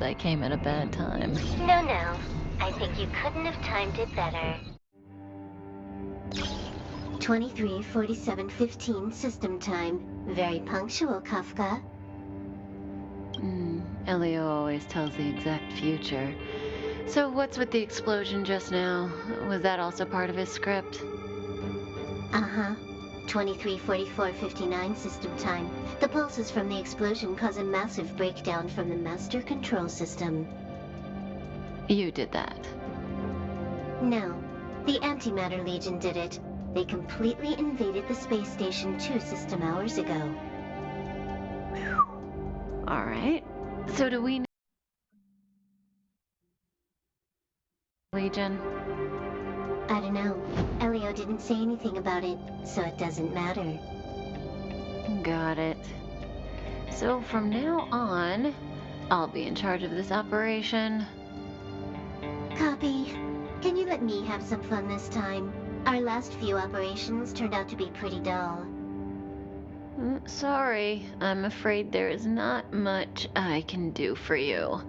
I came at a bad time. No. I think you couldn't have timed it better. 23:47:15 system time. Very punctual, Kafka. Elio always tells the exact future. So what's with the explosion just now? Was that also part of his script? Uh-huh. 23:44:59 system time. The pulses from the explosion cause a massive breakdown from the master control system. You did that. No. The Antimatter Legion did it. They completely invaded the space station 2 system hours ago. Alright. So do we know Legion? I don't know. Elio didn't say anything about it, so it doesn't matter. Got it. So from now on, I'll be in charge of this operation. Copy. Can you let me have some fun this time? Our last few operations turned out to be pretty dull. Sorry, I'm afraid there is not much I can do for you.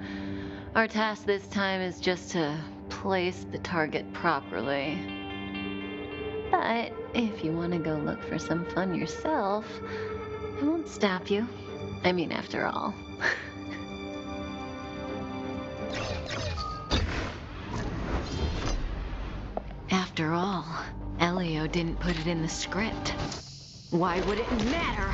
Our task this time is just to place the target properly. But if you want to go look for some fun yourself, I won't stop you. I mean, after all. After all, Elio didn't put it in the script. Why would it matter?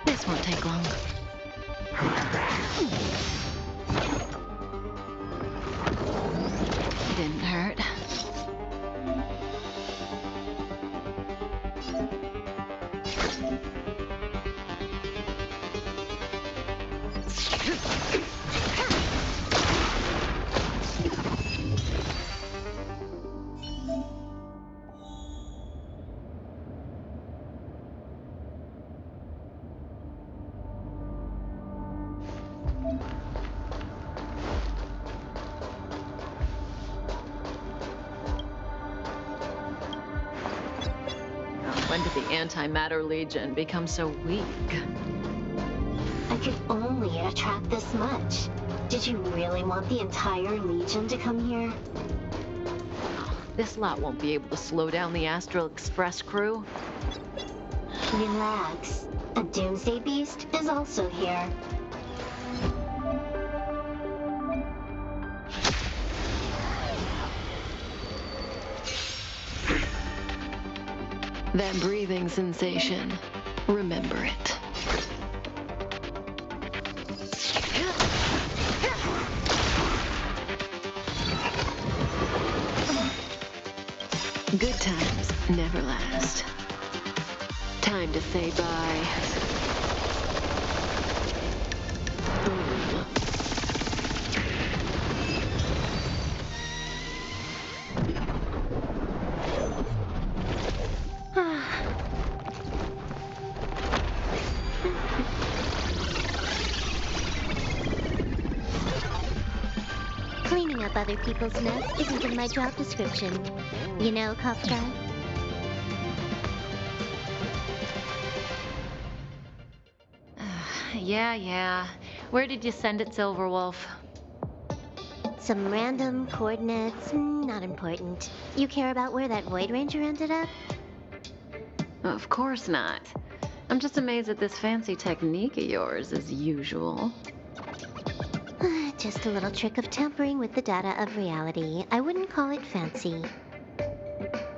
This won't take long. Didn't hurt. When did the Antimatter Legion become so weak? I could only attract this much. Did you really want the entire Legion to come here? This lot won't be able to slow down the Astral Express crew. Relax. A Doomsday Beast is also here. That breathing sensation. Remember it. Good times never last. Time to say bye. Cleaning up other people's mess isn't in my job description. You know, Kafka? Yeah. Where did you send it, Silverwolf? Some random coordinates, not important. You care about where that Void Ranger ended up? Of course not. I'm just amazed at this fancy technique of yours, as usual. Just a little trick of tampering with the data of reality. I wouldn't call it fancy.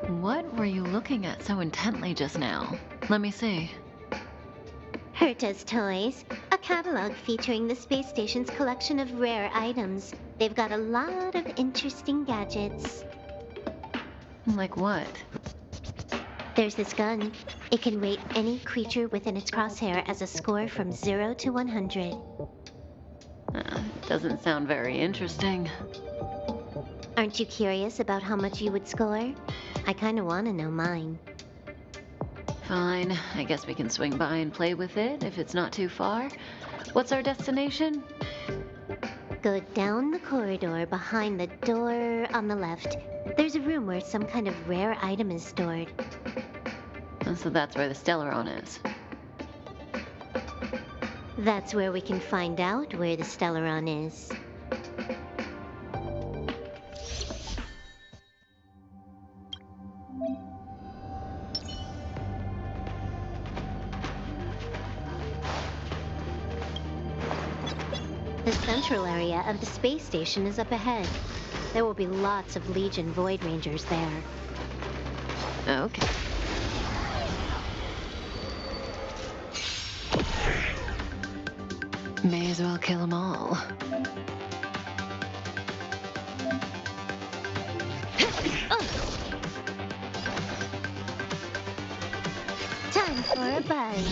What were you looking at so intently just now? Let me see. Herta's Toys, a catalog featuring the space station's collection of rare items. They've got a lot of interesting gadgets. Like what? There's this gun. It can rate any creature within its crosshair as a score from 0 to 100. Doesn't sound very interesting. Aren't you curious about how much you would score? I kinda wanna know mine. Fine, I guess we can swing by and play with it if it's not too far. What's our destination? Go down the corridor behind the door on the left. There's a room where some kind of rare item is stored. So that's where the Stellaron is. That's where we can find out where the Stellaron is. The central area of the space station is up ahead. There will be lots of Legion Void Rangers there. Okay. May as well kill them all. Time for a buzz.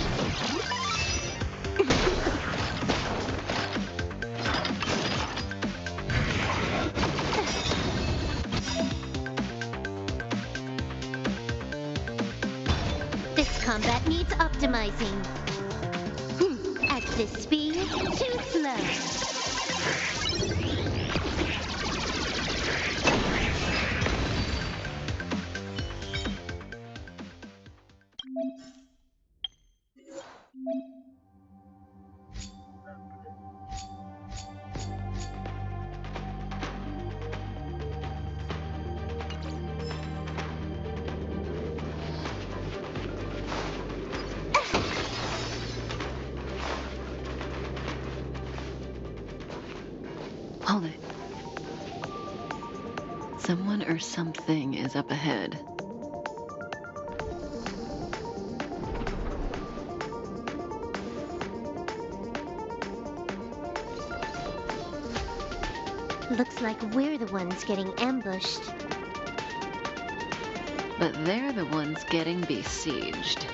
This combat needs optimizing. At this speed, too slow. Hold it. Someone or something is up ahead. Looks like we're the ones getting ambushed. But they're the ones getting besieged.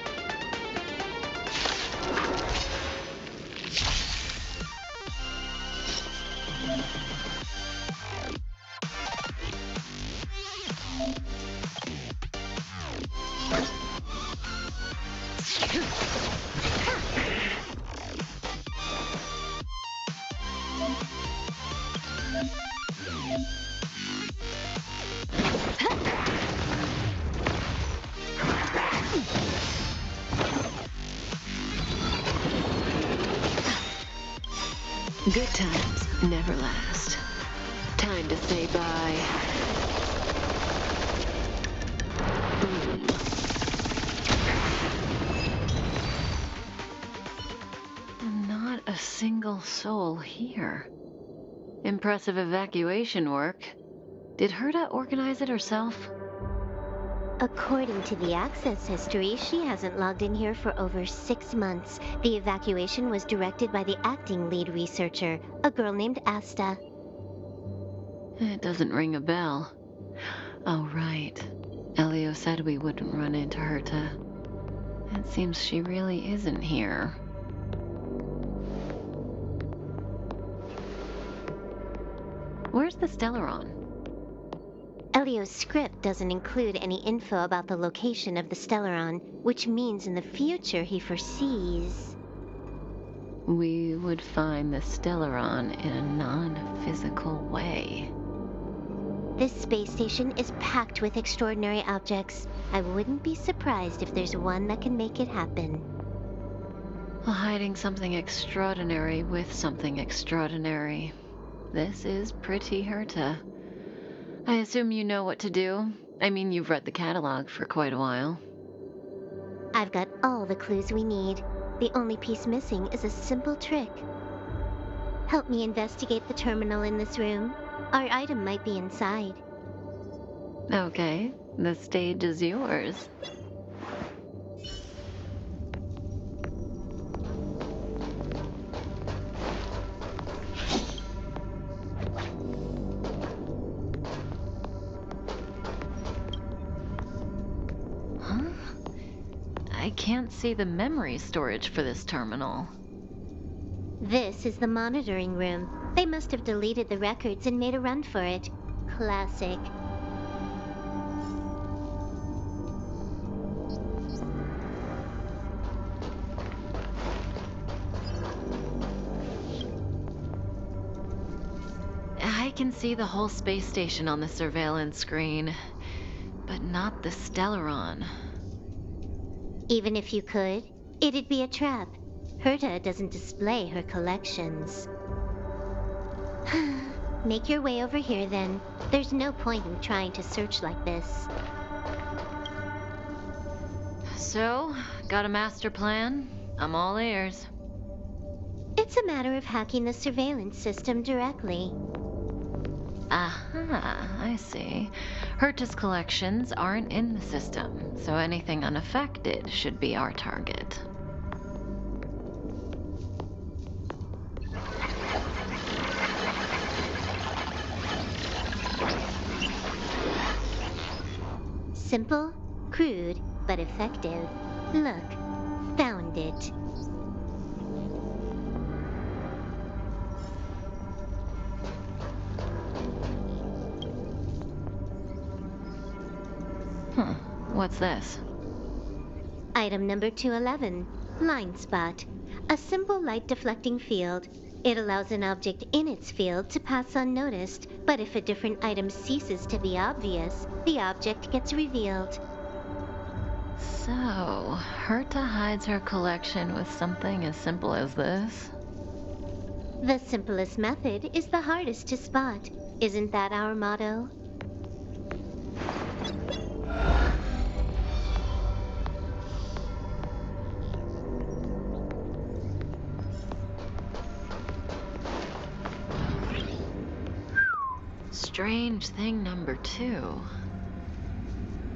Good times never last. Time to say bye. Not a single soul here. Impressive evacuation work. Did Herta organize it herself? According to the access history, she hasn't logged in here for over 6 months. The evacuation was directed by the acting lead researcher, a girl named Asta. It doesn't ring a bell. Oh, right. Elio said we wouldn't run into Herta. It seems she really isn't here. Where's the Stellaron? Elio's script doesn't include any info about the location of the Stellaron, which means in the future he foresees... We would find the Stellaron in a non-physical way. This space station is packed with extraordinary objects. I wouldn't be surprised if there's one that can make it happen. Hiding something extraordinary with something extraordinary. This is pretty Herta. I assume you know what to do. I mean, you've read the catalog for quite a while. I've got all the clues we need. The only piece missing is a simple trick. Help me investigate the terminal in this room. Our item might be inside. Okay, the stage is yours. I can't see the memory storage for this terminal. This is the monitoring room. They must have deleted the records and made a run for it. Classic. I can see the whole space station on the surveillance screen, but not the Stellaron. Even if you could, it'd be a trap. Herta doesn't display her collections. Make your way over here then. There's no point in trying to search like this. So, got a master plan? I'm all ears. It's a matter of hacking the surveillance system directly. Aha, I see. Herta's collections aren't in the system, so anything unaffected should be our target. Simple, crude, but effective. Look, found it. What's this? Item number 211, line spot. A simple light deflecting field. It allows an object in its field to pass unnoticed, but if a different item ceases to be obvious, the object gets revealed. So, Herta hides her collection with something as simple as this? The simplest method is the hardest to spot. Isn't that our motto? Strange thing number 2.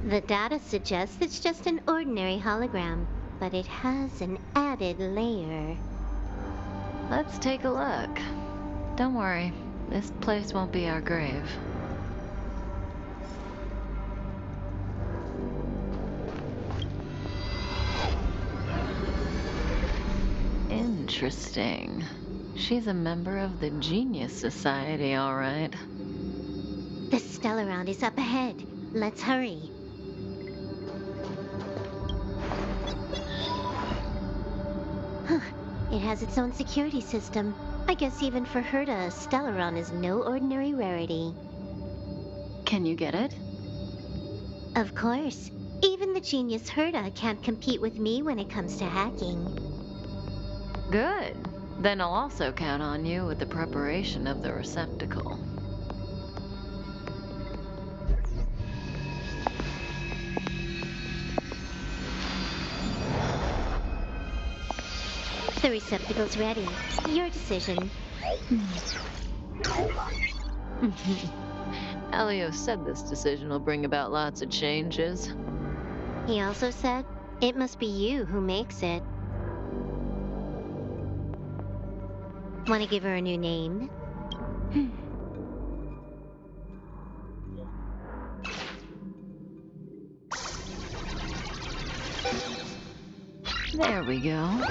The data suggests it's just an ordinary hologram, but it has an added layer. Let's take a look. Don't worry, this place won't be our grave. Interesting. She's a member of the Genius Society, all right. The Stellaround is up ahead. Let's hurry. Huh. It has its own security system. I guess even for Herta, Stellaron is no ordinary rarity. Can you get it? Of course. Even the genius Herta can't compete with me when it comes to hacking. Good. Then I'll also count on you with the preparation of the receptacle. The receptacle's ready. Your decision. Elio said this decision will bring about lots of changes. He also said, it must be you who makes it. Want to give her a new name? There we go.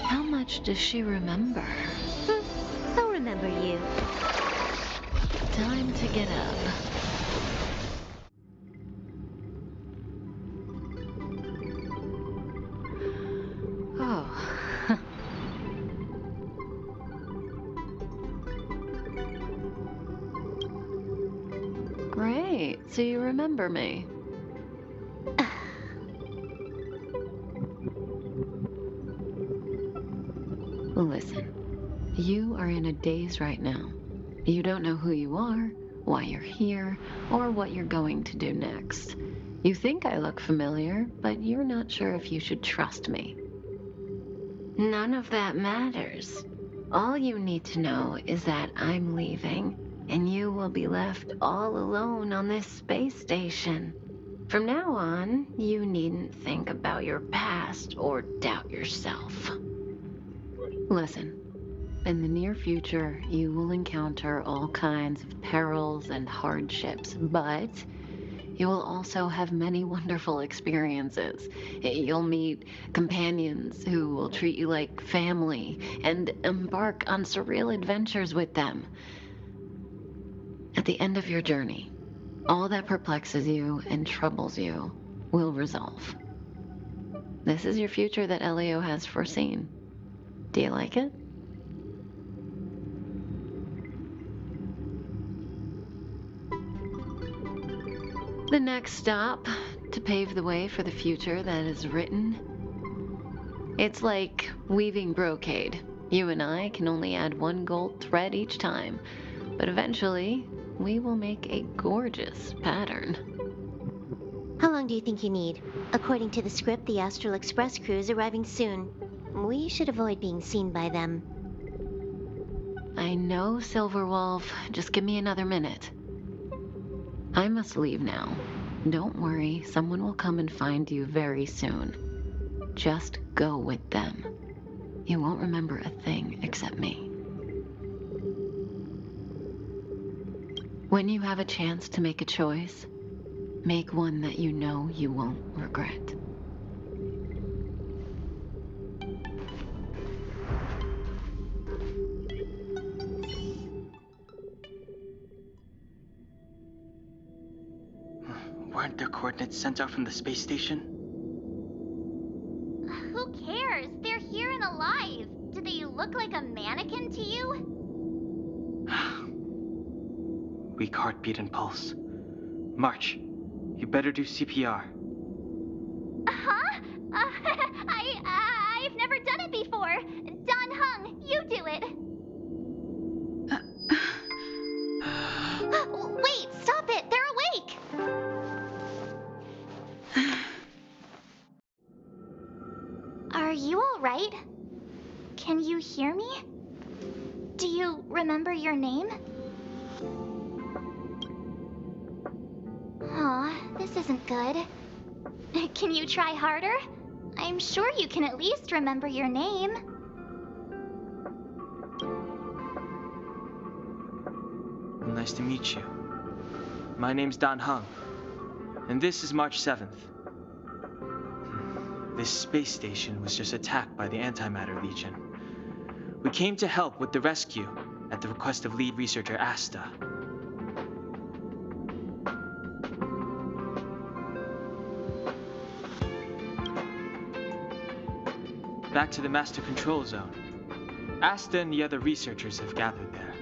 How much does she remember? I'll remember you. Time to get up. Oh. Great, so you remember me. Listen, you are in a daze right now. You don't know who you are, why you're here, or what you're going to do next. You think I look familiar, but you're not sure if you should trust me. None of that matters. All you need to know is that I'm leaving, and you will be left all alone on this space station. From now on, you needn't think about your past or doubt yourself. Listen, in the near future, you will encounter all kinds of perils and hardships, but you will also have many wonderful experiences. You'll meet companions who will treat you like family and embark on surreal adventures with them. At the end of your journey, all that perplexes you and troubles you will resolve. This is your future that Elio has foreseen. Do you like it? The next stop, to pave the way for the future that is written. It's like weaving brocade. You and I can only add one gold thread each time, but eventually we will make a gorgeous pattern. How long do you think you need? According to the script, the Astral Express crew is arriving soon. We should avoid being seen by them. I know, Silverwolf. Just give me another minute. I must leave now. Don't worry, someone will come and find you very soon. Just go with them. You won't remember a thing except me. When you have a chance to make a choice, make one that you know you won't regret. Weren't their coordinates sent out from the space station? Who cares? They're here and alive. Do they look like a mannequin to you? Weak heartbeat and pulse. March, you better do CPR. Huh? I've never done it before. Don Hung, you do it. Wait, stop it. They're awake. Are you all right? Can you hear me? Do you remember your name? Aw, this isn't good. Can you try harder? I'm sure you can at least remember your name. Nice to meet you. My name's Don Hung, and this is March 7th. This space station was just attacked by the Antimatter Legion. We came to help with the rescue at the request of lead researcher Asta. Back to the Master Control Zone. Asta and the other researchers have gathered there.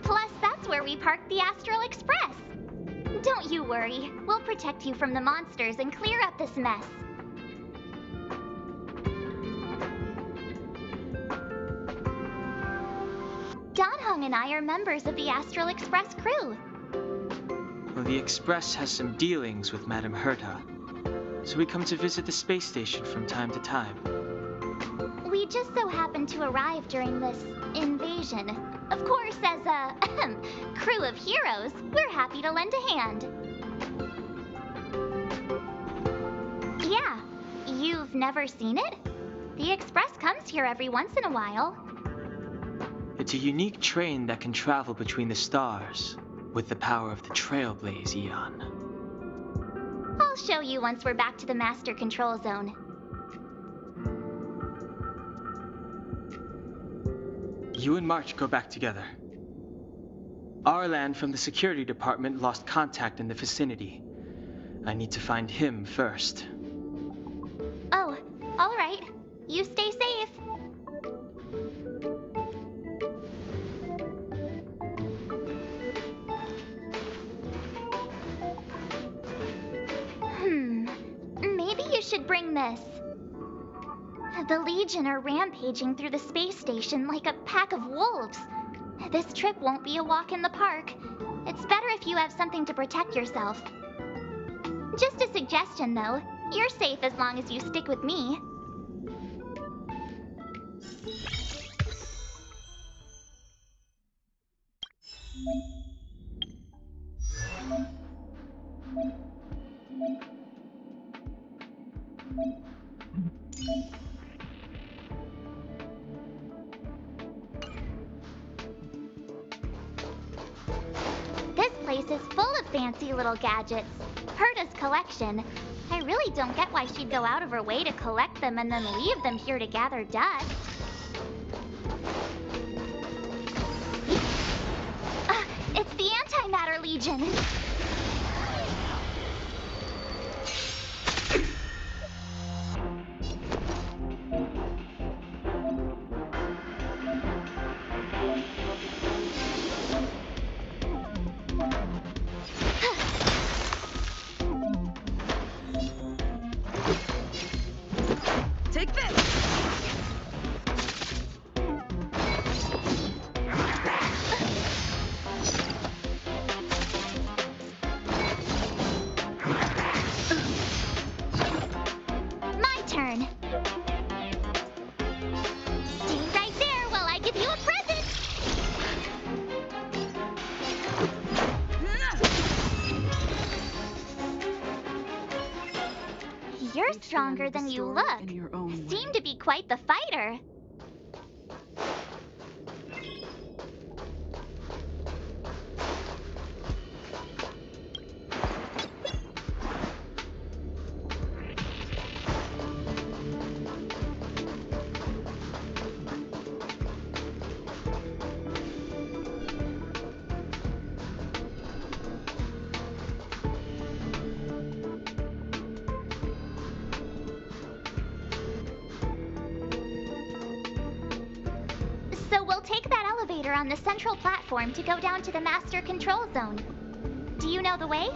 Plus, that's where we parked the Astral Express. Don't you worry. We'll protect you from the monsters and clear up this mess. Don Hung and I are members of the Astral Express crew. Well, the Express has some dealings with Madame Herta, so we come to visit the space station from time to time. We just so happened to arrive during this invasion. Of course, as a crew of heroes, we're happy to lend a hand. Yeah, you've never seen it? The Express comes here every once in a while. It's a unique train that can travel between the stars with the power of the Trailblaze Eon. I'll show you once we're back to the Master Control Zone. You and March go back together. Arlan from the security department lost contact in the vicinity. I need to find him first. Oh, all right. You stay safe. Maybe you should bring this. The Legion are rampaging through the space station like a pack of wolves. This trip won't be a walk in the park. It's better if you have something to protect yourself. Just a suggestion, though. You're safe as long as you stick with me. This place is full of fancy little gadgets. Herta's collection. I really don't get why she'd go out of her way to collect them and then leave them here to gather dust. It's the Antimatter Legion. You're Reach the end stronger of the than you story look. in your own way. Seem to be quite the fighter. So we'll take that elevator on the central platform to go down to the master control zone. Do you know the way?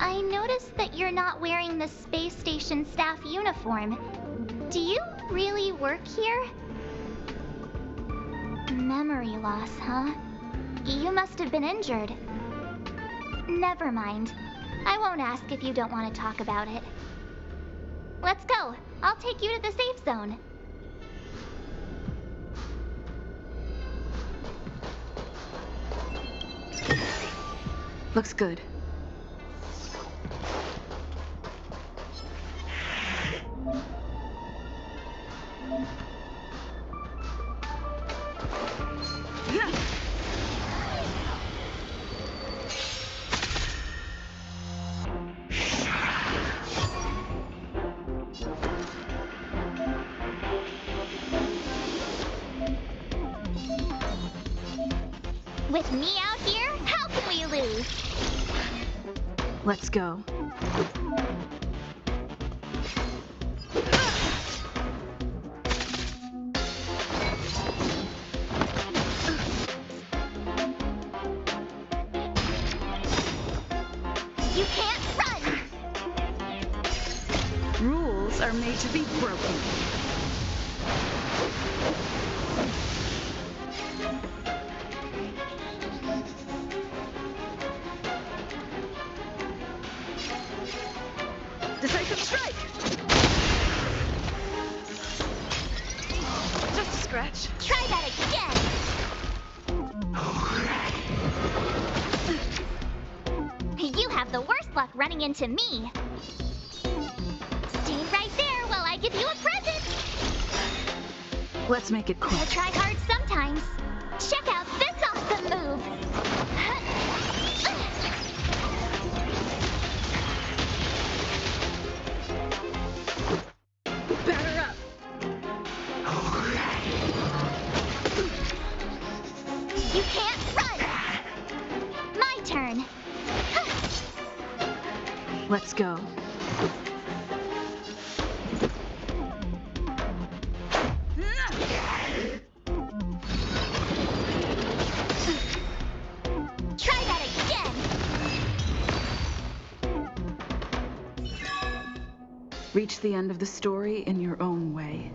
I noticed that you're not wearing the space station staff uniform. Do you really work here? Memory loss, huh? You must have been injured. Never mind. I won't ask if you don't want to talk about it. Let's go. I'll take you to the safe zone. Looks good. With me out here, how can we lose? Let's go. You can't run! Rules are made to be broken. Decisive strike! Just a scratch. Try that again! You have the worst luck running into me. Stay right there while I give you a present. Let's make it quick. I try hard sometimes. Check out this awesome move. Batter up! You can't run. My turn. Let's go. Try that again. Reach the end of the story in your own way.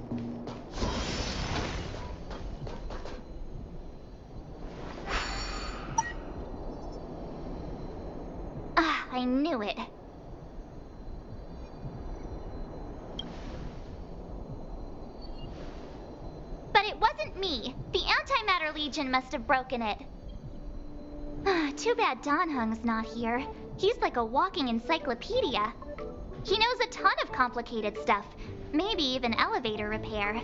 Ah, I knew it. But it wasn't me. The Antimatter Legion must have broken it. Ah, too bad Don Hung's not here. He's like a walking encyclopedia. He knows a ton of complicated stuff. Maybe even elevator repair.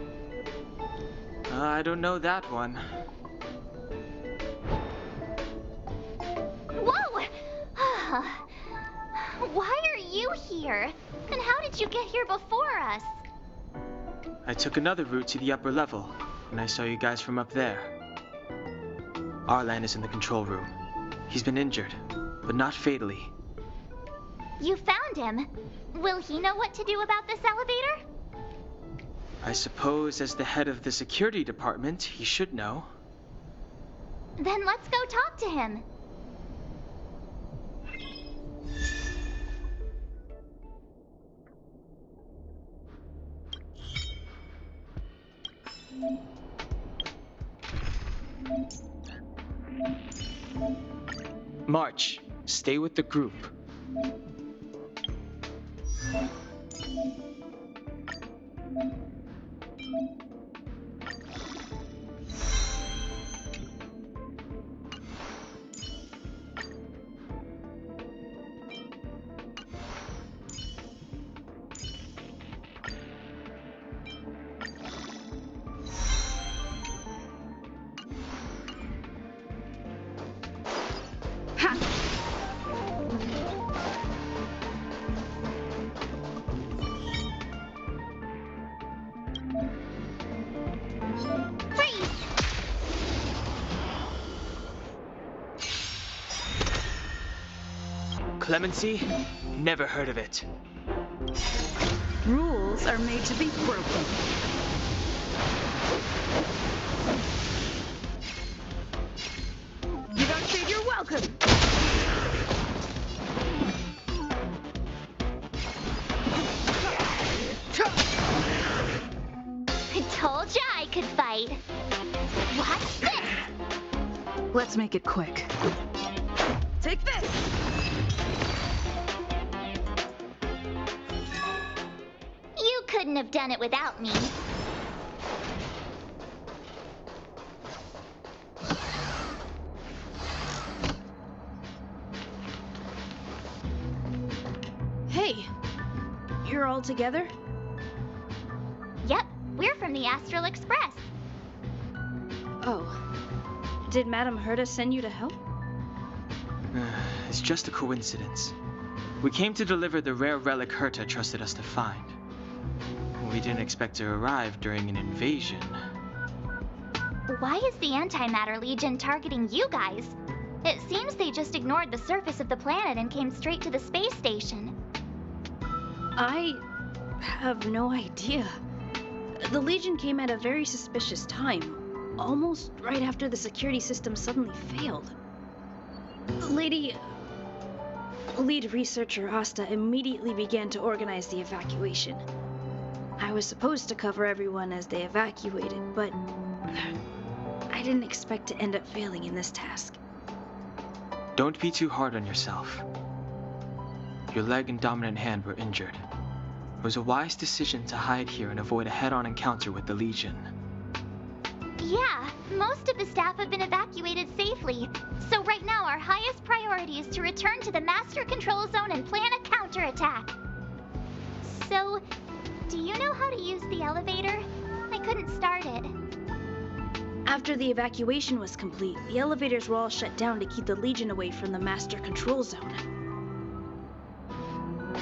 I don't know that one. Whoa! Why are you here? And how did you get here before us? I took another route to the upper level, and I saw you guys from up there. Arlan is in the control room. He's been injured, but not fatally. You found him. Will he know what to do about this elevator? I suppose as the head of the security department, he should know. Then let's go talk to him. March, stay with the group. Clemency? Never heard of it. Rules are made to be broken. You don't say you're welcome. I told ya I could fight. What's this? Let's make it quick. Take this! You couldn't have done it without me. Hey, you're all together? Yep, we're from the Astral Express. Oh. Did Madame Herta send you to help? It's just a coincidence. We came to deliver the rare relic Herta trusted us to find. We didn't expect to arrive during an invasion. Why is the Antimatter Legion targeting you guys? It seems they just ignored the surface of the planet and came straight to the space station. I have no idea. The Legion came at a very suspicious time, almost right after the security system suddenly failed. Lead researcher Asta immediately began to organize the evacuation. I was supposed to cover everyone as they evacuated, but I didn't expect to end up failing in this task. Don't be too hard on yourself. Your leg and dominant hand were injured. It was a wise decision to hide here and avoid a head-on encounter with the Legion. Yeah, most of the staff have been evacuated safely. So right now our highest priority is to return to the Master Control Zone and plan a counterattack. So, do you know how to use the elevator? I couldn't start it. After the evacuation was complete, the elevators were all shut down to keep the Legion away from the Master Control Zone.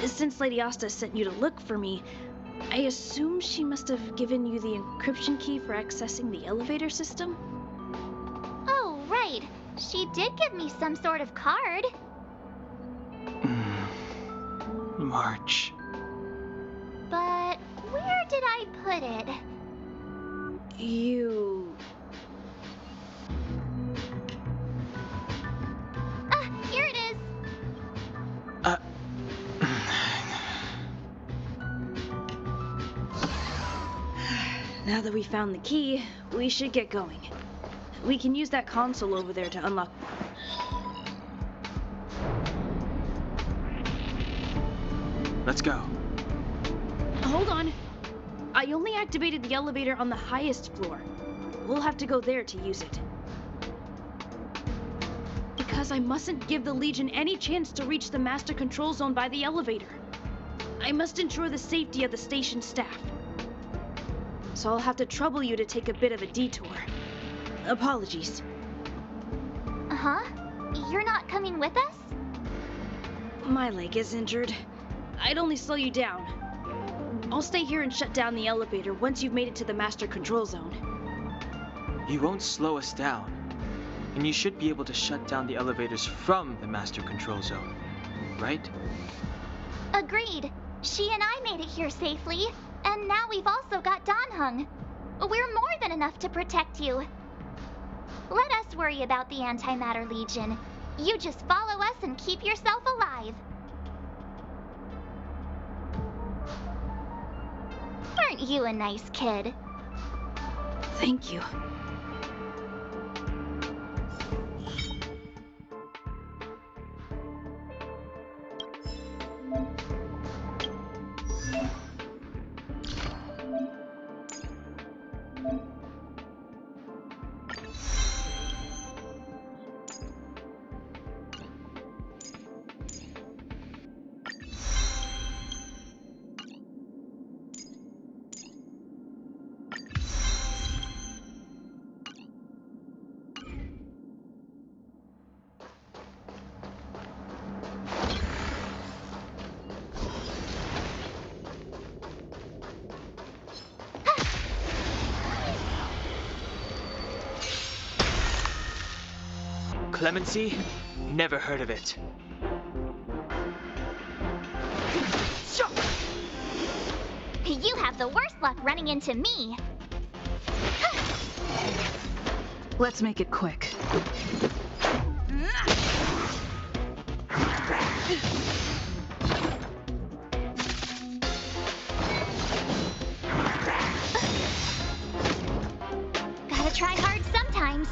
Since Lady Asta sent you to look for me, I assume she must have given you the encryption key for accessing the elevator system? Oh, right. She did give me some sort of card. March. But where did I put it? You... Ah, here it is. Now that we found the key, we should get going. We can use that console over there to unlock... Let's go. Hold on. I only activated the elevator on the highest floor. We'll have to go there to use it. Because I mustn't give the Legion any chance to reach the Master Control Zone by the elevator. I must ensure the safety of the station staff. So I'll have to trouble you to take a bit of a detour. Apologies. Huh? You're not coming with us? My leg is injured. I'd only slow you down. I'll stay here and shut down the elevator once you've made it to the Master Control Zone. You won't slow us down. And you should be able to shut down the elevators from the Master Control Zone, right? Agreed. She and I made it here safely. And now we've also got Danhung. We're more than enough to protect you. Let us worry about the Antimatter Legion. You just follow us and keep yourself alive. Aren't you a nice kid? Thank you. Clemency? Never heard of it. You have the worst luck running into me. Let's make it quick. Gotta try hard sometimes.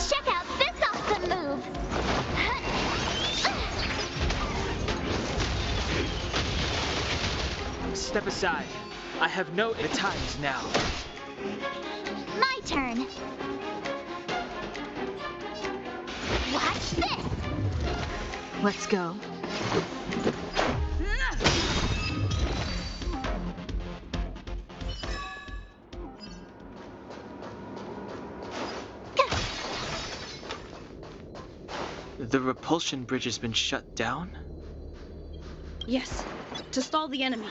Check out this awesome move. Step aside. I have no... The time is now. My turn. Watch this. Let's go. The repulsion bridge has been shut down? Yes, to stall the enemy,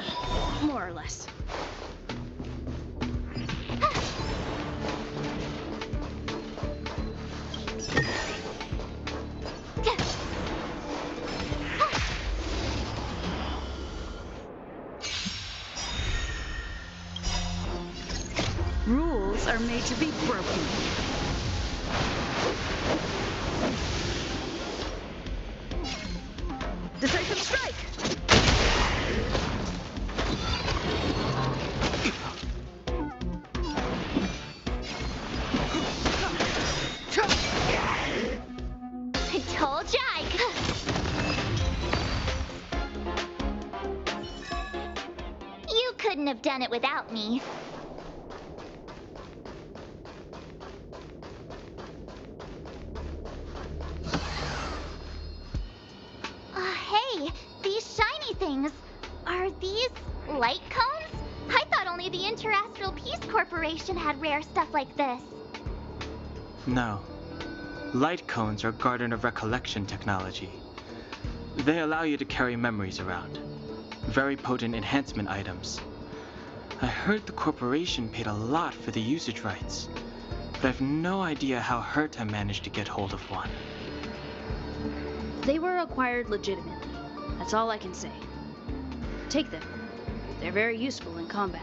more or less. Rules are made to be broken. Decisive strike! I told ya I could. You couldn't have done it without me. Hey, these shiny things. Are these light cones? I thought only the Interastral Peace Corporation had rare stuff like this. No. Light cones are Garden of Recollection technology. They allow you to carry memories around. Very potent enhancement items. I heard the corporation paid a lot for the usage rights, but I've no idea how Herta managed to get hold of one. They were acquired legitimately. That's all I can say. Take them. They're very useful in combat.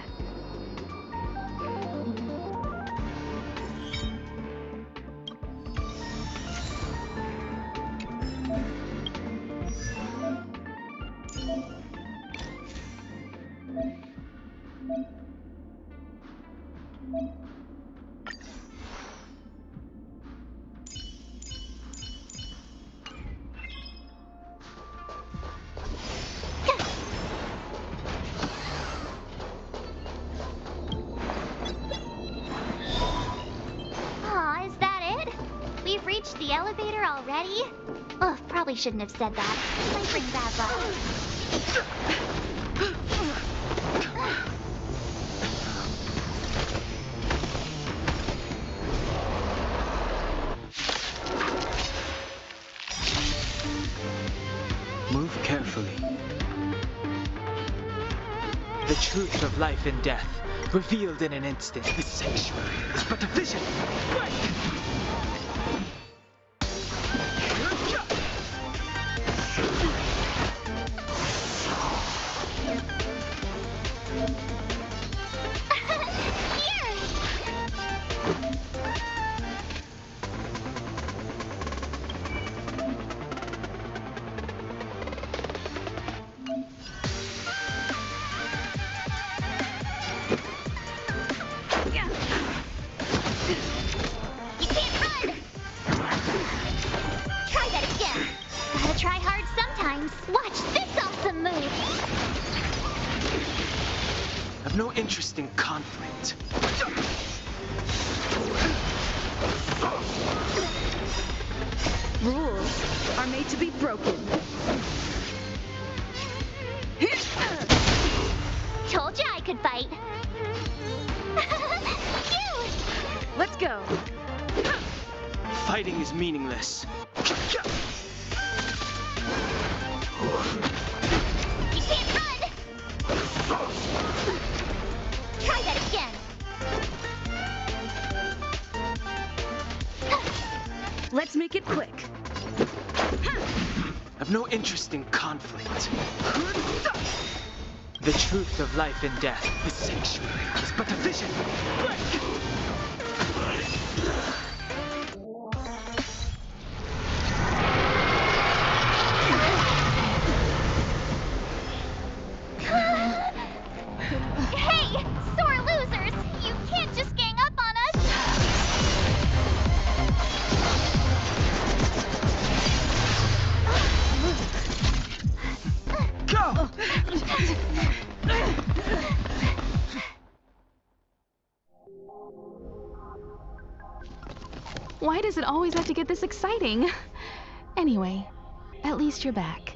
Aw, is that it? We've reached the elevator already? Ugh, probably shouldn't have said that. Might bring bad luck. Move carefully. The truth of life and death, revealed in an instant. The sanctuary is but a vision. You can't run! Try that again. Gotta try hard sometimes. Watch this awesome move. I've no interest in conflict. Rules are made to be broken. Told ya I could fight. Cute! Let's go. Fighting is meaningless. You can't run! Try that again. Let's make it quick. I've no interest in conflict. The truth of life and death. The sanctuary is but a vision. Hey, sore losers! You can't just gang up on us! Go! Why does it always have to get this exciting? Anyway, at least you're back.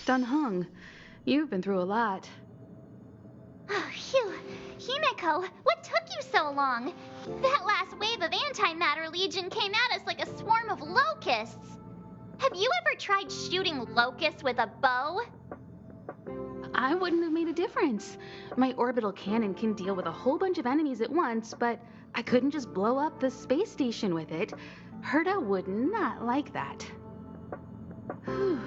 Done hung. You've been through a lot. Oh, phew. Himeko, what took you so long? That last wave of antimatter legion came at us like a swarm of locusts. Have you ever tried shooting locusts with a bow? I wouldn't have made a difference. My orbital cannon can deal with a whole bunch of enemies at once, but I couldn't just blow up the space station with it. Herta would not like that. Whew.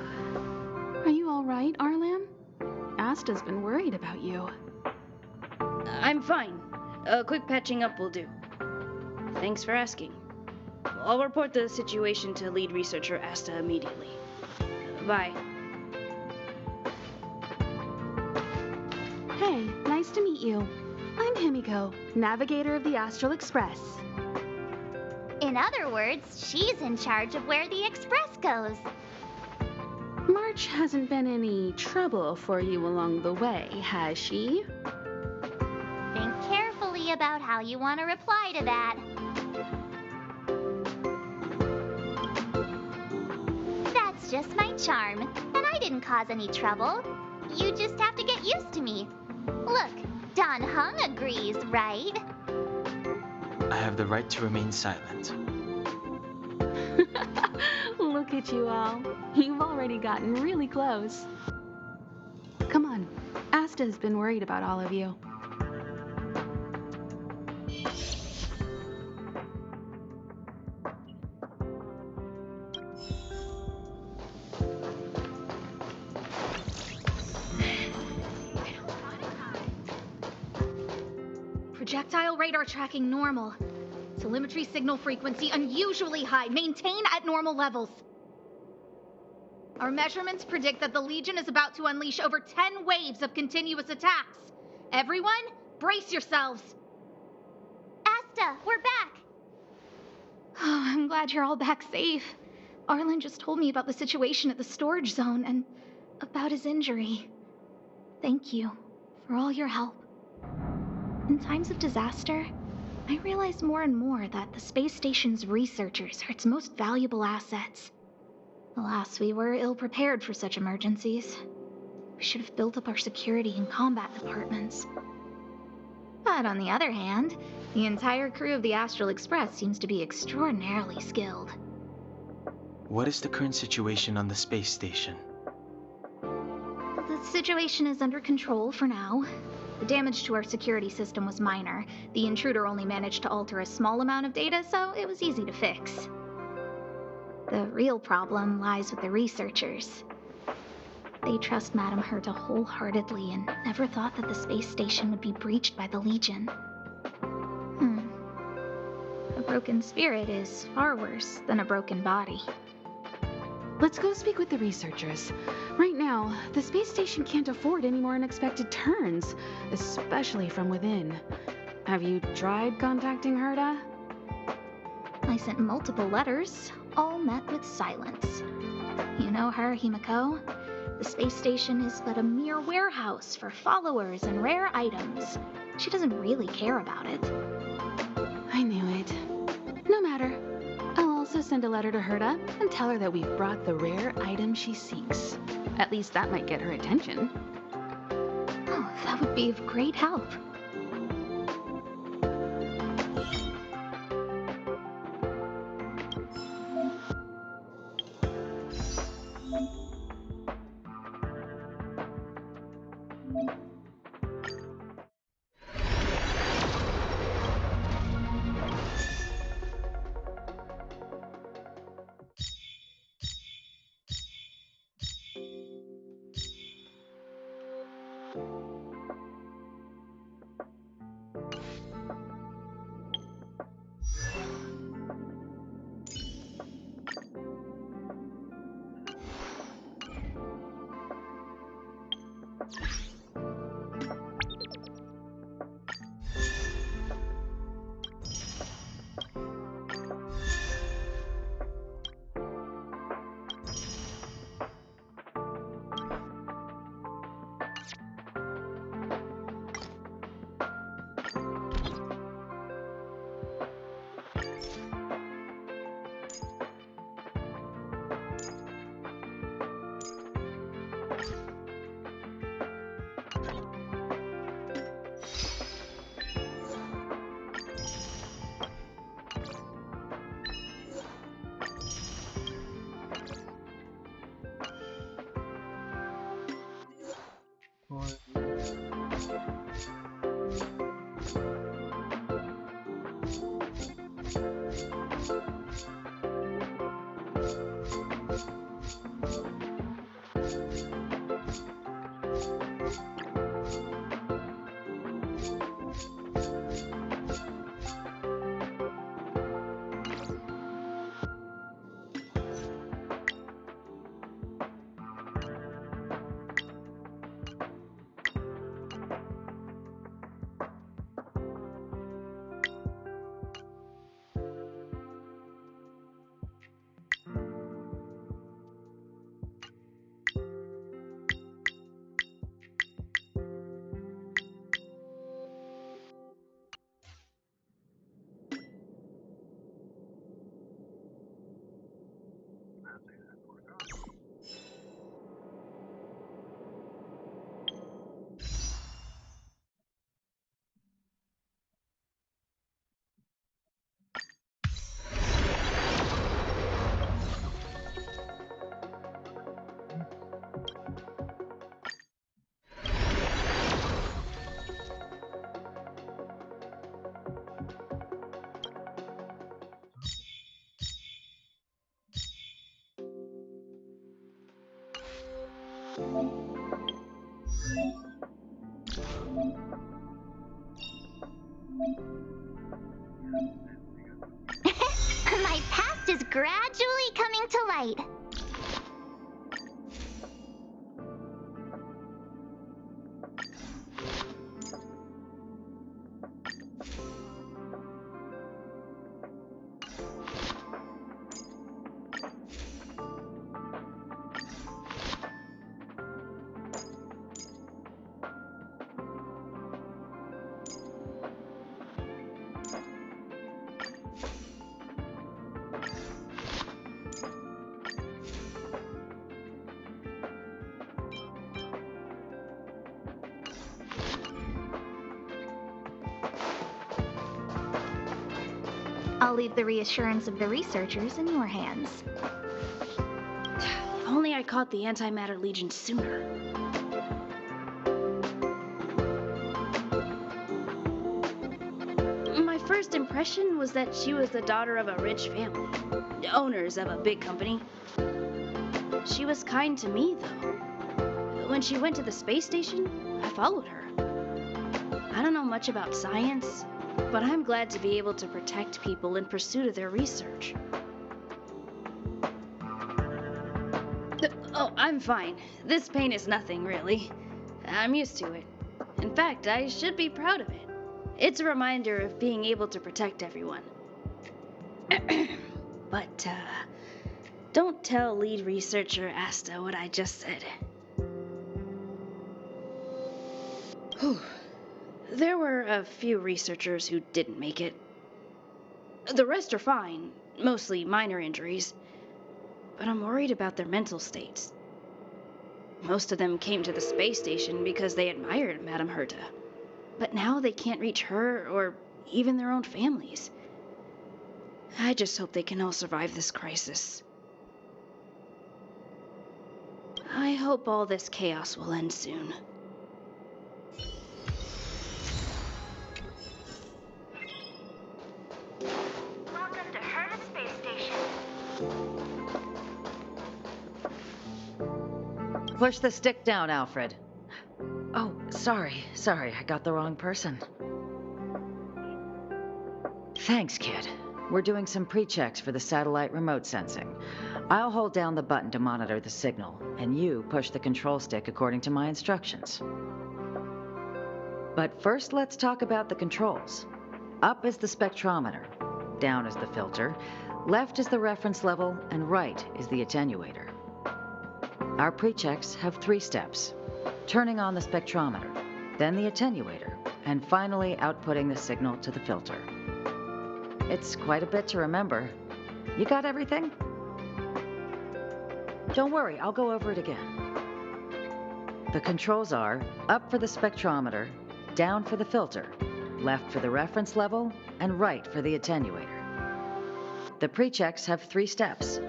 Are you all right, Arlam? Asta's been worried about you. I'm fine. A quick patching up will do. Thanks for asking. I'll report the situation to lead researcher Asta immediately. Bye. Hey, nice to meet you. I'm Himiko, navigator of the Astral Express. In other words, she's in charge of where the express goes. March hasn't been any trouble for you along the way, has she? Think carefully about how you want to reply to that. That's just my charm, and I didn't cause any trouble. You just have to get used to me. Look, Don Hung agrees, right? I have the right to remain silent. Look at you all. You've already gotten really close. Come on. Asta's been worried about all of you. Projectile radar tracking normal. Telemetry signal frequency unusually high. Maintain at normal levels. Our measurements predict that the Legion is about to unleash over 10 waves of continuous attacks. Everyone, brace yourselves. Asta, we're back. Oh, I'm glad you're all back safe. Arlen just told me about the situation at the storage zone and about his injury. Thank you for all your help. In times of disaster, I realize more and more that the space station's researchers are its most valuable assets. Alas, we were ill-prepared for such emergencies. We should have built up our security and combat departments. But on the other hand, the entire crew of the Astral Express seems to be extraordinarily skilled. What is the current situation on the space station? The situation is under control for now. The damage to our security system was minor. The intruder only managed to alter a small amount of data, so it was easy to fix. The real problem lies with the researchers. They trust Madame Herta wholeheartedly and never thought that the space station would be breached by the Legion. A broken spirit is far worse than a broken body. Let's go speak with the researchers. Right now, the space station can't afford any more unexpected turns, especially from within. Have you tried contacting Herta? I sent multiple letters, all met with silence. You know her, Himiko. The space station is but a mere warehouse for followers and rare items. She doesn't really care about it. I knew it. No matter. I'll also send a letter to Herta and tell her that we've brought the rare item she seeks. At least that might get her attention. Oh, that would be of great help. My past is gradually coming to light. I'll leave the reassurance of the researchers in your hands. If only I caught the Antimatter Legion sooner. My first impression was that she was the daughter of a rich family, owners of a big company. She was kind to me, though. When she went to the space station, I followed her. I don't know much about science, but I'm glad to be able to protect people in pursuit of their research. Oh, I'm fine. This pain is nothing, really. I'm used to it. In fact, I should be proud of it. It's a reminder of being able to protect everyone. But, don't tell lead researcher Asta what I just said. Whew. There were a few researchers who didn't make it. The rest are fine, mostly minor injuries. But I'm worried about their mental states. Most of them came to the space station because they admired Madame Herta. But now they can't reach her or even their own families. I just hope they can all survive this crisis. I hope all this chaos will end soon. Welcome to Herta Space Station. Push the stick down, Alfred. Oh, sorry, I got the wrong person. Thanks, kid. We're doing some pre-checks for the satellite remote sensing. I'll hold down the button to monitor the signal, and you push the control stick according to my instructions. But first, let's talk about the controls. Up is the spectrometer, down is the filter, left is the reference level, and right is the attenuator. Our pre-checks have 3 steps. Turning on the spectrometer, then the attenuator, and finally outputting the signal to the filter. It's quite a bit to remember. You got everything? Don't worry, I'll go over it again. The controls are up for the spectrometer, down for the filter, left for the reference level, and right for the attenuator. The pre-checks have 3 steps.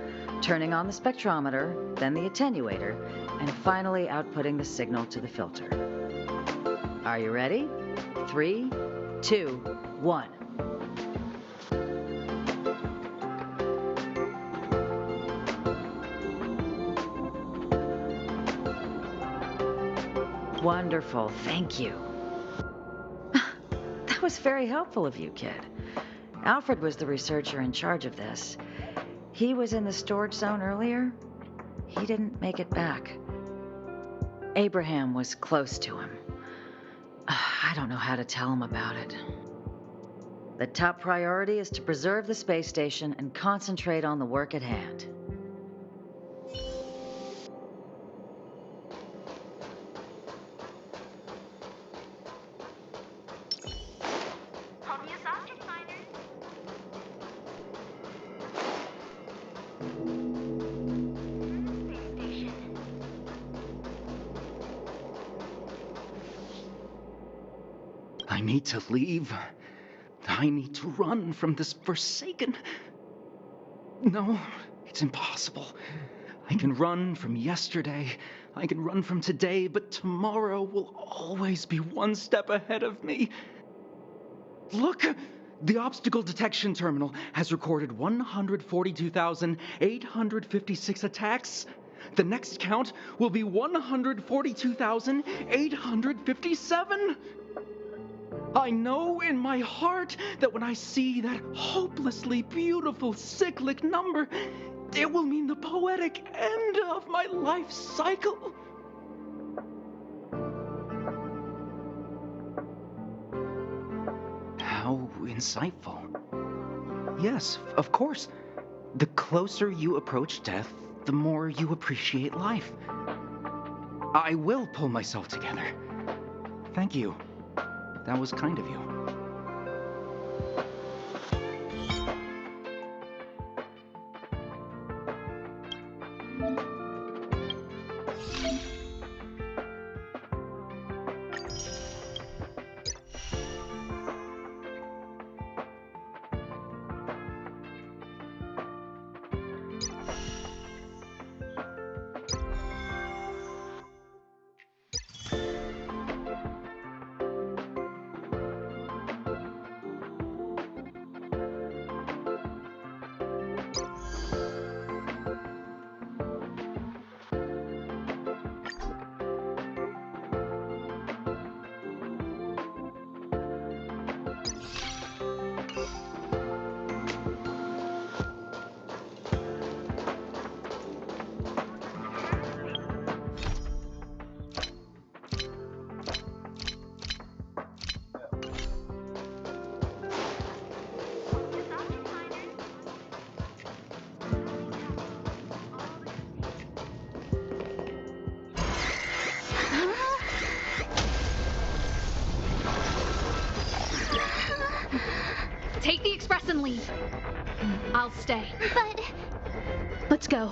Turning on the spectrometer, then the attenuator, and finally outputting the signal to the filter. Are you ready? 3, 2, 1. Wonderful, thank you. That was very helpful of you, kid. Alfred was the researcher in charge of this. He was in the storage zone earlier. He didn't make it back. Abraham was close to him. I don't know how to tell him about it. The top priority is to preserve the space station and concentrate on the work at hand. Home use object finder. Space station. I need to leave. I need to run from this forsaken... No, it's impossible. I can run from yesterday. I can run from today, but tomorrow will always be one step ahead of me. Look! The obstacle detection terminal has recorded 142,856 attacks. The next count will be 142,857. I know in my heart that when I see that hopelessly beautiful cyclic number, it will mean the poetic end of my life cycle. How insightful. Yes, of course. The closer you approach death, the more you appreciate life. I will pull myself together. Thank you. That was kind of you. Take the express and leave. I'll stay. But... Let's go.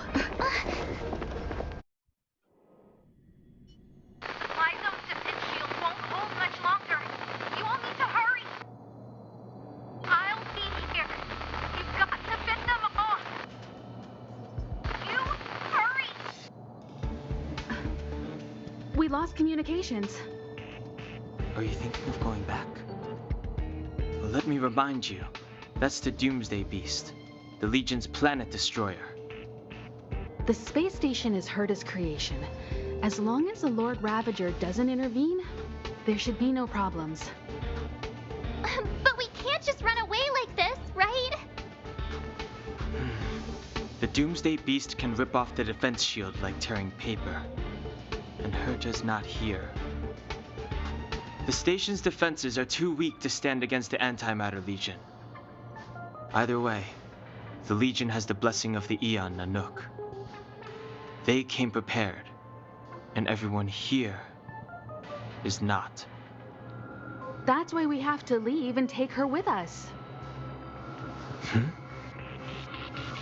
Supply zone's defense shield won't hold much longer. You all need to hurry. I'll be here. You've got to fend them off. You hurry. We lost communications. Are you thinking of going back? Well, let me remind you, that's the Doomsday Beast, the Legion's planet destroyer. The space station is Herta's creation. As long as the Lord Ravager doesn't intervene, there should be no problems. But we can't just run away like this, right? The Doomsday Beast can rip off the defense shield like tearing paper. And Herta's not here. The station's defenses are too weak to stand against the Antimatter Legion. Either way, the Legion has the blessing of the Aeon Nanook. They came prepared, and everyone here is not. That's why we have to leave and take her with us.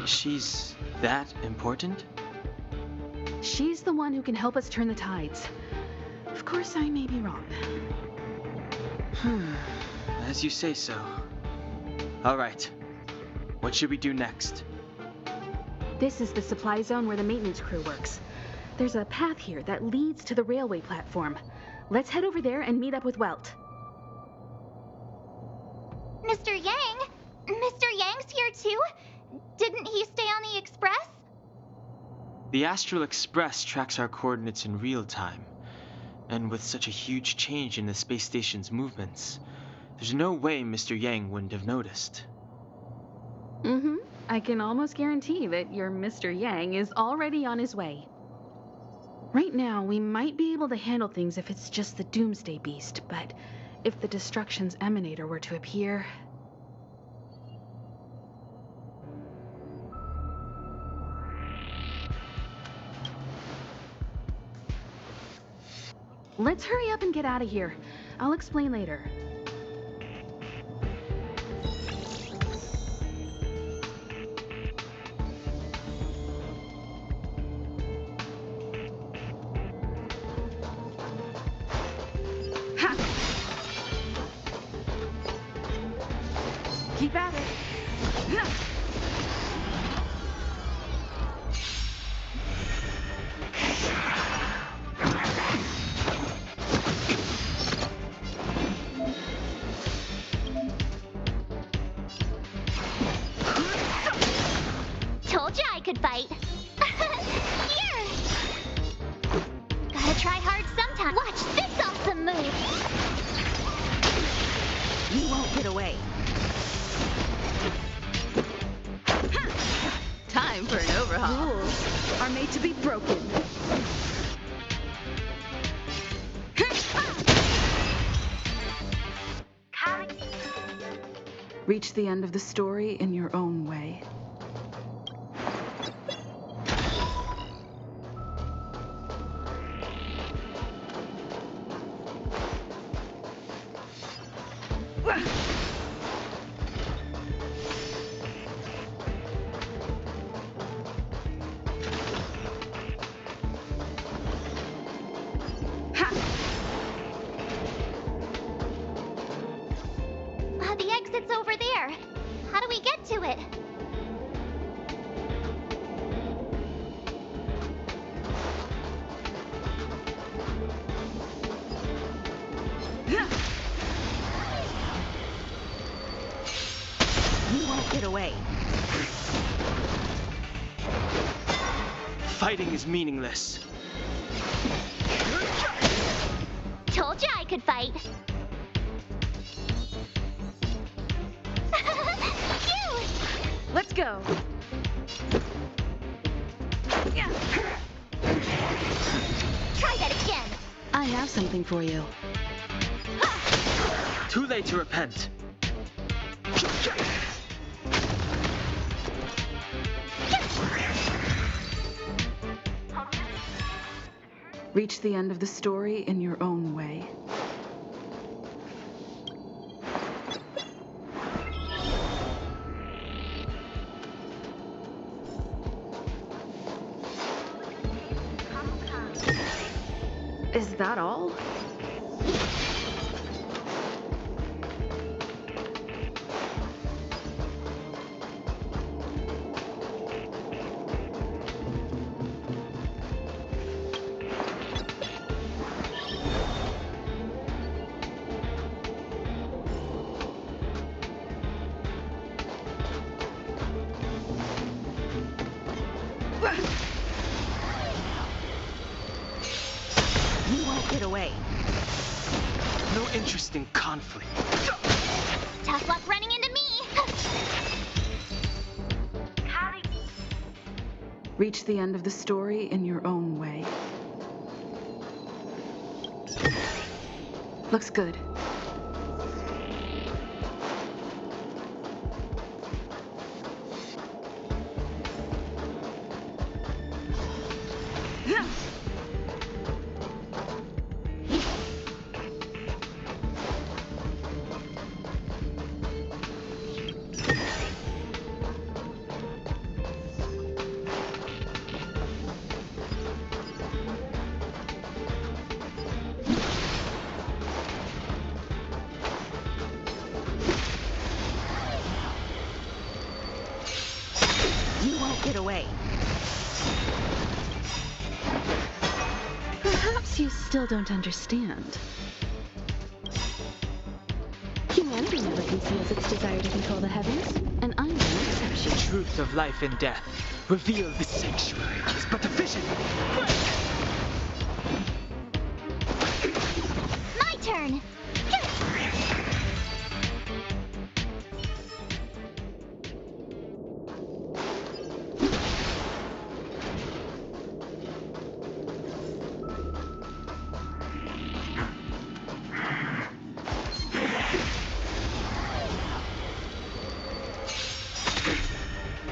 She's that important? She's the one who can help us turn the tides. Of course, I may be wrong. As you say so. All right. What should we do next? This is the supply zone where the maintenance crew works. There's a path here that leads to the railway platform. Let's head over there and meet up with Welt. Mr. Yang? Mr. Yang's here too? Didn't he stay on the Express? The Astral Express tracks our coordinates in real time. And with such a huge change in the space station's movements, there's no way Mr. Yang wouldn't have noticed. I can almost guarantee that your Mr. Yang is already on his way. Right now, we might be able to handle things if it's just the Doomsday Beast, but if the Destruction's Emanator were to appear... Let's hurry up and get out of here. I'll explain later. Ha! Keep at it. Told you I could fight. Here! get away. Time for an overhaul. Rules are made to be broken. Reach the end of the story in your own way. The exit's over there. How do we get to it? You won't get away. Fighting is meaningless. Told you I could fight. Let's go. Try that again. I have something for you. Too late to repent. Reach the end of the story in your own way. Is that all? You won't get away. No interest in conflict. Tough luck running into me. Reach the end of the story in your own way. Looks good. You won't get away. Perhaps you still don't understand. Humanity never conceals its desire to control the heavens, and I'm no exception. The truth of life and death. Reveal the sanctuary is but a vision. My turn.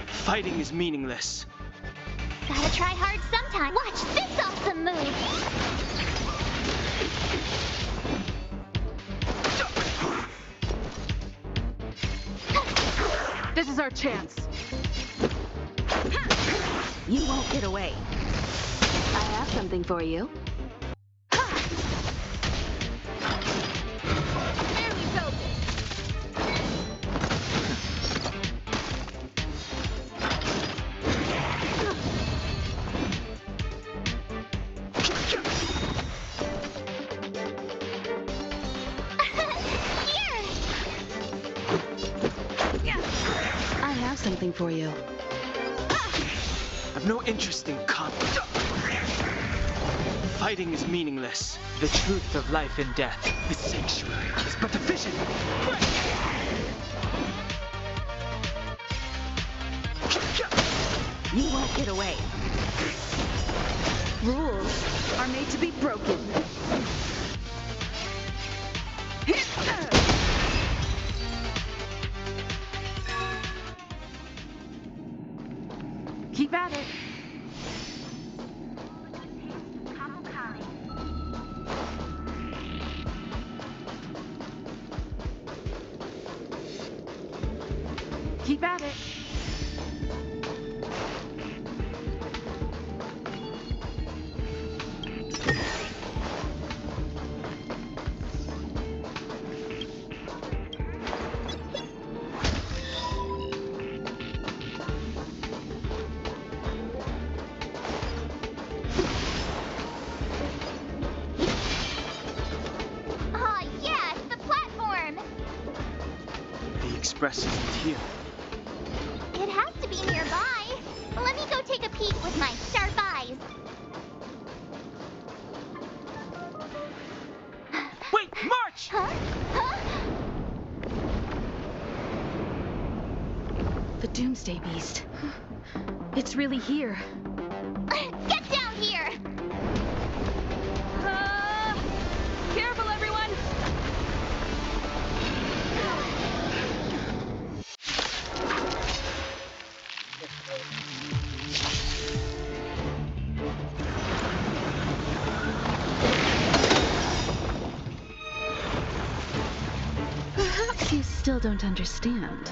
Fighting is meaningless. Gotta try hard sometime. Watch this awesome move. This is our chance. You won't get away. I have something for you. There we go. I have something for you. I've no interest in conflict. Fighting is meaningless. The truth of life and death. The sanctuary is but a vision. get away. Rules are made to be broken. Keep at it. Keep at it. Aw, yes, the platform! The express isn't here. It has to be nearby. Let me go take a peek with my sharp eyes. Wait, March! Huh? Huh? The Doomsday Beast. It's really here. Get down here! Careful, everyone! Perhaps you still don't understand.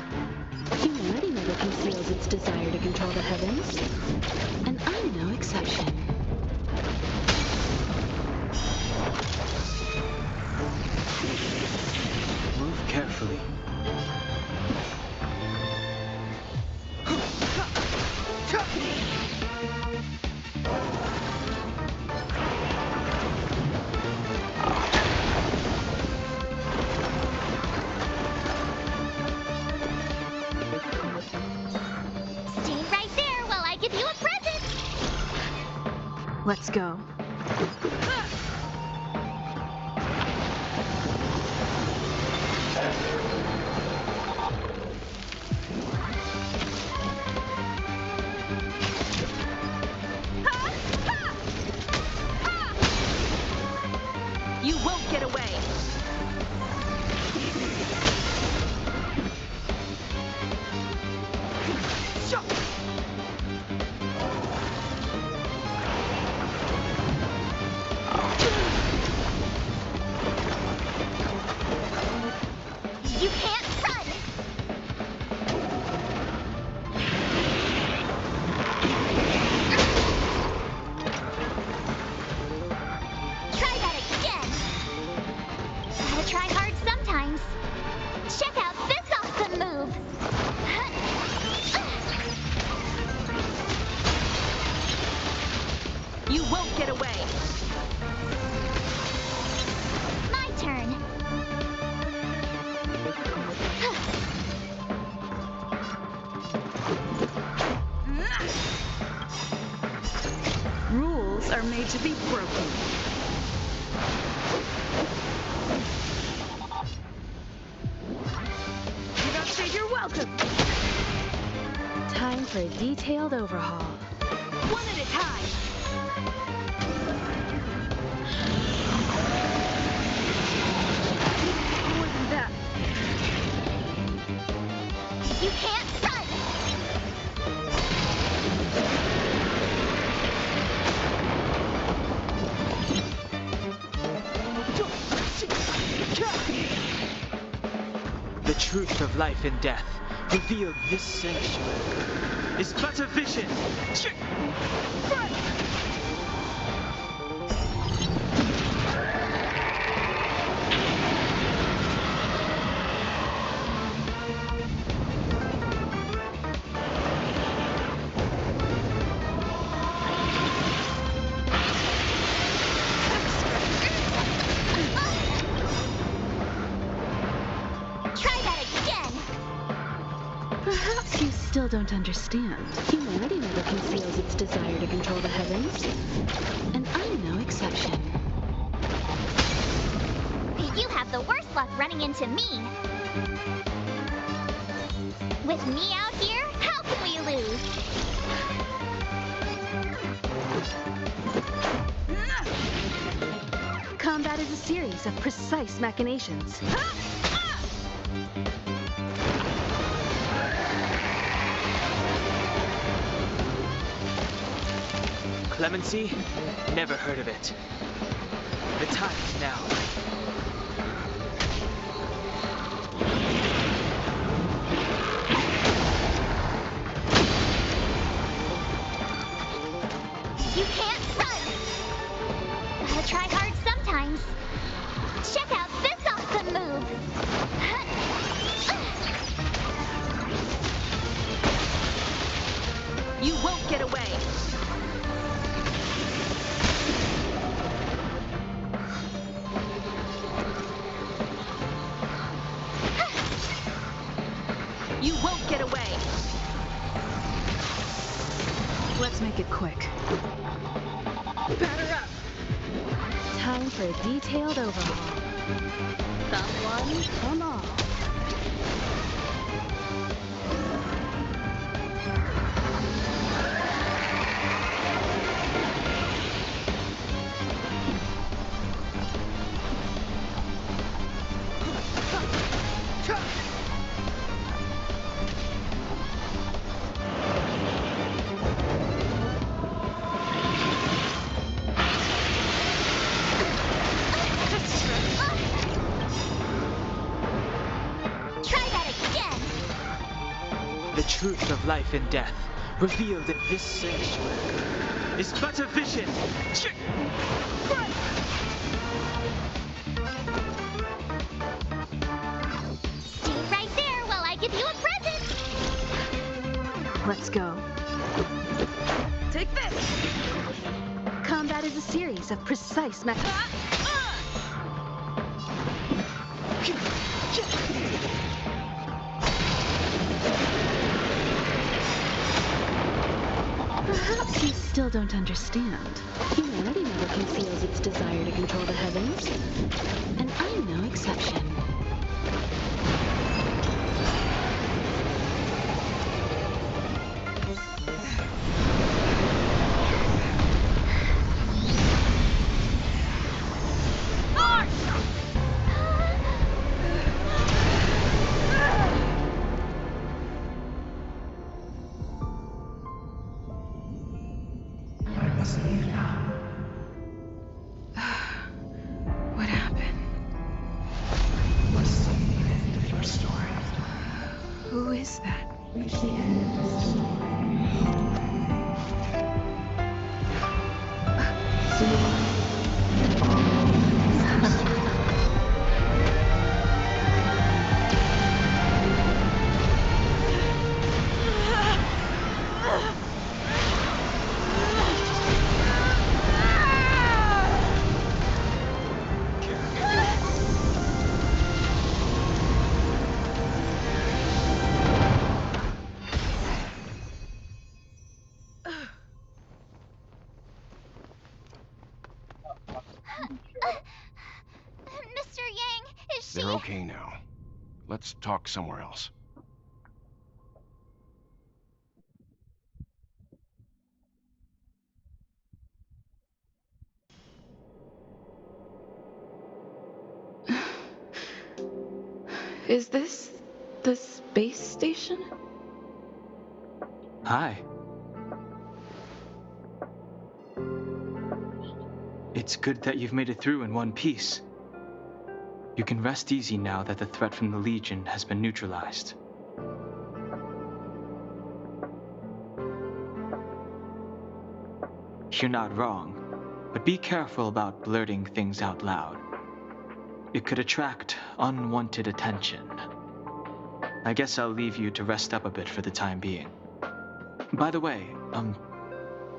Humanity never conceals its desire to control the heavens. And I'm no exception. Move carefully. Stay right there while I give you a present! Let's go. You won't get away! You can't run! Try that again! Gotta try hard sometimes. Check out this awesome move! You won't get away! My turn. Rules are made to be broken. You don't say you're welcome. Time for a detailed overhaul. One at a time. More than that. You can't run! The truth of life and death, revealed this sanctuary, is but a vision. Try that again! Perhaps you still don't understand. Humanity never conceals its desire to control the heavens. And I'm no exception. You have the worst luck running into me. With me out here, how can we lose? Combat is a series of precise machinations. Clemency? Never heard of it. The time is now. You can't run! Gotta try hard sometimes. Check out this awesome move! You won't get away! You won't get away! Let's make it quick. Batter up! Time for a detailed overhaul. Come one, come all. Try that again! The truth of life and death, revealed in this sanctuary, is but a vision. Stay right there while I give you a present! Let's go. Take this! Combat is a series of precise Perhaps you still don't understand. Humanity never conceals its desire to control the heavens. And I'm no exception. What happened? What's the end of your story? Who is that? Reach the end of the Mr. Yang, is she... They're okay now. Let's talk somewhere else. Is this the space station? Hi. It's good that you've made it through in one piece. You can rest easy now that the threat from the Legion has been neutralized. You're not wrong, but be careful about blurting things out loud. It could attract unwanted attention. I guess I'll leave you to rest up a bit for the time being. By the way,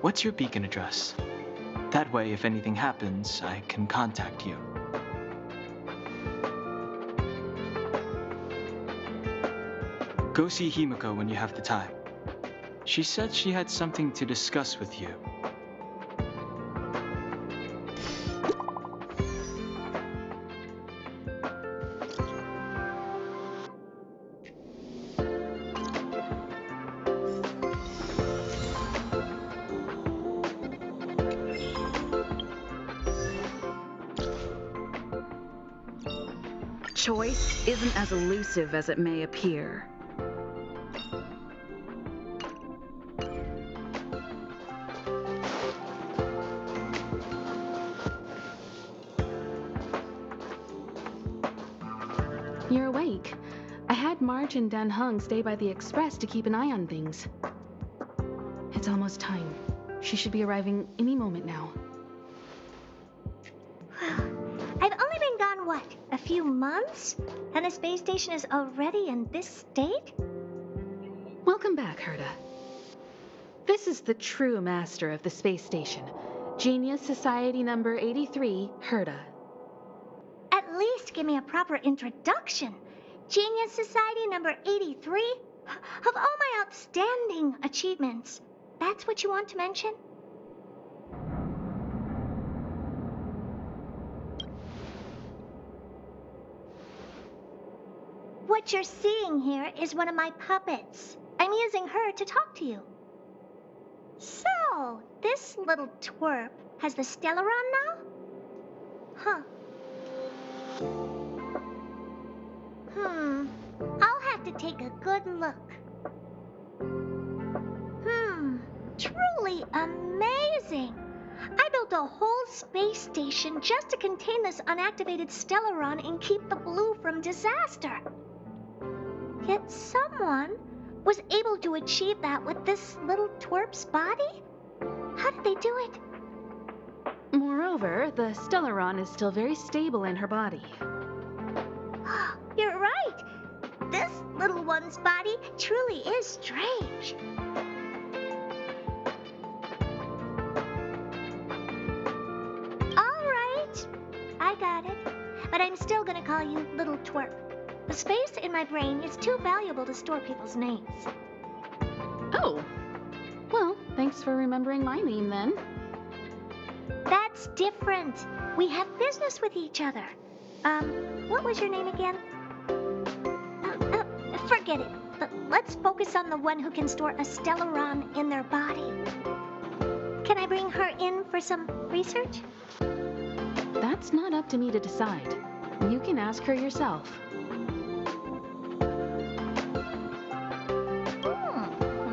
what's your beacon address? That way, if anything happens, I can contact you. Go see Himiko when you have the time. She said she had something to discuss with you. Choice isn't as elusive as it may appear. You're awake. I had March and Dan Hung stay by the express to keep an eye on things. It's almost time. She should be arriving any moment now. I've only been gone, what, a few months? And the space station is already in this state? Welcome back, Herta. This is the true master of the space station, Genius Society number 83, Herta. At least give me a proper introduction. Genius Society number 83? Of all my outstanding achievements, that's what you want to mention? What you're seeing here is one of my puppets. I'm using her to talk to you. So, this little twerp has the Stellaron now? Huh. I'll have to take a good look. Truly amazing. I built a whole space station just to contain this unactivated Stellaron and keep the blue from disaster. Yet someone was able to achieve that with this little twerp's body? How did they do it? Moreover, the Stellaron is still very stable in her body. You're right. This little one's body truly is strange. All right, I got it. But I'm still gonna call you Little Twerp. The space in my brain is too valuable to store people's names. Oh. Well, thanks for remembering my name then. That's different. We have business with each other. What was your name again? Forget it. Let's focus on the one who can store a Stellaron in their body. Can I bring her in for some research? That's not up to me to decide. You can ask her yourself.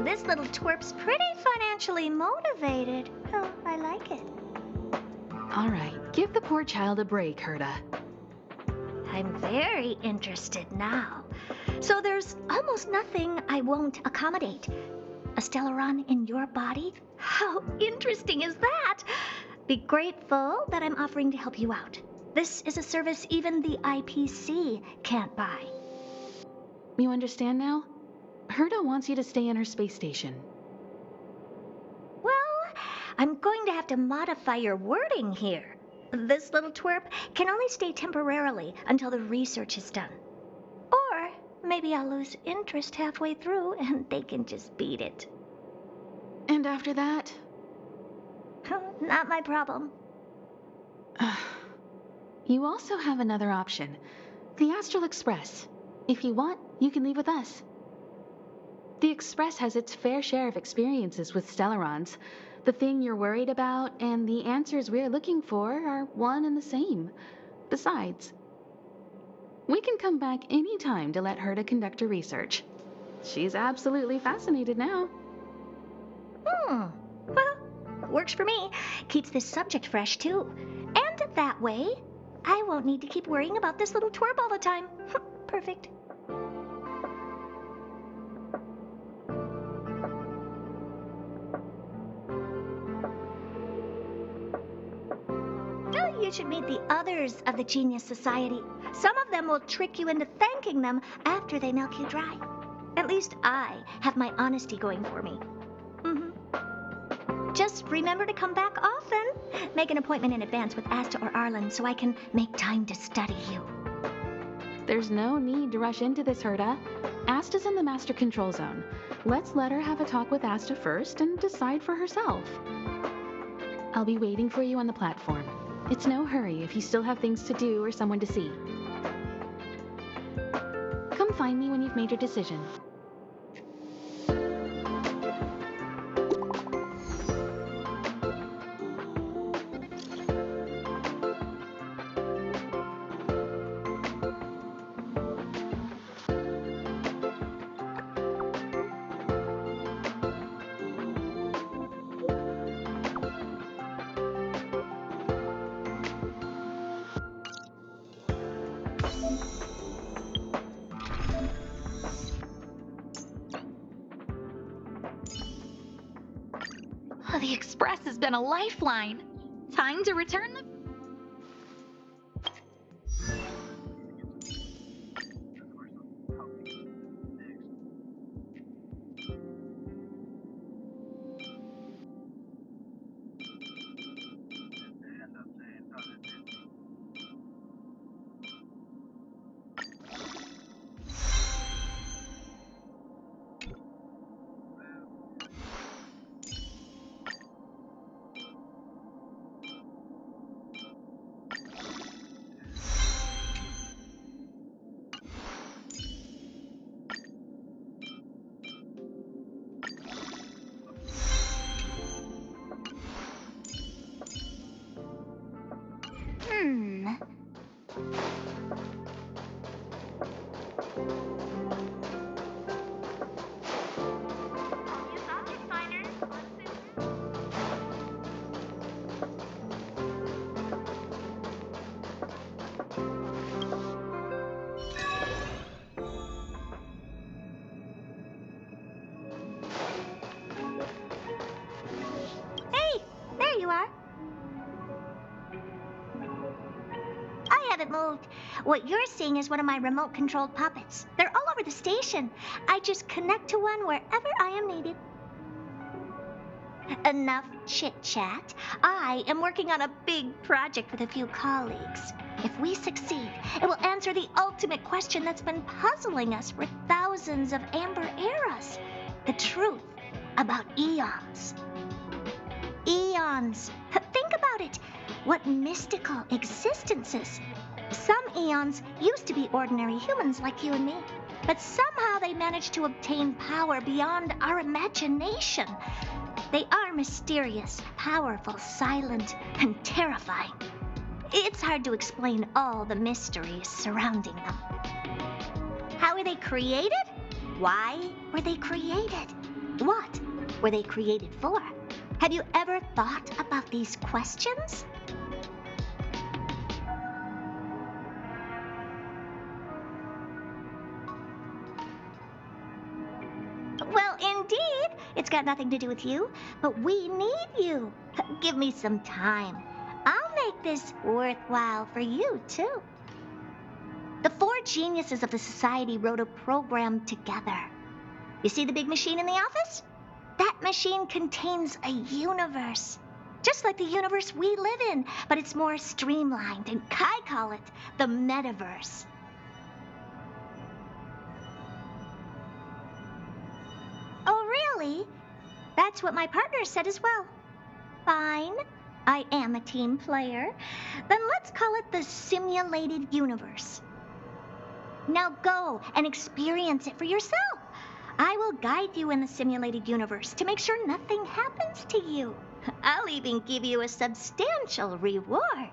This little twerp's pretty financially motivated. Oh, I like it. All right, give the poor child a break, Herta. I'm very interested now. So there's almost nothing I won't accommodate. A Stellaron in your body? How interesting is that? Be grateful that I'm offering to help you out. This is a service even the IPC can't buy. You understand now? Herta wants you to stay in her space station. Well, I'm going to have to modify your wording here. This little twerp can only stay temporarily until the research is done. Or maybe I'll lose interest halfway through and they can just beat it. And after that? Not my problem. You also have another option. The Astral Express. If you want, you can leave with us. The Express has its fair share of experiences with Stellarons. The thing you're worried about and the answers we're looking for are one and the same. Besides, we can come back any time to let Herta conduct her research. She's absolutely fascinated now. Well, works for me. Keeps this subject fresh, too. And that way, I won't need to keep worrying about this little twerp all the time. Perfect. You should meet the others of the Genius Society. Some of them will trick you into thanking them after they milk you dry. At least I have my honesty going for me. Just remember to come back often. Make an appointment in advance with Asta or Arlen so I can make time to study you. There's no need to rush into this, Herta. Asta's in the Master Control Zone. Let's let her have a talk with Asta first and decide for herself. I'll be waiting for you on the platform. It's no hurry if you still have things to do or someone to see. Come find me when you've made your decision. The Express has been a lifeline. Time to return the... Hey, there you are. I haven't moved. What you're seeing is one of my remote-controlled puppets. They're all over the station. I just connect to one wherever I am needed. Enough chit-chat. I am working on a big project with a few colleagues. If we succeed, it will answer the ultimate question that's been puzzling us for thousands of amber eras. The truth about eons. Eons. Think about it. What mystical existences. Some eons used to be ordinary humans like you and me, but somehow they managed to obtain power beyond our imagination. They are mysterious, powerful, silent, and terrifying. It's hard to explain all the mysteries surrounding them. How were they created? Why were they created? What were they created for? Have you ever thought about these questions? Well, indeed. It's got nothing to do with you, but we need you. Give me some time. I'll make this worthwhile for you, too. The four geniuses of the society wrote a program together. You see the big machine in the office? That machine contains a universe. Just like the universe we live in, but it's more streamlined, and I call it the metaverse. Oh, really? That's what my partner said as well. Fine. I am a team player. Then let's call it the simulated universe. Now go and experience it for yourself. I will guide you in the simulated universe to make sure nothing happens to you. I'll even give you a substantial reward.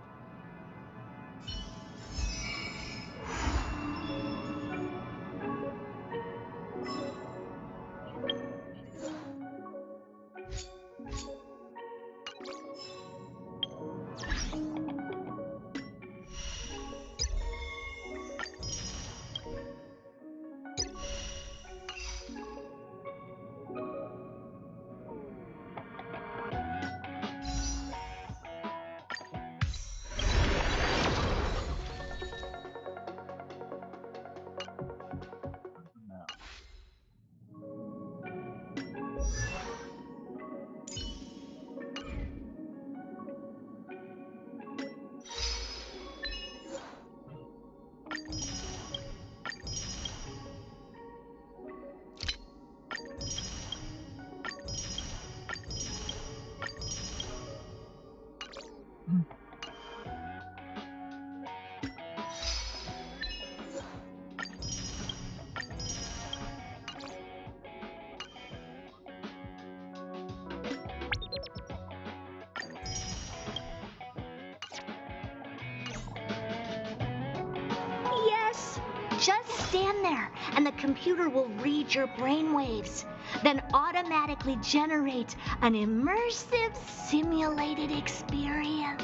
Yes, just stand there and the computer will read your brainwaves, then automatically generate an immersive simulated experience.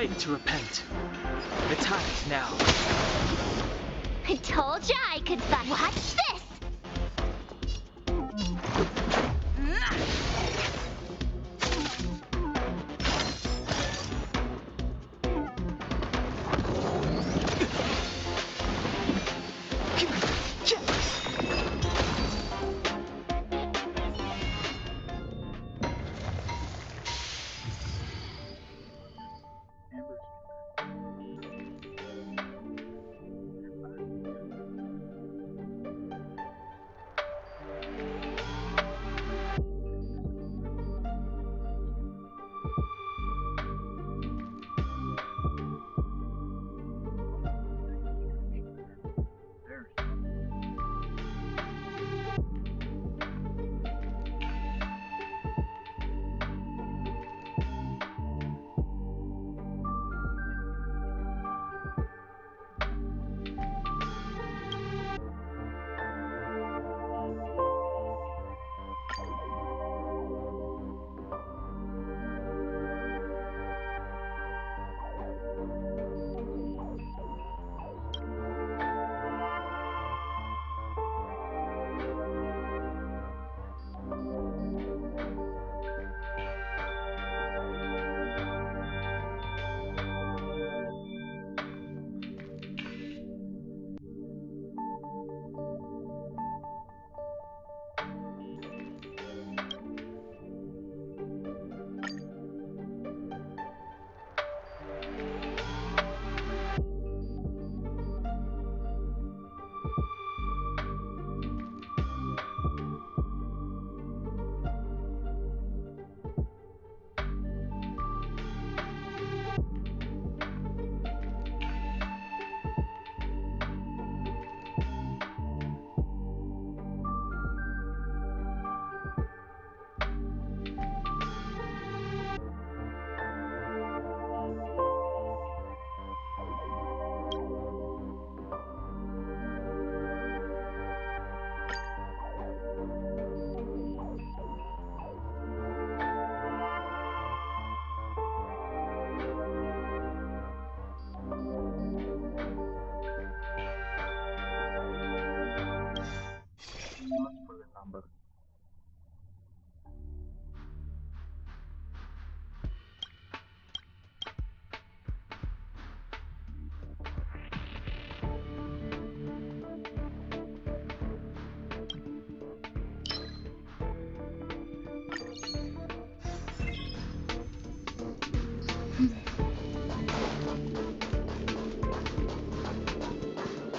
late to repent. The time is now. I told ya I could fight. Watch this!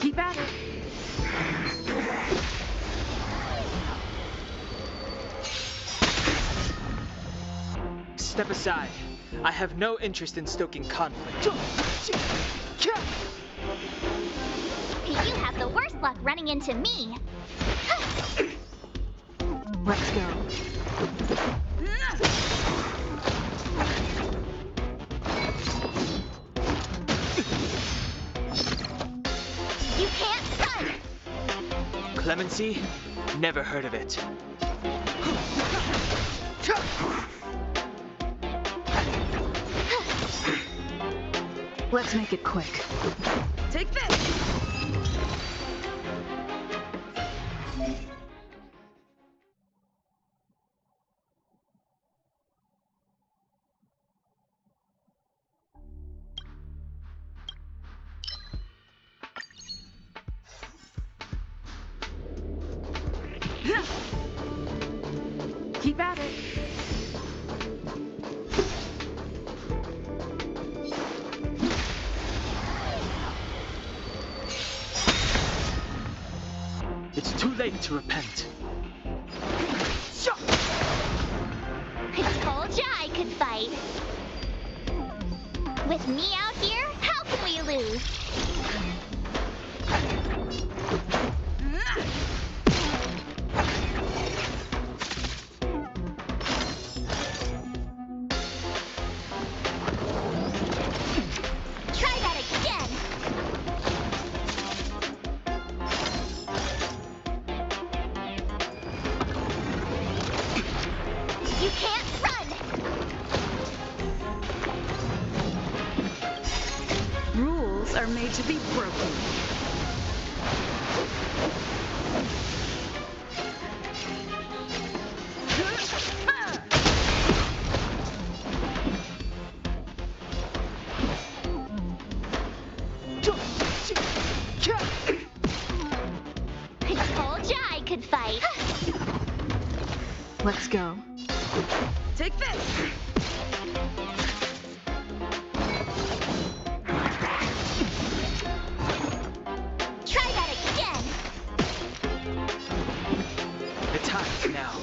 Keep at it. Step aside. I have no interest in stoking conflict. You have the worst luck running into me. Let's go. You can't run! Clemency? Never heard of it. Let's make it quick. Take this! Keep at it. It's too late to repent. I told ya I could fight. With me out here, how can we lose? Try that again. You can't run! to be broken. Told ya I could fight. Let's go. Take this! Try that again. The time's now.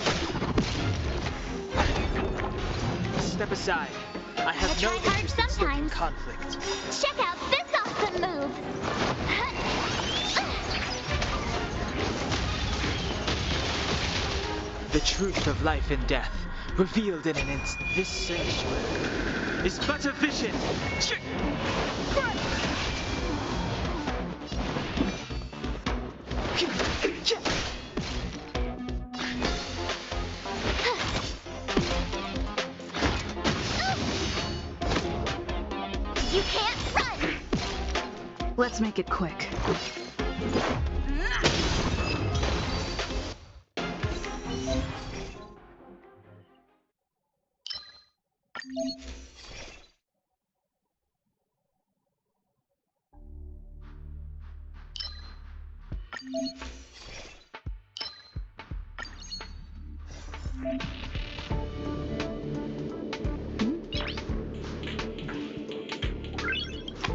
Step aside. I have I no try hard interest in stoking sometimes. conflict. Check out this awesome move. The truth of life and death, revealed in an instant. This sanctuary is but a vision. You can't run. Let's make it quick.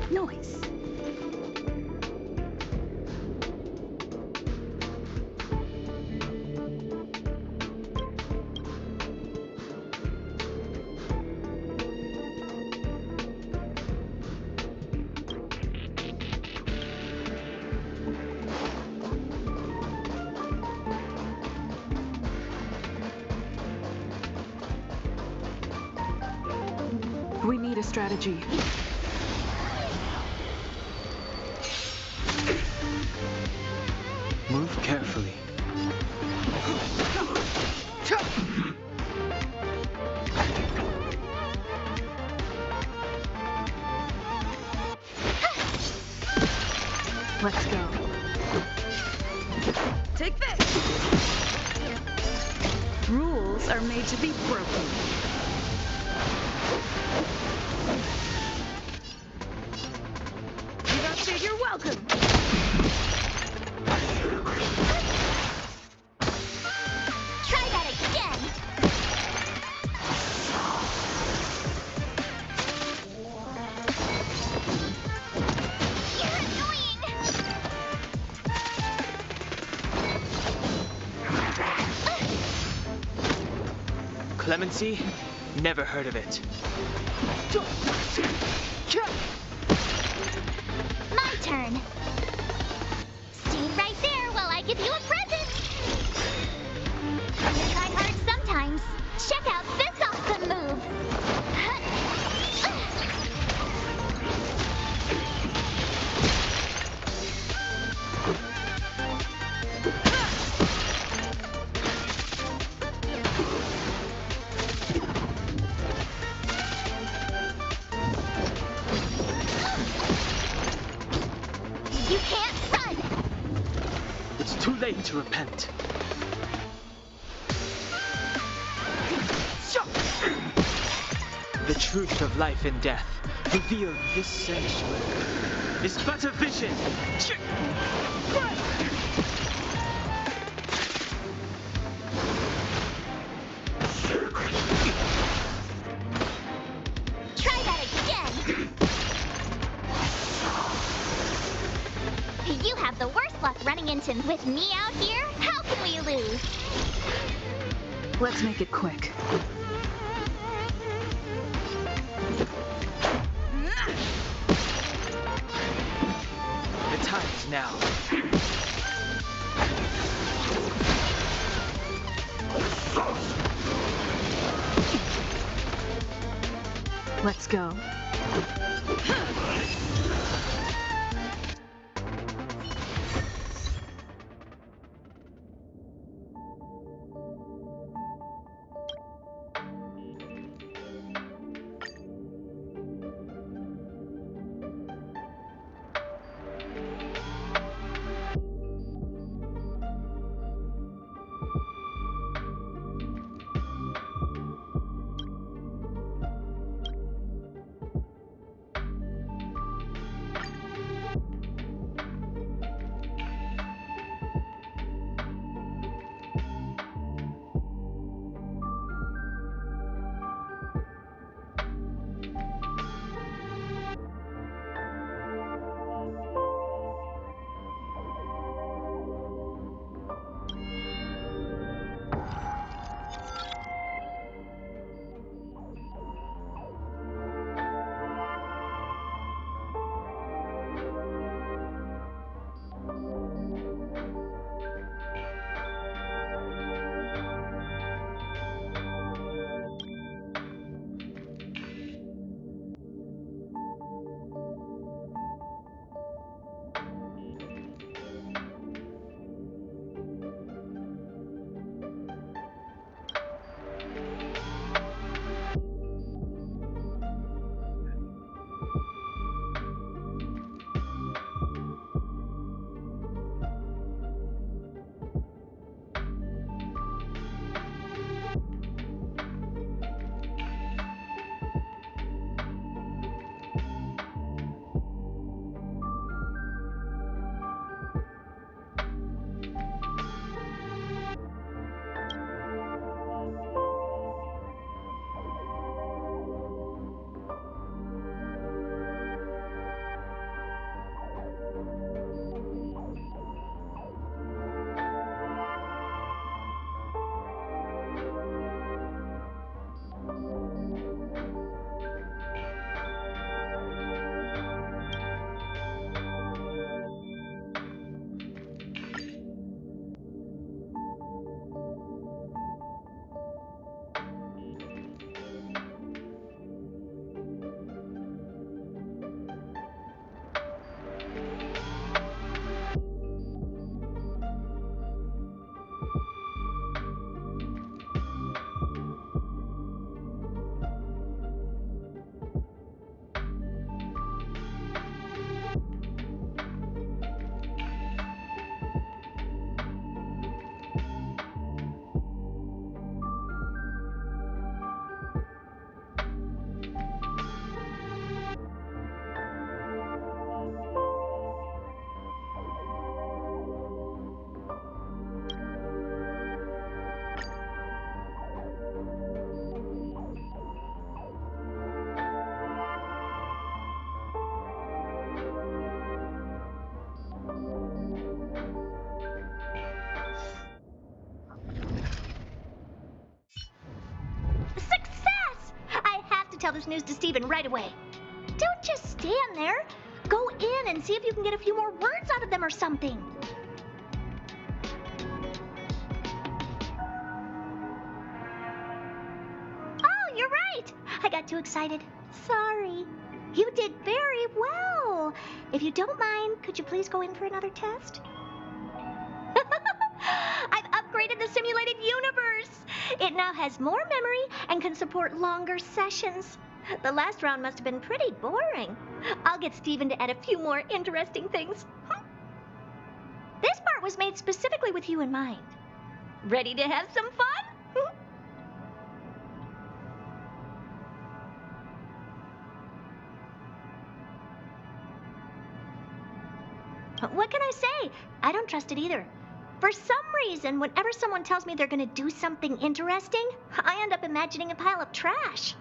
Nice. We need a strategy. Move carefully. Let's go. Take this! Rules are made to be broken. You don't say you're welcome! Try that again. You're annoying. Clemency? Never heard of it. My turn. Stay right there while I give you a present. You try hard sometimes. Check out this awesome move. You can't run. It's too late to repent. The truth of life and death, revealed in this sanctuary, is but a vision. Try that again. You have the worst luck running into with me out here. How can we lose? Let's make it quick. The time is now. Let's go. to tell this news to Steven right away. Don't just stand there. Go in and see if you can get a few more words out of them or something. Oh, you're right. I got too excited. Sorry. You did very well. If you don't mind, could you please go in for another test? I've upgraded the simulated universe. It now has more memory and can support longer sessions. The last round must have been pretty boring. I'll get Steven to add a few more interesting things. This part was made specifically with you in mind. Ready to have some fun? What can I say? I don't trust it either. For some reason, whenever someone tells me they're going to do something interesting, I end up imagining a pile of trash.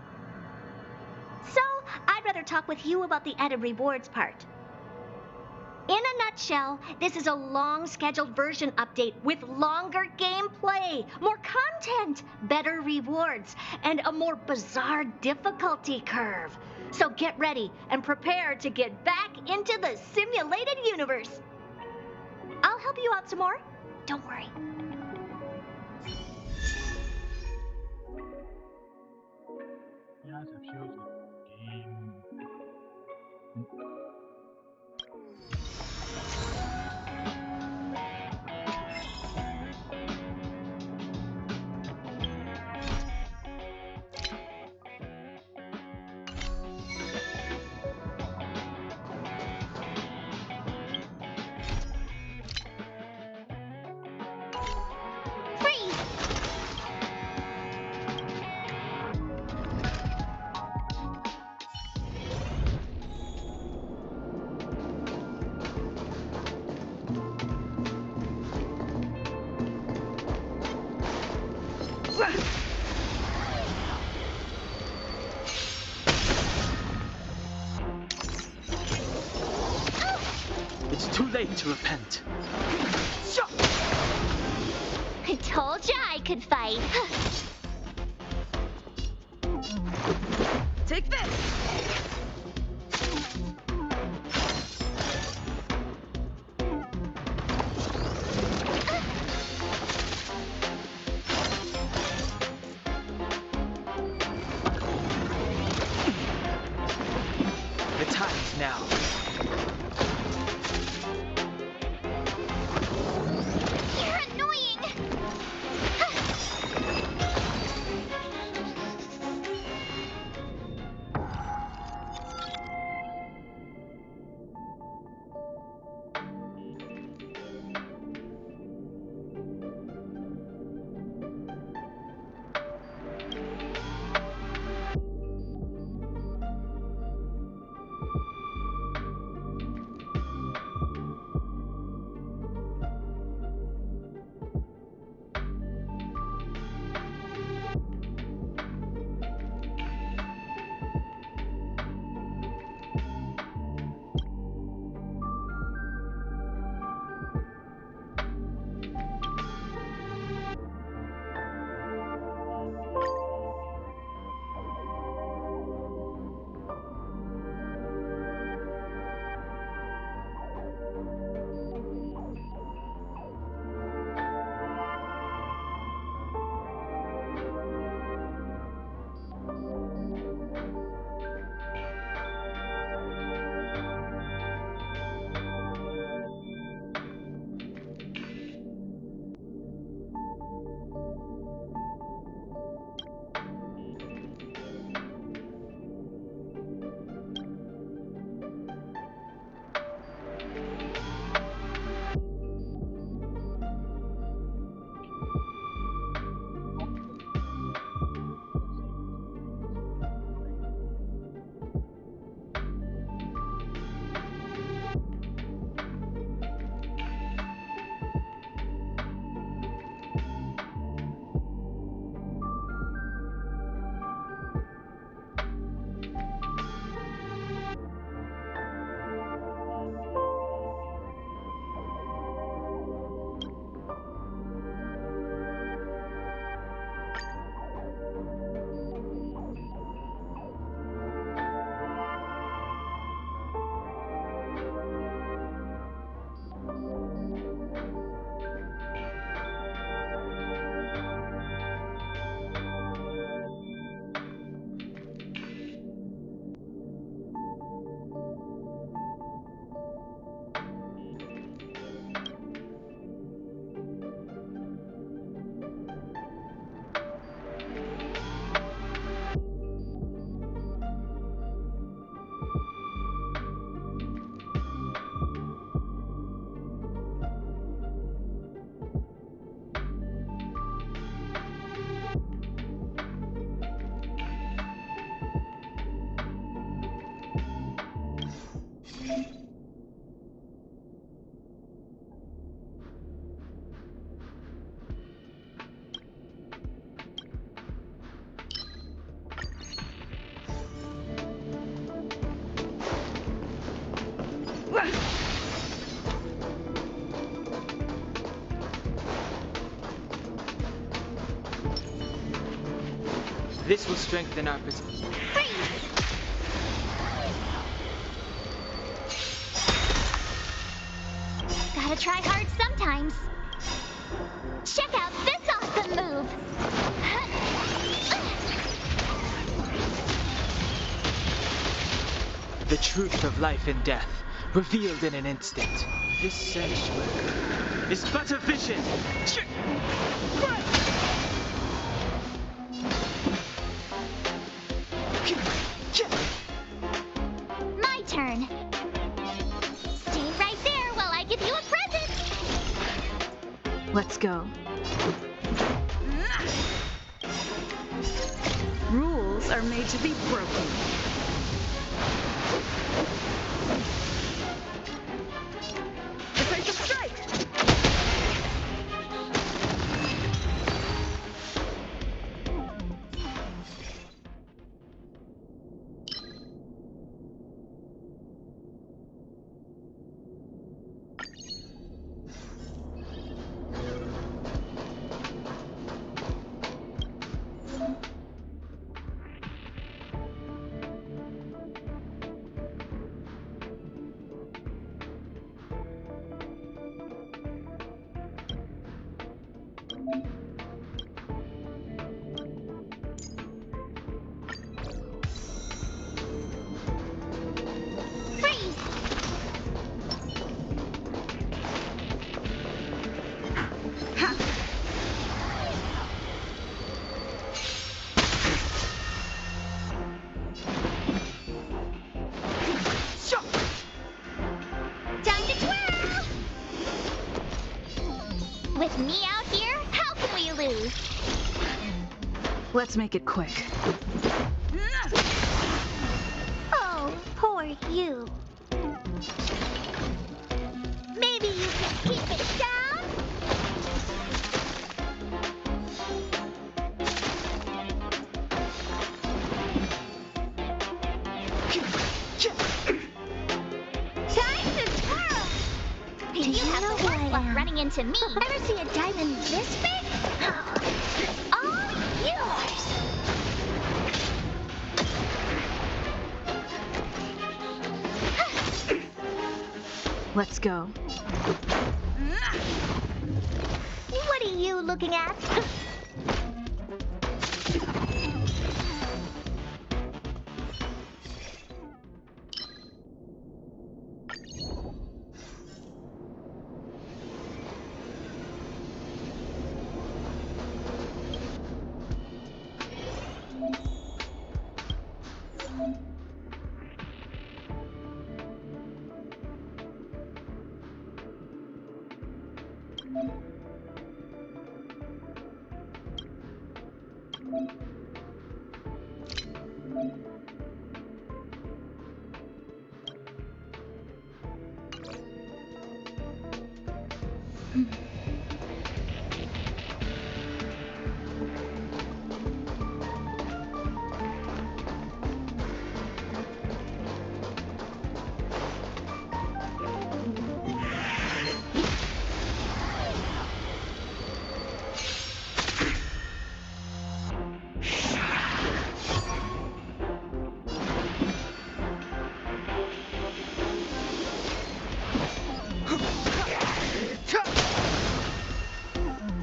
So, I'd rather talk with you about the added rewards part. In a nutshell, this is a long scheduled version update with longer gameplay, more content, better rewards, and a more bizarre difficulty curve. So get ready and prepare to get back into the simulated universe. I'll help you out some more. Don't worry. It's too late to repent. I told you I could fight. Take this! The time's now. You're annoying! This will strengthen our position. Gotta try hard sometimes. Check out this awesome move! The truth of life and death, revealed in an instant. This sanctuary is but a vision. My turn. Stay right there while I give you a present. Let's go. Rules are made to be broken. Decisive strike! With me out here, how can we lose? Let's make it quick. Oh, poor you. Maybe you can keep it down? Time to twirl! You have the worst luck running into me. Ever see a diamond this big? It's all yours! Let's go. What are you looking at?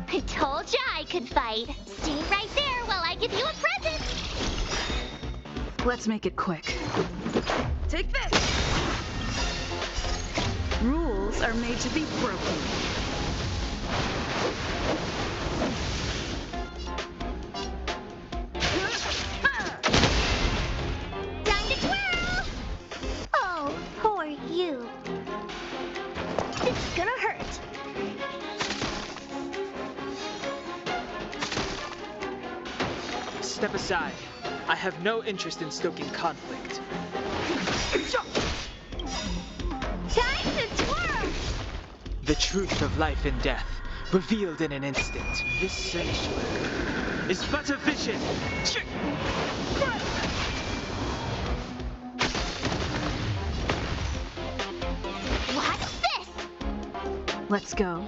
I told ya I could fight. Stay right there while I give you a present. Let's make it quick. Take this! Rules are made to be broken. Time to twirl! Oh, poor you. It's gonna hurt. Step aside. I have no interest in stoking conflict. Time to twirl! The truth of life and death, revealed in an instant. This sanctuary is but a vision. What's this? Let's go.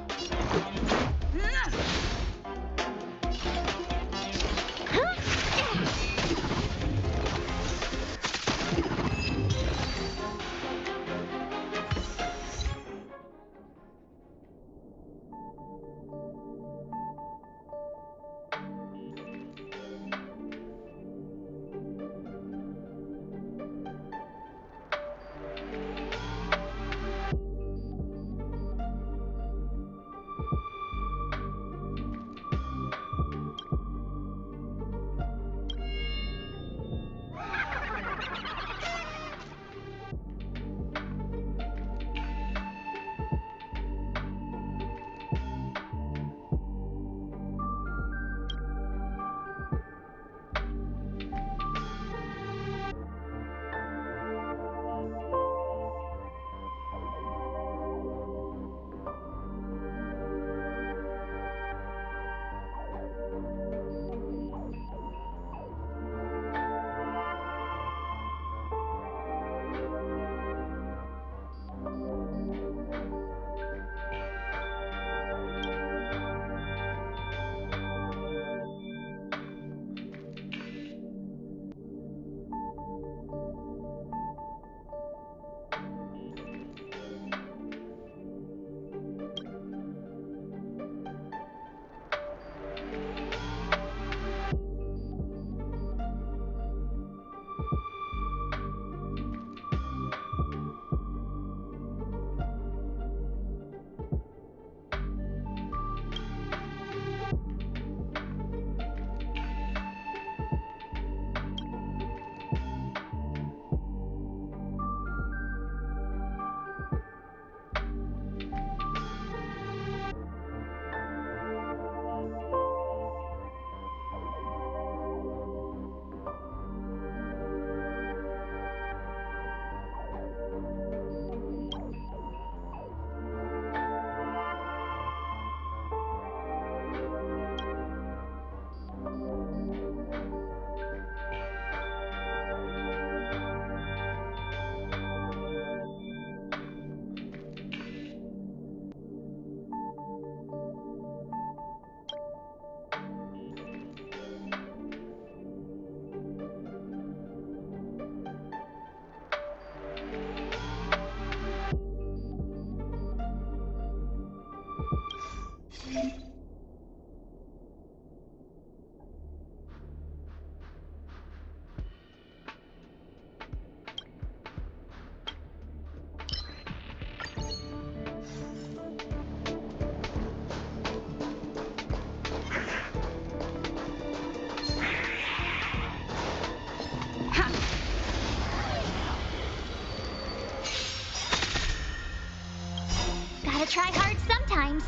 try hard sometimes.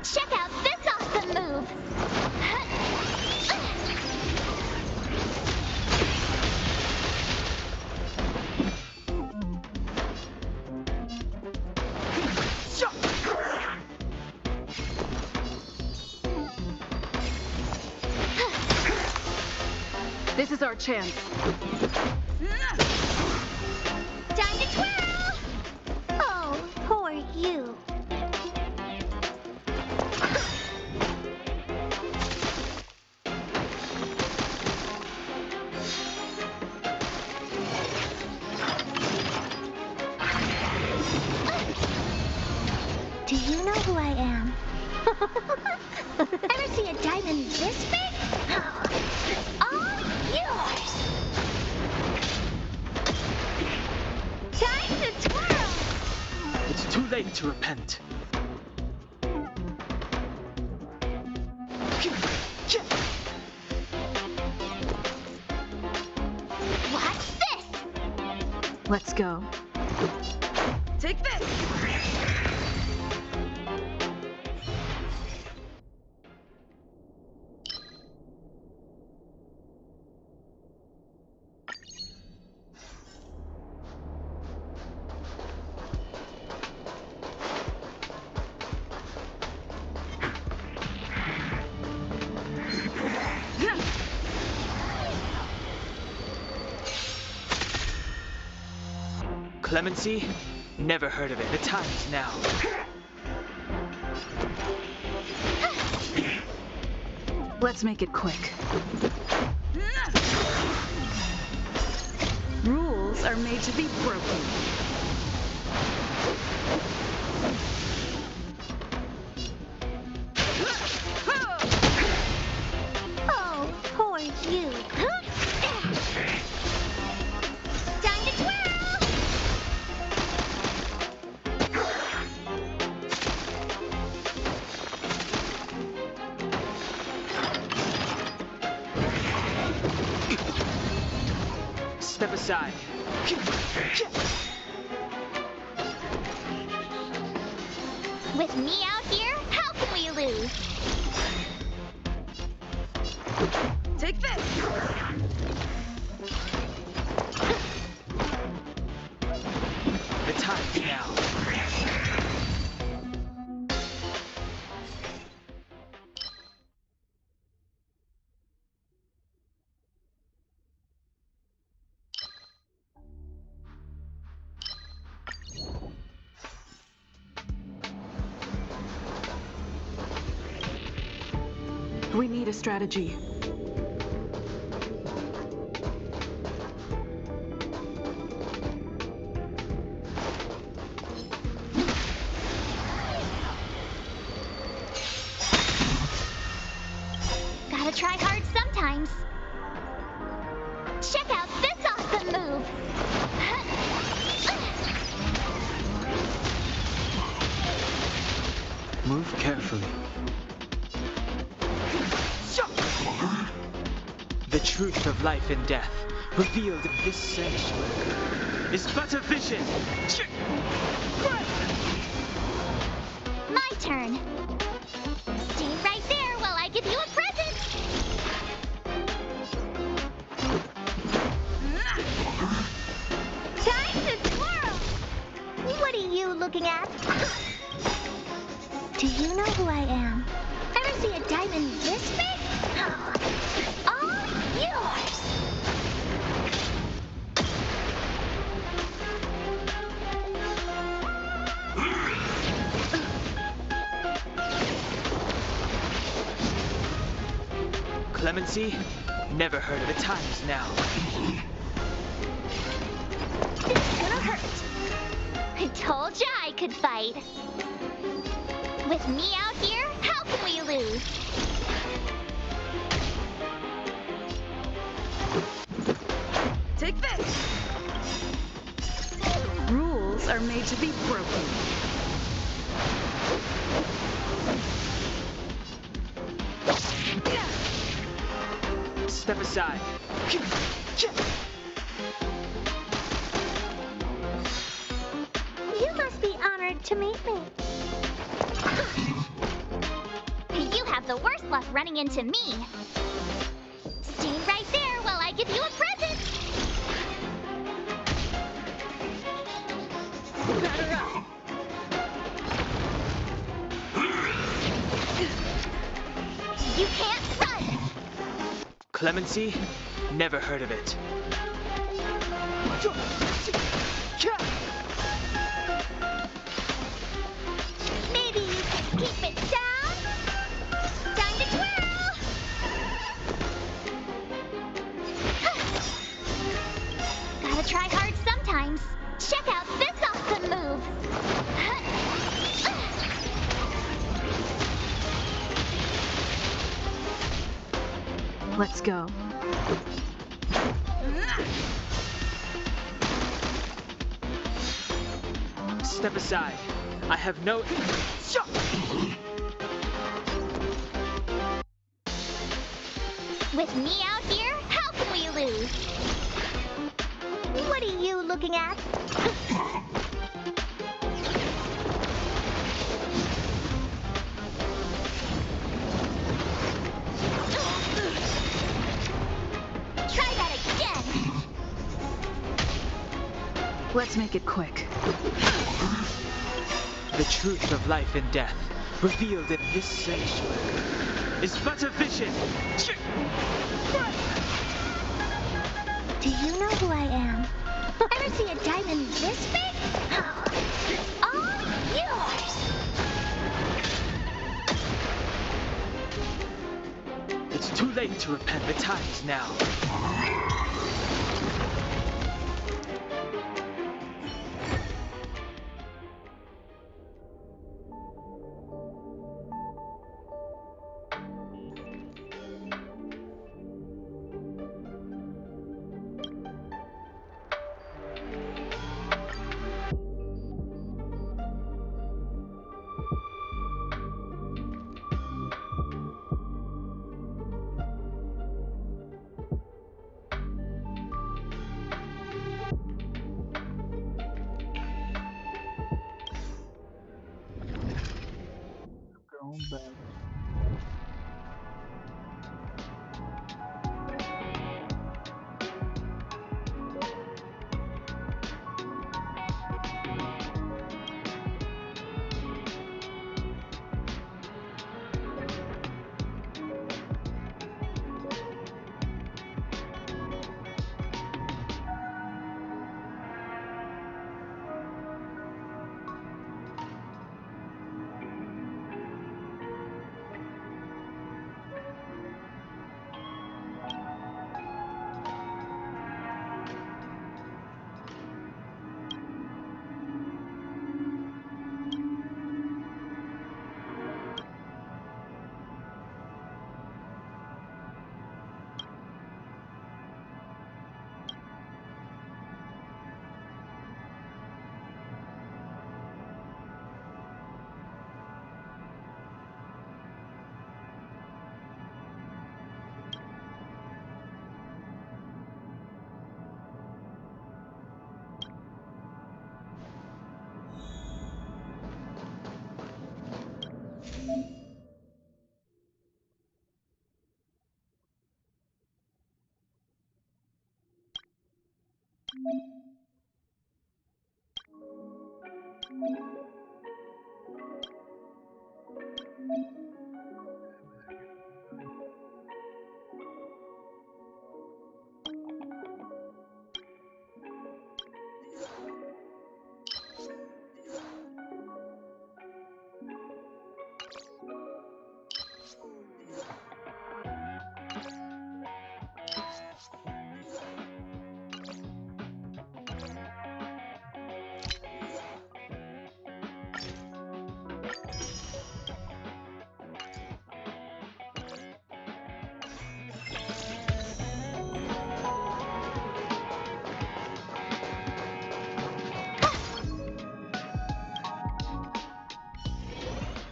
Check out this awesome move! This is our chance. Time to twirl! Oh, poor you. Do you know who I am? Ever see a diamond this big? All yours! Time to twirl! It's too late to repent. Watch this! Let's go. Take this! Clemency? Never heard of it. The time is now. Let's make it quick. Rules are made to be broken. Oh, poor you. Time to twirl! Step aside. With me out here, how can we lose? Take this! The time is now. We need a strategy. Gotta try hard sometimes. Check out this awesome move! Move carefully. The truth of life and death, revealed in this sanctuary, is but a vision. My turn. Stay right there while I give you a present. Time to twirl! What are you looking at? Do you know who I am? Ever see a diamond this big? All yours! Clemency? Never heard of it. Time is now. It's gonna hurt. I told ya I could fight. With me out here, how can we lose? Take this! Rules are made to be broken. Step aside. You must be honored to meet me. You have the worst luck running into me. Stay right there while I give you a present. Batter up. You can't run. Clemency? Never heard of it. Maybe you can keep it down. Time to twirl. Gotta try hard sometimes. Check out this awesome move. Let's go. Step aside. I have no... With me out here, how can we lose? What are you looking at? Try that again. Let's make it quick. The truth of life and death, revealed in this sanctuary, is but a vision. Do you know who I am? Ever see a diamond this big? It's all yours! It's too late to repent. The time is now.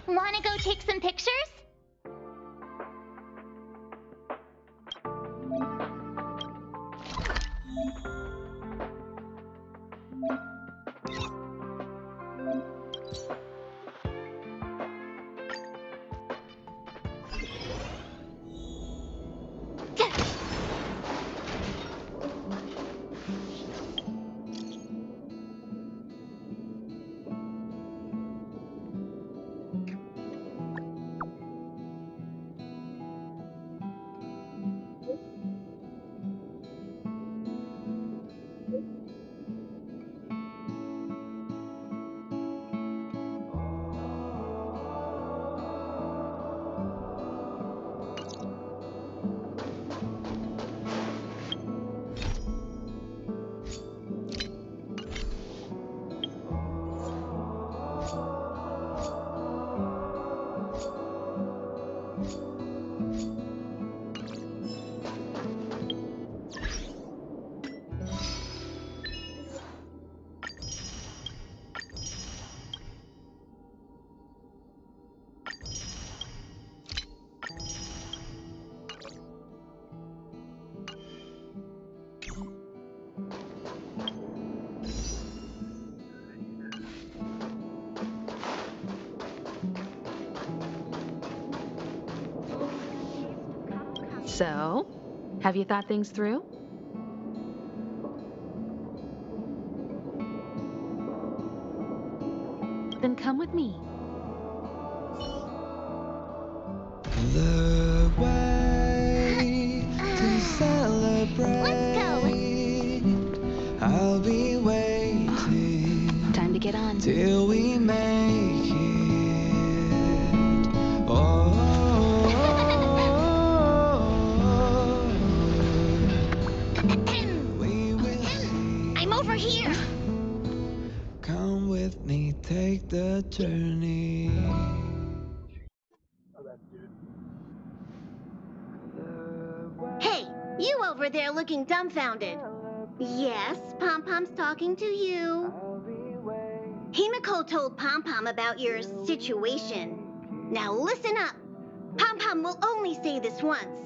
Wanna go take some pictures? So, have you thought things through? Then come with me. The way to celebrate. Let's go. I'll be waiting Time to get on. till we make it. Oh, we will see. I'm over here. Come with me, take the journey. Hey, you over there looking dumbfounded. Yes, Pom-Pom's talking to you. Himiko told Pom-Pom about your situation. Now listen up. Pom-Pom will only say this once.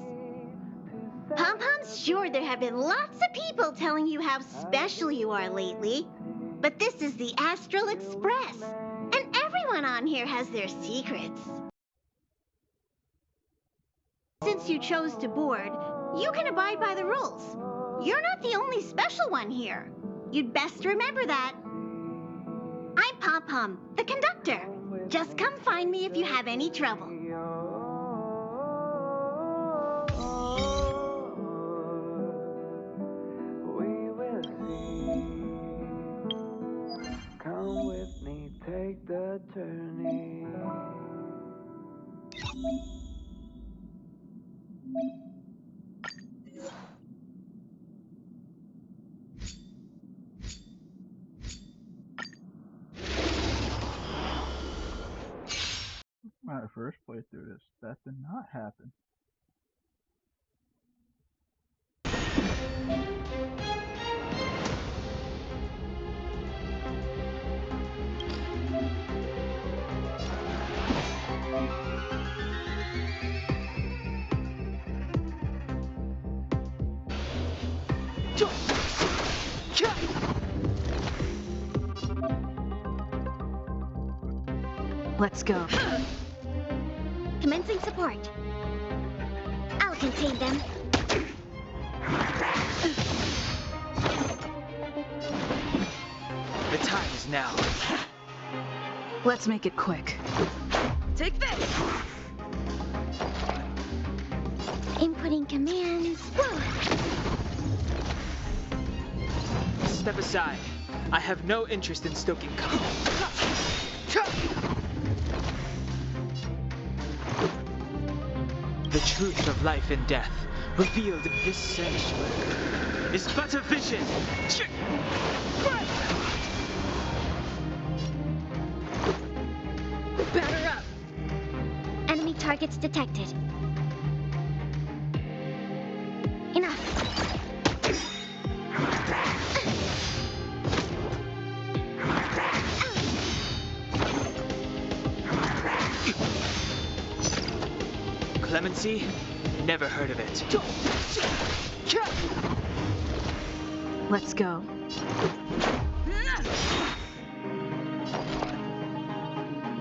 Pom-Pom's sure there have been lots of people telling you how special you are lately. But this is the Astral Express, and everyone on here has their secrets. Since you chose to board, you can abide by the rules. You're not the only special one here. You'd best remember that. I'm Pom-Pom, the conductor. Just come find me if you have any trouble. We will see. Come with me, take the journey. My first playthrough this, that did not happen. Let's go. Commencing support. I'll contain them. The time is now. Let's make it quick. Take this! Inputting commands. Whoa. Step aside. I have no interest in stoking conflict. The truth of life and death, revealed in this sanctuary, is but a vision. Batter up! Enemy targets detected. Enough. Clemency? Never heard of it. Let's go.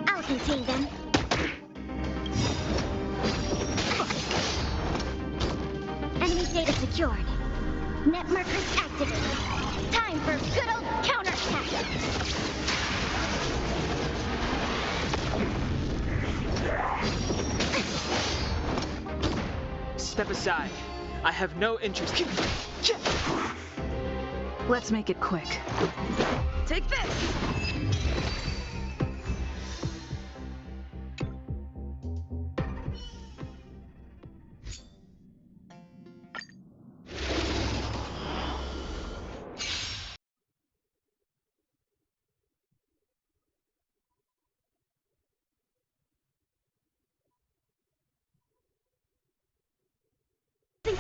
I'll contain them. Enemy data secured. Net markers activated. Time for good old counterattack. Step aside. I have no interest. Let's make it quick. Take this!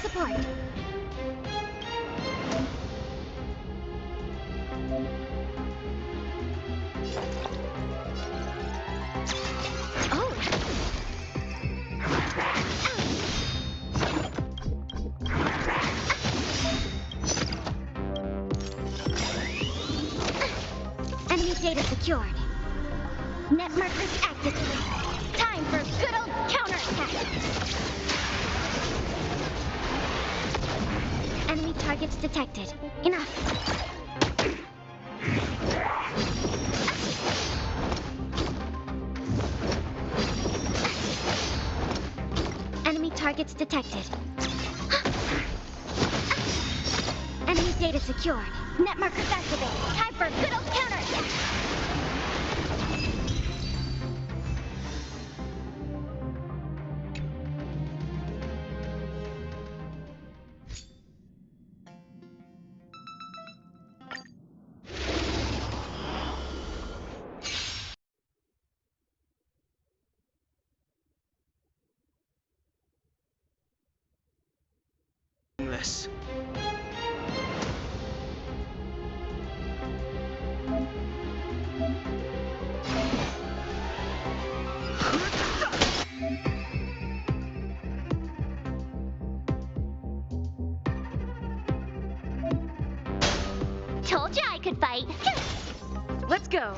Support. Oh. Enemy data secured. Net markers activated. Time for good old counterattack. targets detected. Enough. Enemy targets detected. Enemy data secured. Net markers activated. Time for a good old counterattack. This. Told you I could fight. Let's go.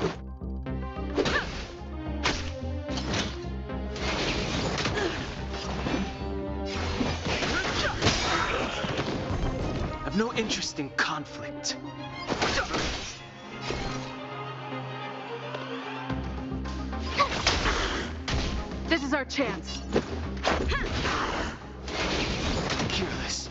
I've no interest in conflict. This is our chance. Careless.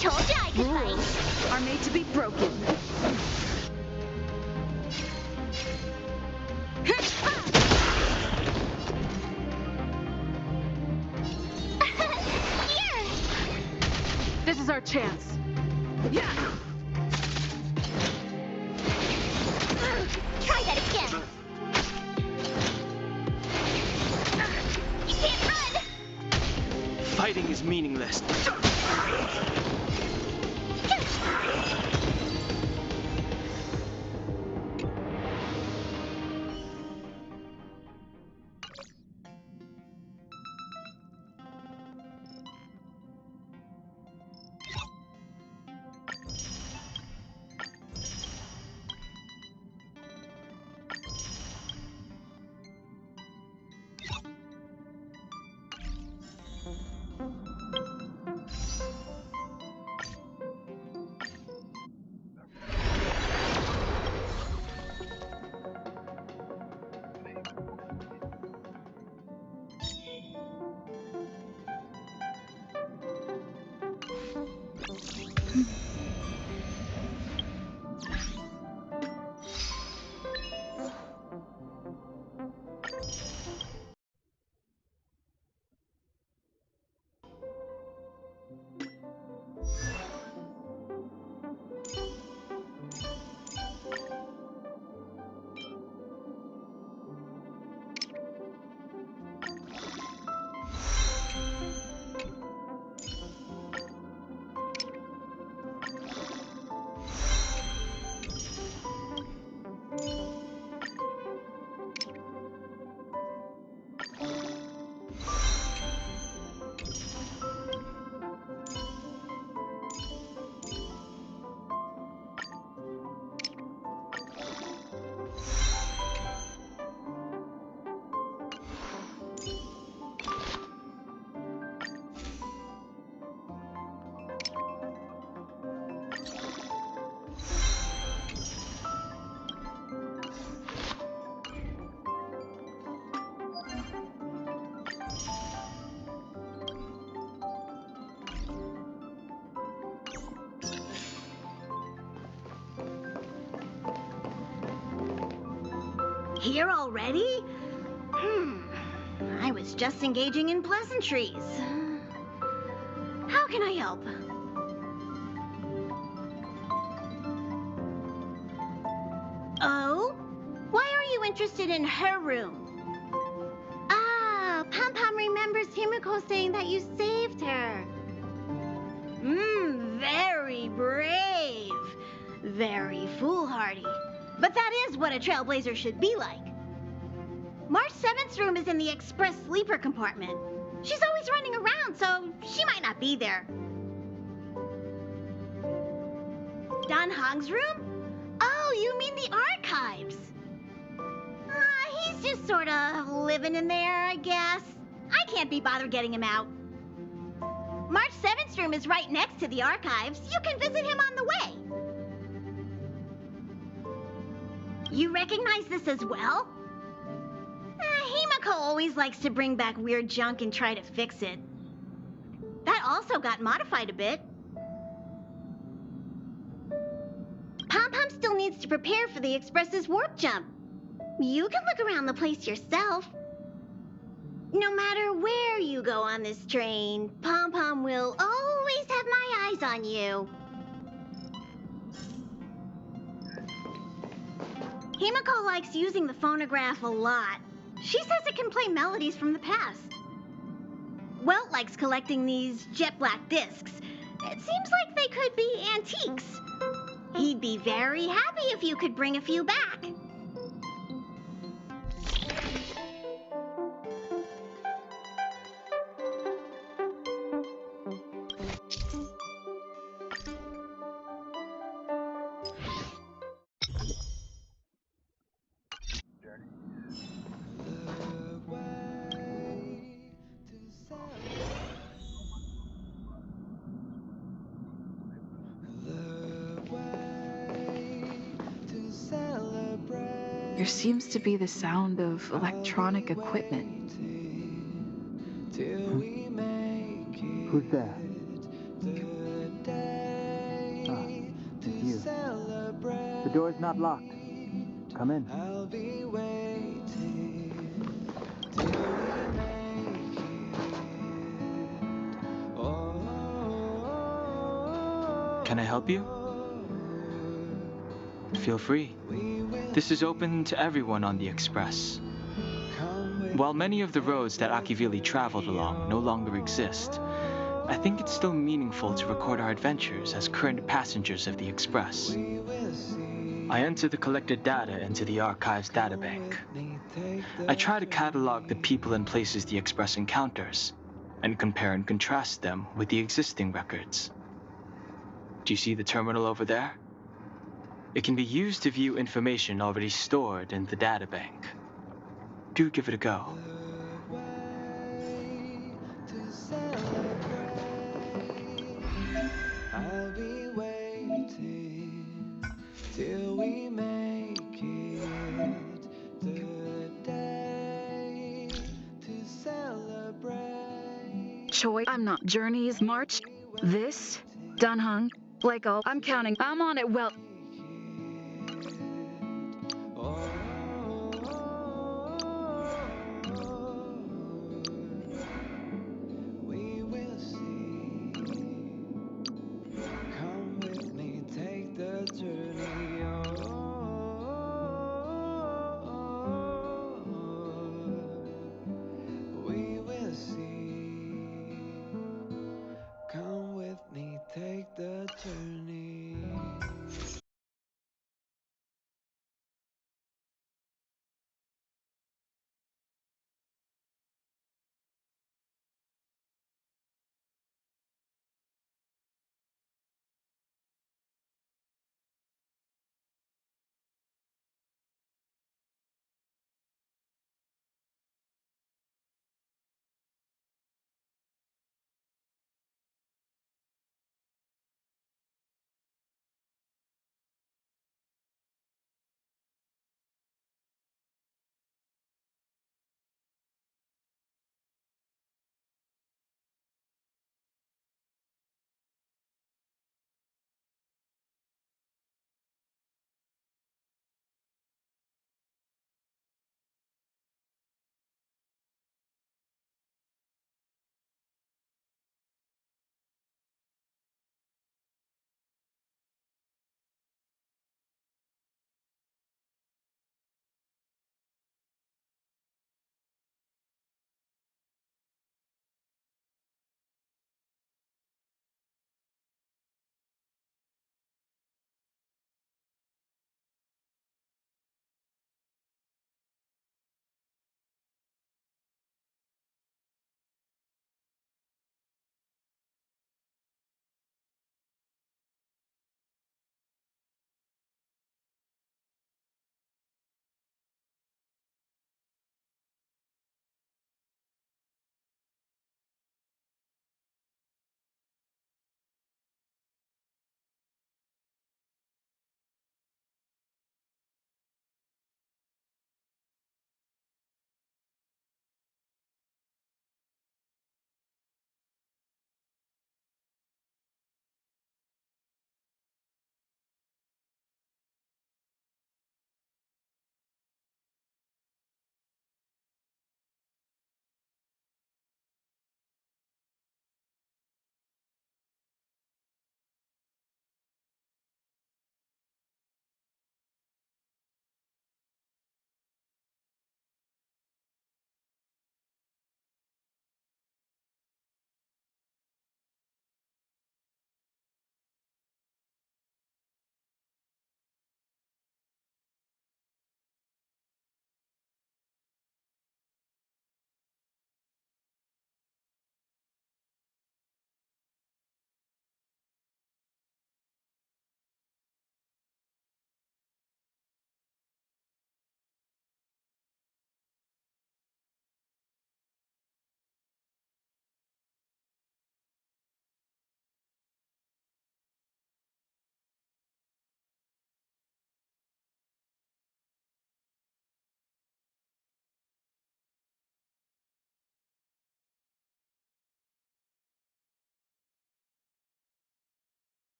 Told you I could fight. Are made to be broken. Here! This is our chance. Yeah. Try that again. You can't run! Fighting is meaningless. Here already? I was just engaging in pleasantries. How can I help? Oh? Why are you interested in her room? Ah, Pom Pom remembers Himiko saying that you saved her. Very brave. Very foolhardy. But that is what a trailblazer should be like. March 7th's room is in the express sleeper compartment. She's always running around, so she might not be there. Dan Hong's room? Oh, you mean the archives. He's just sort of living in there, I guess. I can't be bothered getting him out. March 7th's room is right next to the archives. You can visit him on the way. You recognize this as well? Himiko always likes to bring back weird junk and try to fix it. That also got modified a bit. Pom-Pom still needs to prepare for the Express's warp jump. You can look around the place yourself. No matter where you go on this train, Pom-Pom will always have my eyes on you. Himiko likes using the phonograph a lot. She says it can play melodies from the past. Welt likes collecting these jet black discs. It seems like they could be antiques. He'd be very happy if you could bring a few back. There seems to be the sound of electronic equipment. Who's there? Ah, it's you. The door is not locked. Come in. Can I help you? Feel free. This is open to everyone on the Express. While many of the roads that Akivili traveled along no longer exist, I think it's still meaningful to record our adventures as current passengers of the Express. I enter the collected data into the Archives databank. I try to catalog the people and places the Express encounters, and compare and contrast them with the existing records. Do you see the terminal over there? It can be used to view information already stored in the databank. Do give it a go. I'll be waiting till we make it the day to celebrate. Choi, I'm not. Journeys, March. This, Dunhung, Blako, I'm counting. I'm on it. Well, We will see. Come with me, take the journey. We will see. Come with me, take the journey.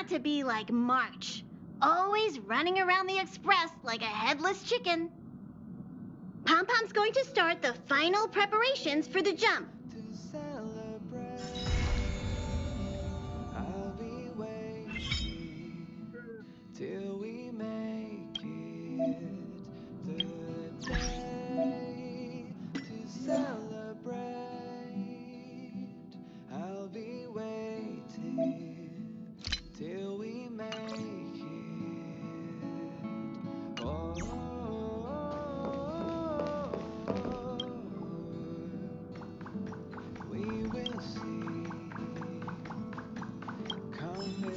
not to be like March, always running around the express like a headless chicken. Pom-Pom's going to start the final preparations for the jump. I'll be waiting till we make it the day to celebrate. I'll be waiting till we make it. Oh, we will see. Come with me.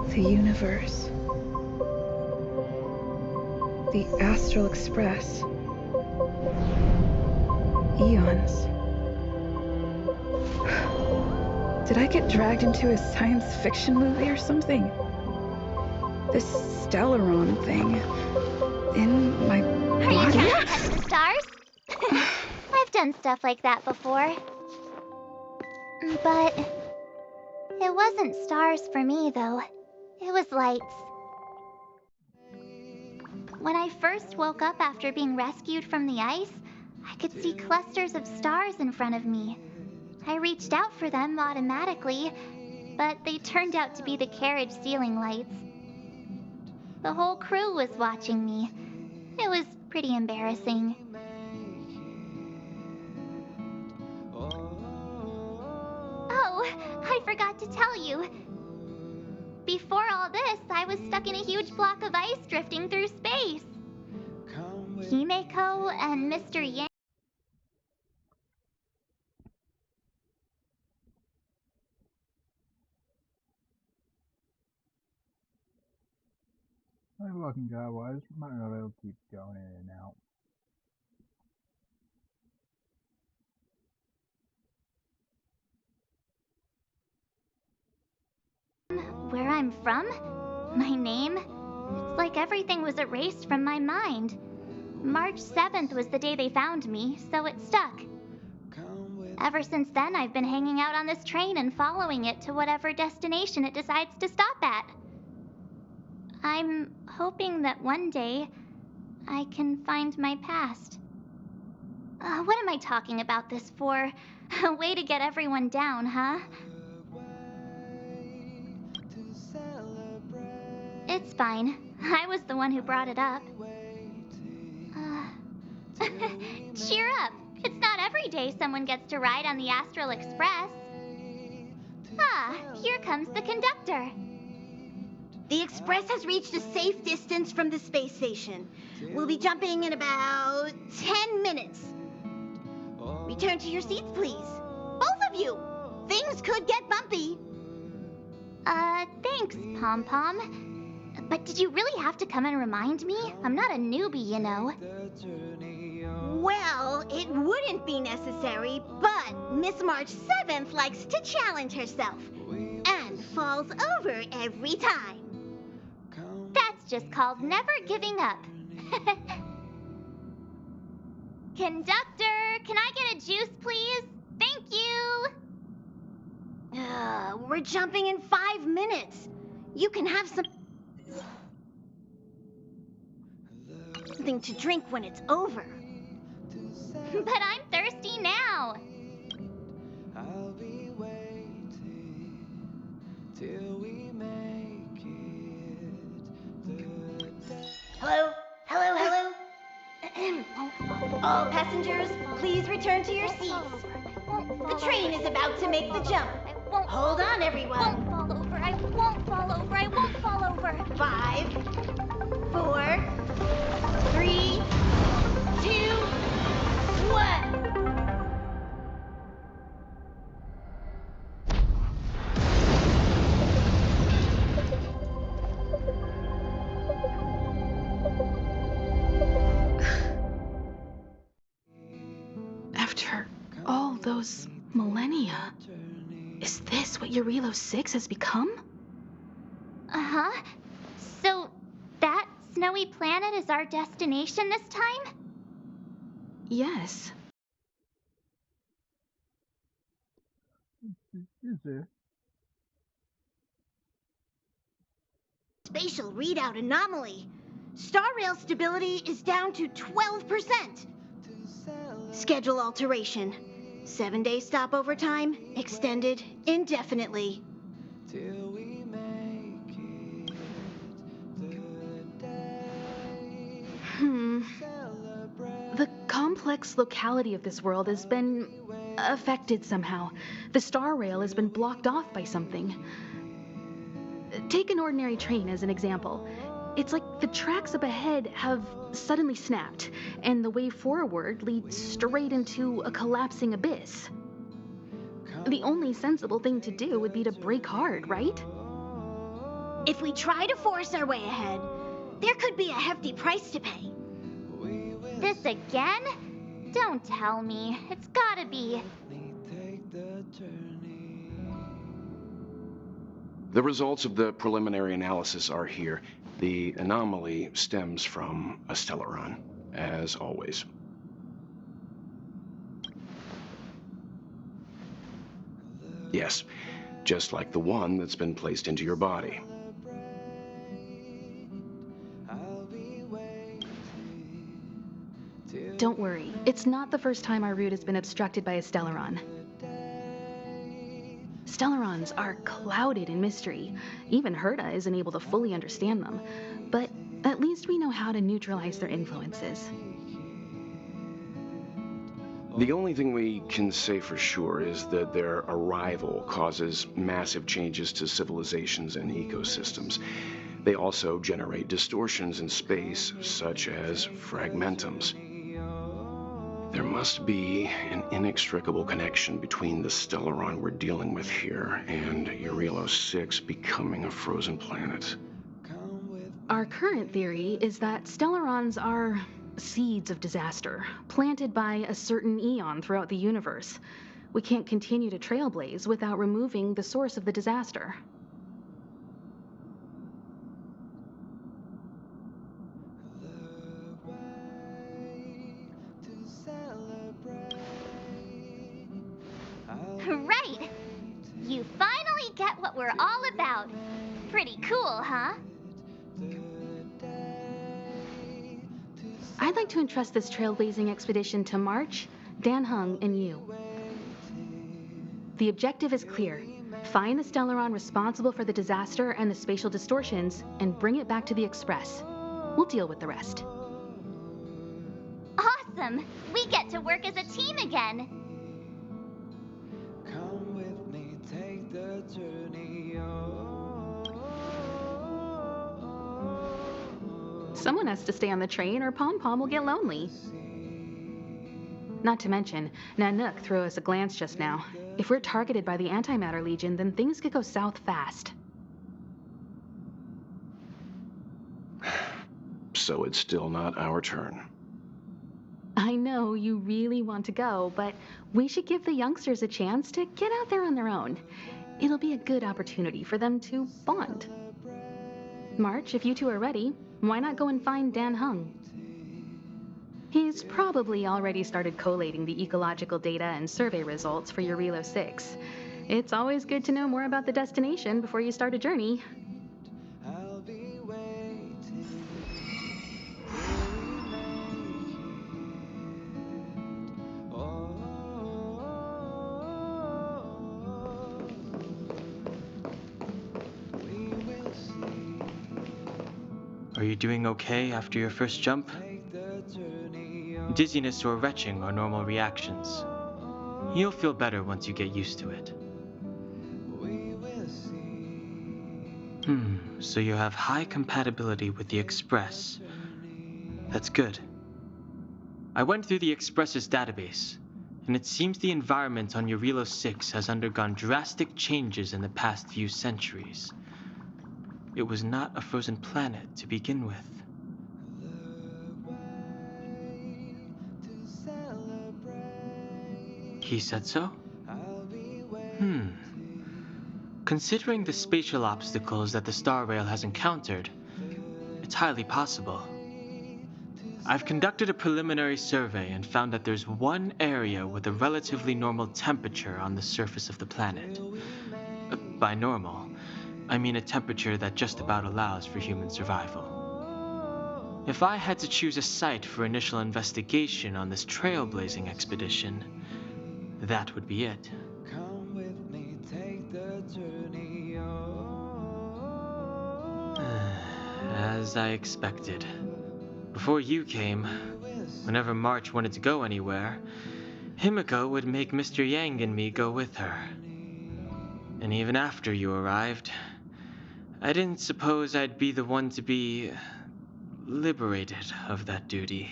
The universe. The Astral Express. Eons. Did I get dragged into a science fiction movie or something? This Stellaron thing in my Are you body? trying to touch the stars? I've done stuff like that before. But it wasn't stars for me, though. It was lights. When I first woke up after being rescued from the ice, I could see clusters of stars in front of me. I reached out for them automatically, but they turned out to be the carriage ceiling lights. The whole crew was watching me. It was pretty embarrassing. Oh, I forgot to tell you. Before all this, I was stuck in a huge block of ice drifting through space. Himeko and Mr. Yang. I fucking god, why does my rail keep going in and out? Where I'm from? My name? It's like everything was erased from my mind. March 7th was the day they found me, so it stuck. Ever since then, I've been hanging out on this train and following it to whatever destination it decides to stop at. I'm hoping that one day I can find my past. What am I talking about this for? A way to get everyone down, huh? It's fine. I was the one who brought it up. Cheer up. It's not every day someone gets to ride on the Astral Express. Ah, here comes the conductor. The Express has reached a safe distance from the space station. We'll be jumping in about 10 minutes. Return to your seats, please. Both of you! Things could get bumpy. Thanks, Pom-Pom. But did you really have to come and remind me? I'm not a newbie, you know. Well, it wouldn't be necessary, but Miss March 7th likes to challenge herself. And falls over every time. That's just called never giving up. Conductor, can I get a juice, please? Thank you! We're jumping in 5 minutes. You can have something to drink when it's over. But I'm thirsty now. I'll be waiting till we make it. Hello? Hello, hello? All passengers, please return to your seats. The train is about to make the jump. Hold on, everyone. I won't fall over. I won't fall over. I won't fall over. 5, 4, 3, 2, 1. After all those millennia, is this what Eurilo 6 has become? Uh-huh. So, that snowy planet is our destination this time? Yes. Is there? Spatial readout anomaly. Star Rail stability is down to 12%. Schedule alteration. 7-day stopover time extended indefinitely. The complex locality of this world has been affected somehow. The Star Rail has been blocked off by something. Take an ordinary train as an example. It's like the tracks up ahead have suddenly snapped, and the way forward leads straight into a collapsing abyss. The only sensible thing to do would be to brake hard, right? If we try to force our way ahead, there could be a hefty price to pay. This again? Don't tell me. It's gotta be. The results of the preliminary analysis are here. The anomaly stems from a Stellaron, as always. Yes, just like the one that's been placed into your body. Don't worry, it's not the first time our route has been obstructed by a Stellaron. Stellarons are clouded in mystery. Even Herta isn't able to fully understand them. But at least we know how to neutralize their influences. The only thing we can say for sure is that their arrival causes massive changes to civilizations and ecosystems. They also generate distortions in space, such as fragmentums. There must be an inextricable connection between the Stellaron we're dealing with here and Eurelos 6 becoming a frozen planet. Our current theory is that Stellarons are seeds of disaster, planted by a certain eon throughout the universe. We can't continue to trailblaze without removing the source of the disaster. Right! You finally get what we're all about. Pretty cool, huh? I'd like to entrust this trailblazing expedition to March, Dan Heng, and you. The objective is clear. Find the Stellaron responsible for the disaster and the spatial distortions, and bring it back to the Express. We'll deal with the rest. Awesome! We get to work as a team again. Come with me, take the journey. Someone has to stay on the train or Pom Pom will get lonely. Not to mention, Nanook threw us a glance just now. If we're targeted by the Antimatter Legion, then things could go south fast. So it's still not our turn. I know you really want to go, but we should give the youngsters a chance to get out there on their own. It'll be a good opportunity for them to bond. March, if you two are ready, why not go and find Dan Heng? He's probably already started collating the ecological data and survey results for Eurelos 6. It's always good to know more about the destination before you start a journey. I'll be waiting. Are you doing okay after your first jump? Dizziness or retching are normal reactions. You'll feel better once you get used to it. So you have high compatibility with the Express. That's good. I went through the Express's database, and it seems the environment on Eurelos 6 has undergone drastic changes in the past few centuries. It was not a frozen planet to begin with. He said so? Considering the spatial obstacles that the Star Rail has encountered, it's highly possible. I've conducted a preliminary survey and found that there's one area with a relatively normal temperature on the surface of the planet. By normal, I mean a temperature that just about allows for human survival. If I had to choose a site for initial investigation on this trailblazing expedition, that would be it. Come with me, take the journey As I expected. Before you came, whenever March wanted to go anywhere, Himiko would make Mr. Yang and me go with her. And even after you arrived, I didn't suppose I'd be the one to be liberated of that duty.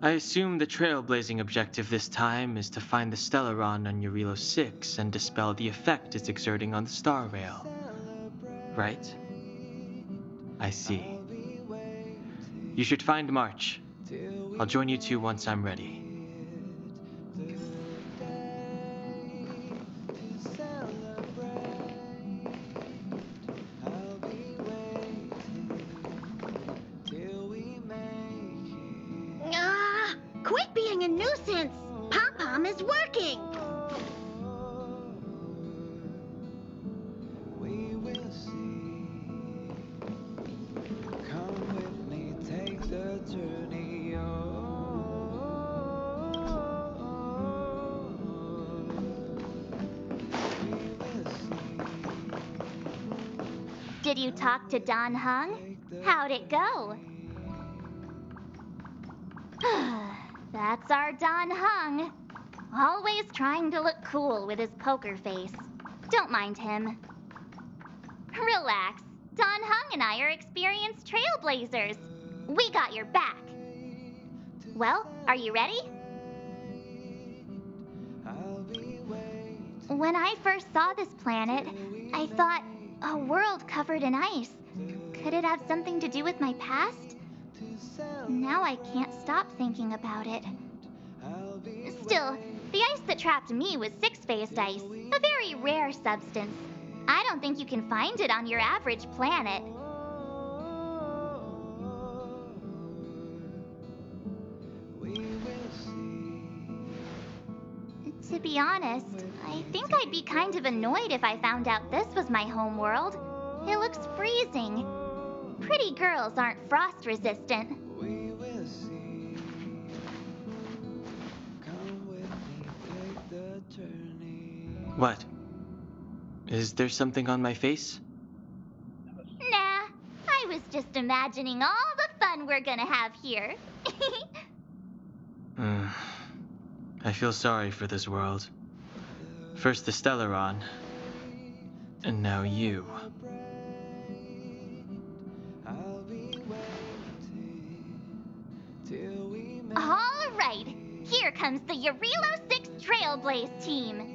I assume the trailblazing objective this time is to find the Stellaron on Eurilo 6 and dispel the effect it's exerting on the Star Rail. Right? I see. You should find March. I'll join you two once I'm ready. Quit being a nuisance! Pom-Pom is working! we will see. Come with me, take the journey Did you talk to Don Hung? How'd it go? That's our Don Hung. Always trying to look cool with his poker face. Don't mind him. Relax. Don Hung and I are experienced trailblazers. We got your back. Well, are you ready? When I first saw this planet, I thought, a world covered in ice. Could it have something to do with my past? Now I can't stop thinking about it. Still, the ice that trapped me was six-phased ice, a very rare substance. I don't think you can find it on your average planet. To be honest, I think I'd be kind of annoyed if I found out this was my home world. It looks freezing. Pretty girls aren't frost resistant. What? Is there something on my face? Nah, I was just imagining all the fun we're gonna have here. I feel sorry for this world. First the Stellaron, and now you. All right, here comes the Eurilo 6 Trailblaze team.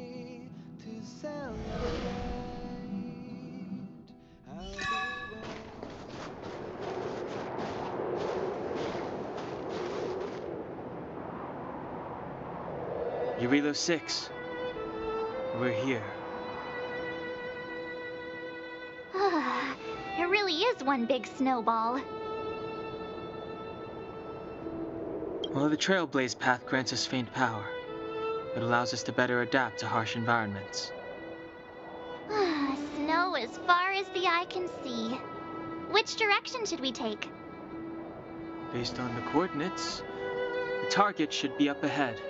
Eurilo 6. We're here. It really is one big snowball. Well, the Trailblaze path grants us faint power. It allows us to better adapt to harsh environments. Snow as far as the eye can see. Which direction should we take? Based on the coordinates, the target should be up ahead.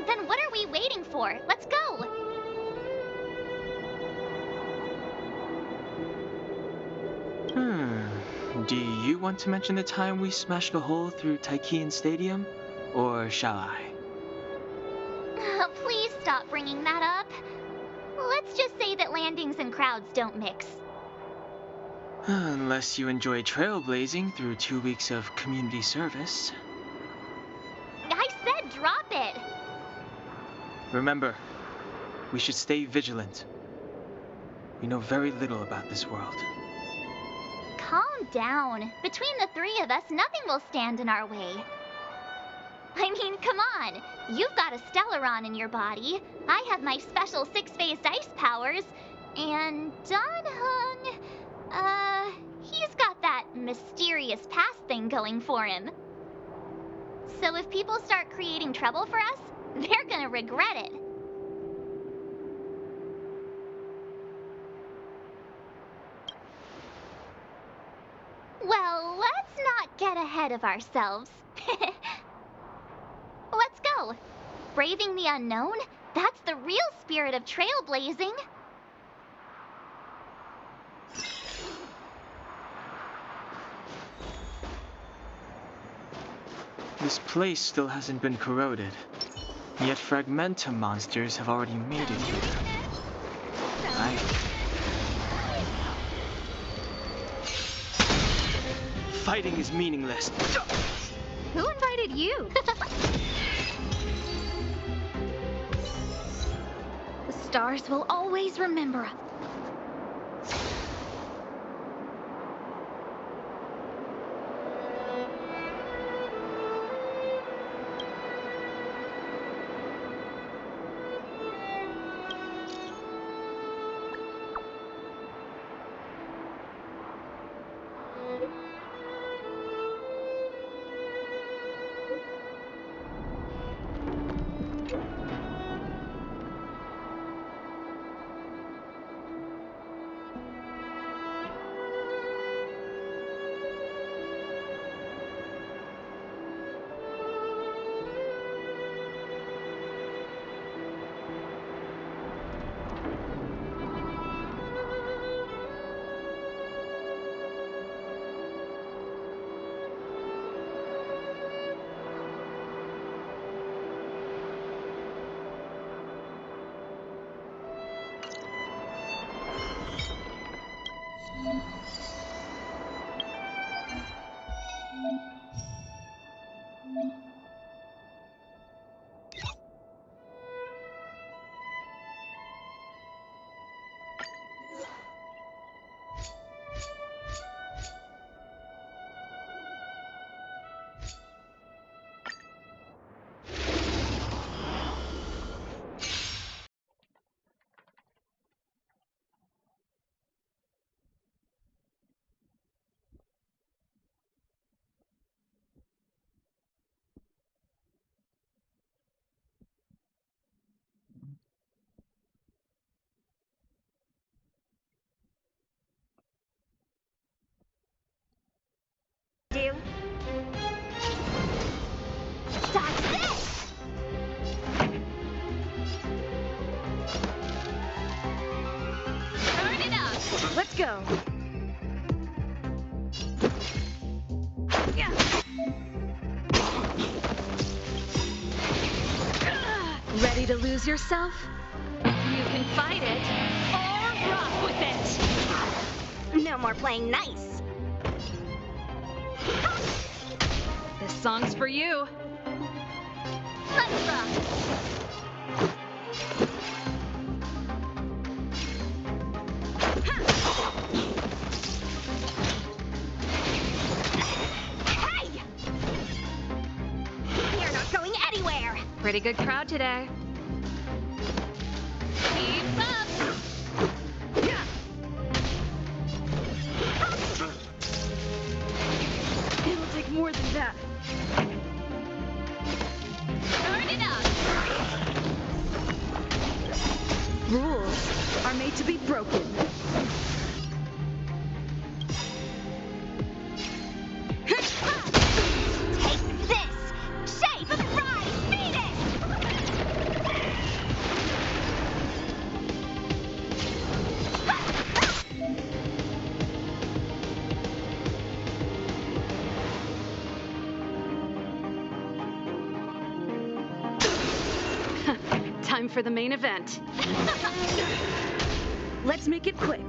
Then what are we waiting for? Let's go! Do you want to mention the time we smashed a hole through Taikian Stadium? Or shall I? Please stop bringing that up. Let's just say that landings and crowds don't mix. Unless you enjoy trailblazing through 2 weeks of community service. I said drop it! Remember, we should stay vigilant. We know very little about this world. Calm down. Between the three of us, nothing will stand in our way. I mean, come on. You've got a Stellaron in your body. I have my special six-phased ice powers. And Don Hung, he's got that mysterious past thing going for him. So if people start creating trouble for us, they're gonna regret it. get ahead of ourselves. Let's go. Braving the unknown? That's the real spirit of trailblazing. This place still hasn't been corroded, yet Fragmenta monsters have already made it here. Fighting is meaningless. Who invited you? The stars will always remember us. Let's go. Ready to lose yourself? You can fight it or rock with it. No more playing nice. This song's for you. Let's rock. Pretty good crowd today. Keep up! It'll take more than that. Turn it up! Rules are made to be broken. Time for the main event. Let's make it quick.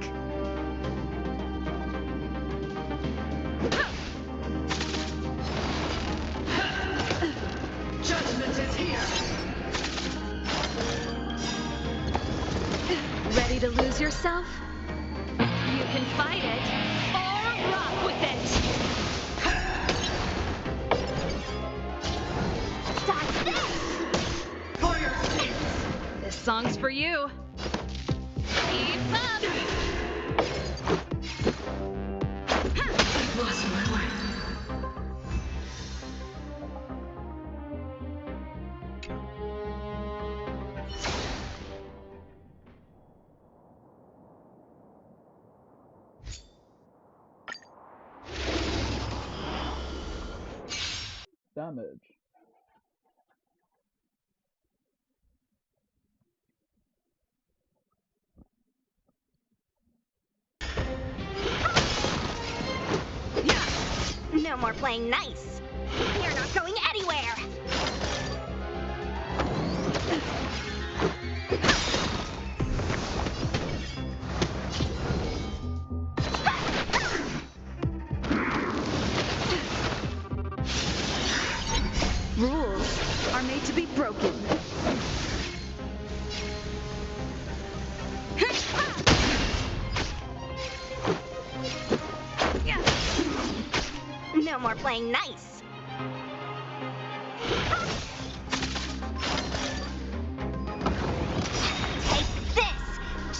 Judgment is here. Ready to lose yourself? You can fight it or rock with it. That's this! Fire escapes! This song's for you. Keep up! I've lost my way. damage. No more playing nice. You're not going anywhere. Rules are made to be broken. No more playing nice. Take this!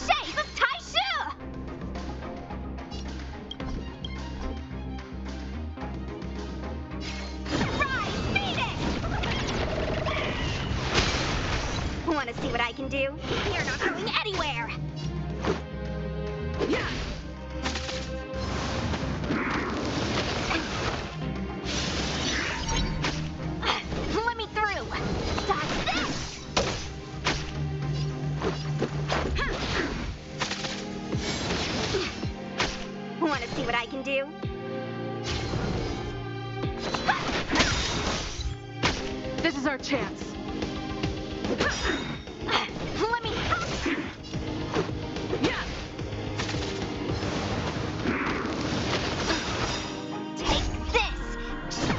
Shave of Taishu! Rise, Phoenix! Want to see what I can do? You're not going anywhere! Yeah! Let me through! Dodge this! Want to see what I can do? This is our chance. Let me... Yeah! Take this!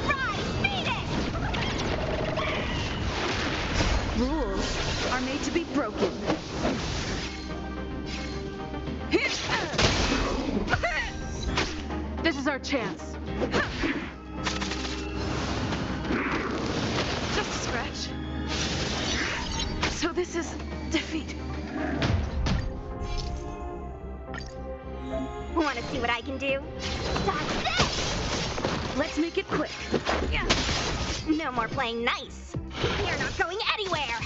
Rise, Phoenix! Rules are made to be broken. This is our chance. Just a scratch. So this is defeat. Want to see what I can do? Dodge this! Let's make it quick. Yeah. No more playing nice. You're not going anywhere.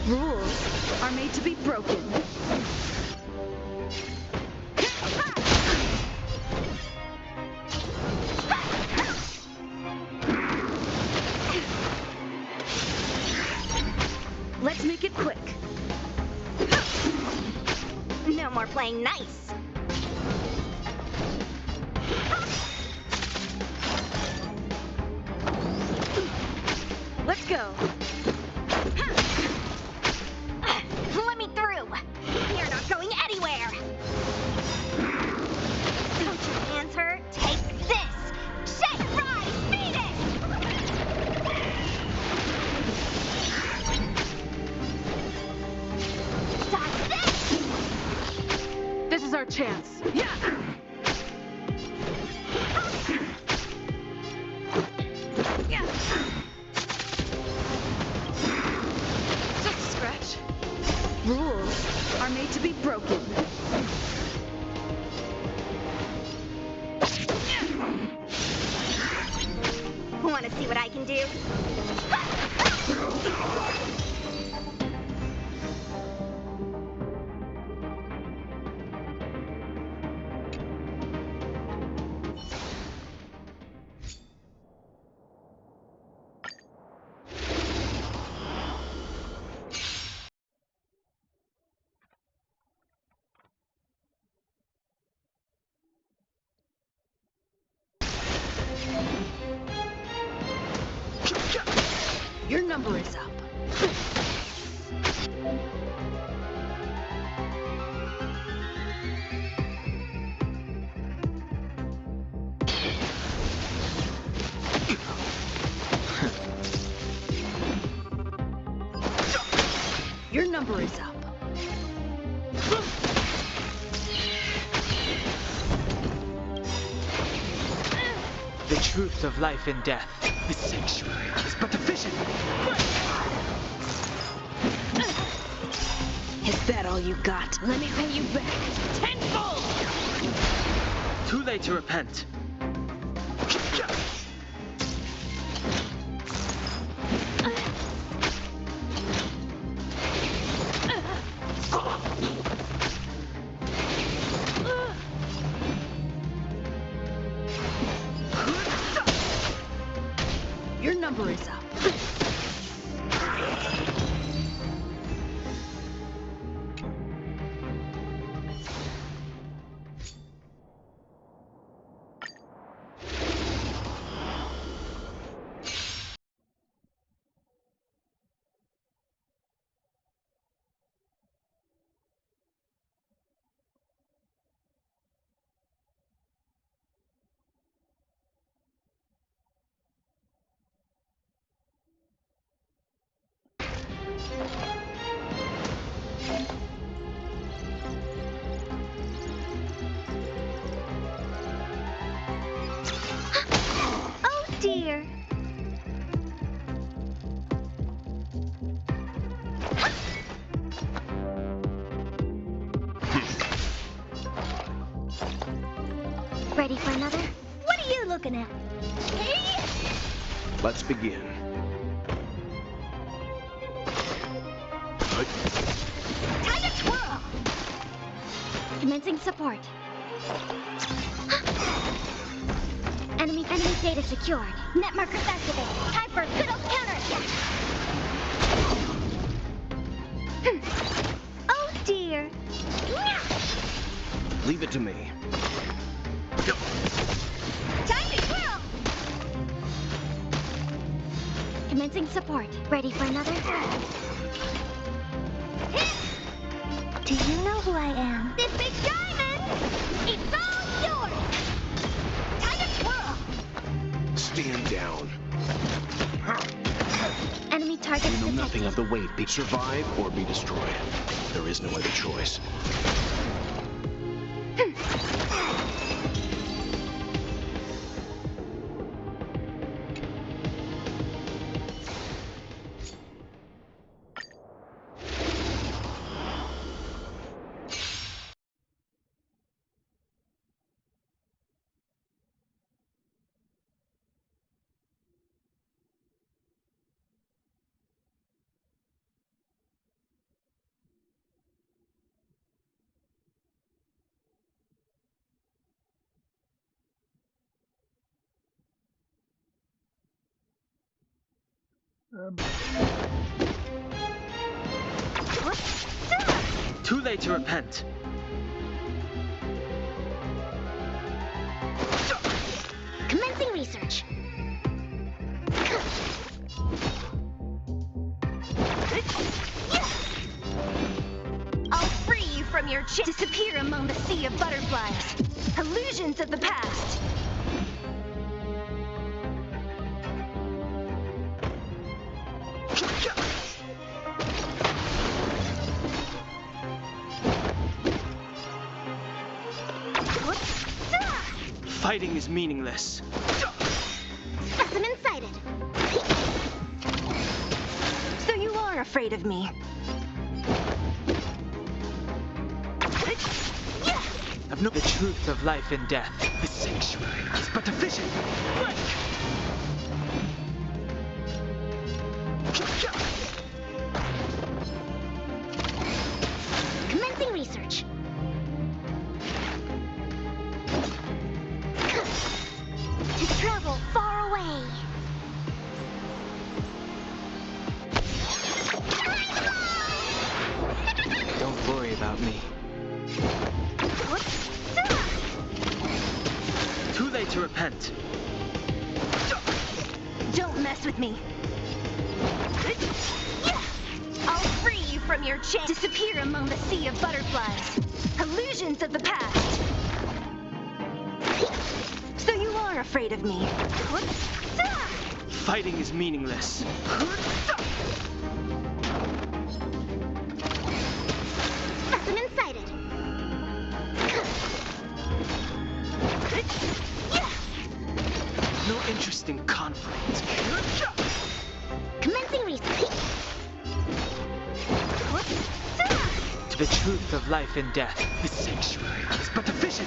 Rules are made to be broken. Let's make it quick. No more playing nice. Let's go. Let me through. You're not going anywhere. Don't your hands hurt? Take this. Shake, rise, Phoenix! Dodge this! This is our chance. Yeah. Yeah. Just a scratch. Rules are made to be broken. Want to see what I can do? Your number is up. Your number is up. The truth of life and death. The sanctuary is but a vision. Is that all you got? Let me pay you back tenfold! Too late to repent. Ready for another? What are you looking at? Let's begin. Time to twirl! Commencing support. Enemy data secured. Net markers activated. Time for a good old counterattack. Oh dear. Leave it to me. Time to twirl! Commencing support. Ready for another? Do you know who I am? This big diamond! It's all yours! Time to twirl! Stand down. Enemy target You know detected. nothing of the weight. Survive or be destroyed. There is no other choice. Too late to repent. Commencing research. I'll free you from your chip. Disappear among the sea of butterflies. Illusions of the past. Fighting is meaningless. Specimen sighted. So you are afraid of me. I've known the truth of life and death. The sanctuary is but a vision. Commencing research. To travel far away. Don't worry about me. Too late to repent. Don't mess with me. I'll free you from your chain. Disappear among the sea of butterflies. Illusions of the past. So you are afraid of me. Fighting is meaningless. Specimen sighted. No interest in conflict. Commencing research. To the truth of life and death. The sanctuary is but a vision.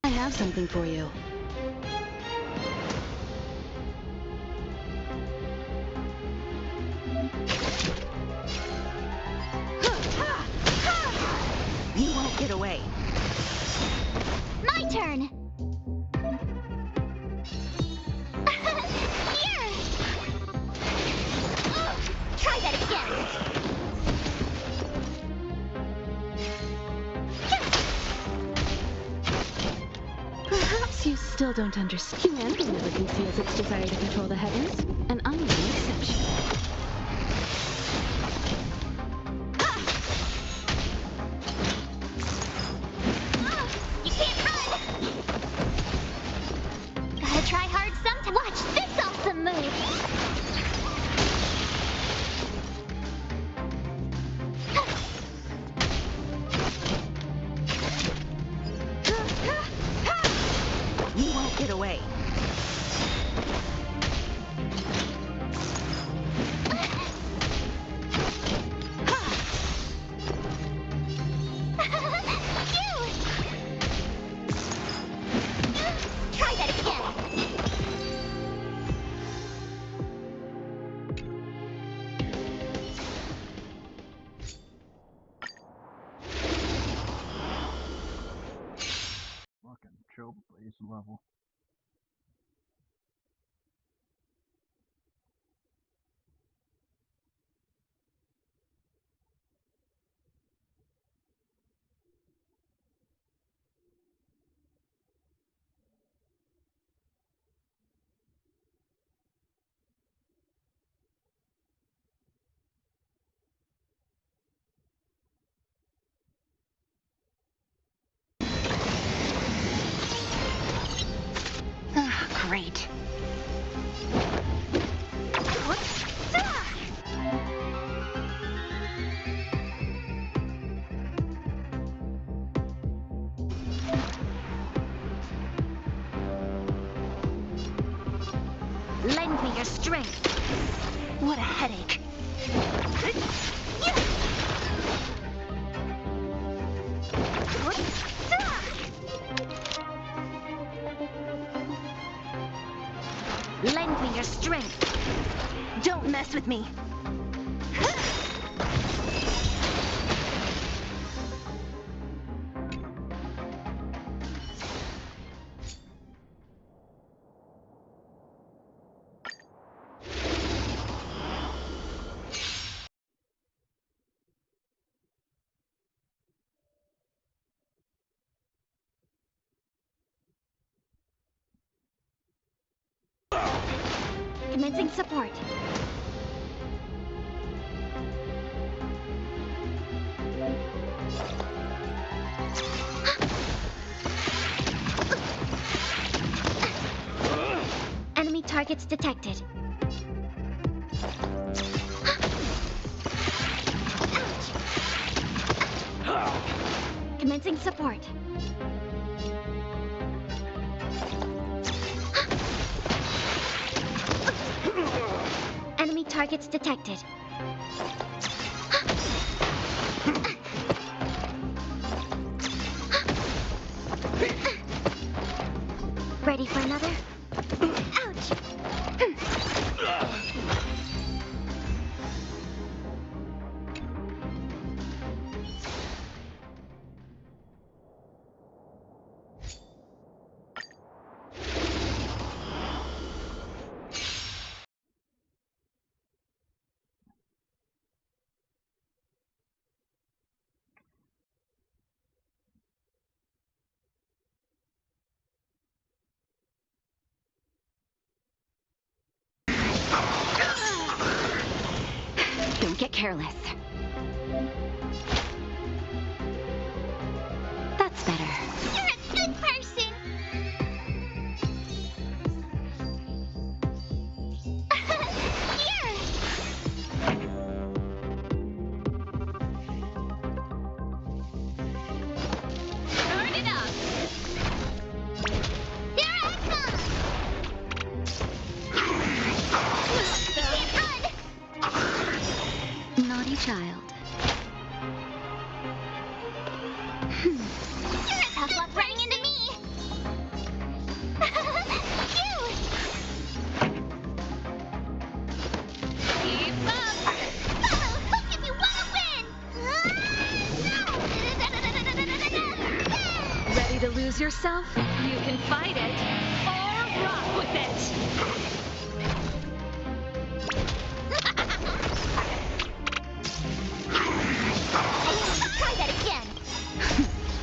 I have something for you. You won't get away. My turn. Here. Try that again. still don't understand. Humanity never conceals its desire to control the heavens, and I'm no exception. You can't run! Gotta try hard sometime. Watch this awesome move! You won't get away. Try that again! Fucking choke base level. Great. Lend me your strength. What a headache. Lend me your strength. Don't mess with me. Commencing support. Enemy targets detected. Commencing support. Enemy targets detected. Ready for another? Ouch! Don't get careless. That's better. You're a good person. Here. Turn it up. Here I come. Naughty child. You're a tough luck running into me. Phew. Keep up. Follow hook if you want to win. Ready to lose yourself? You can fight it or rock with it. Try that again.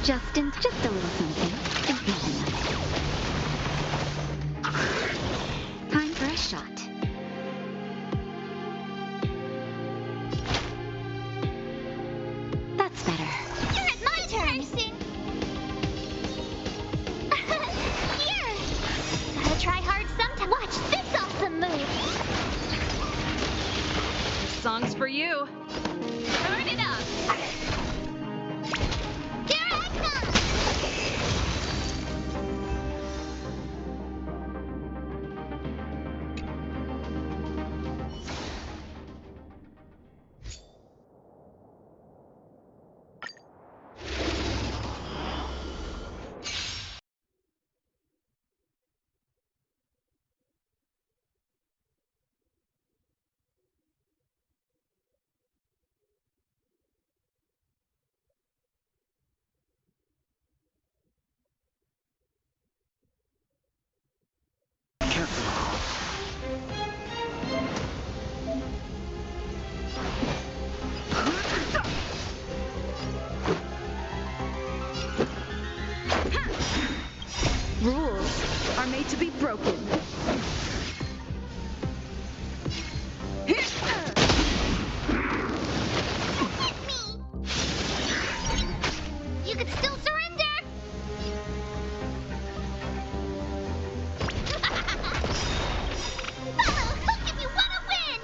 Just a little something. It's not enough. That's better. It's my turn. Here. Gotta try hard sometime. Watch this awesome move. This song's for you. Turn it up. Here I come. Rules are made to be broken. You could still surrender. Follow hook if you want to win.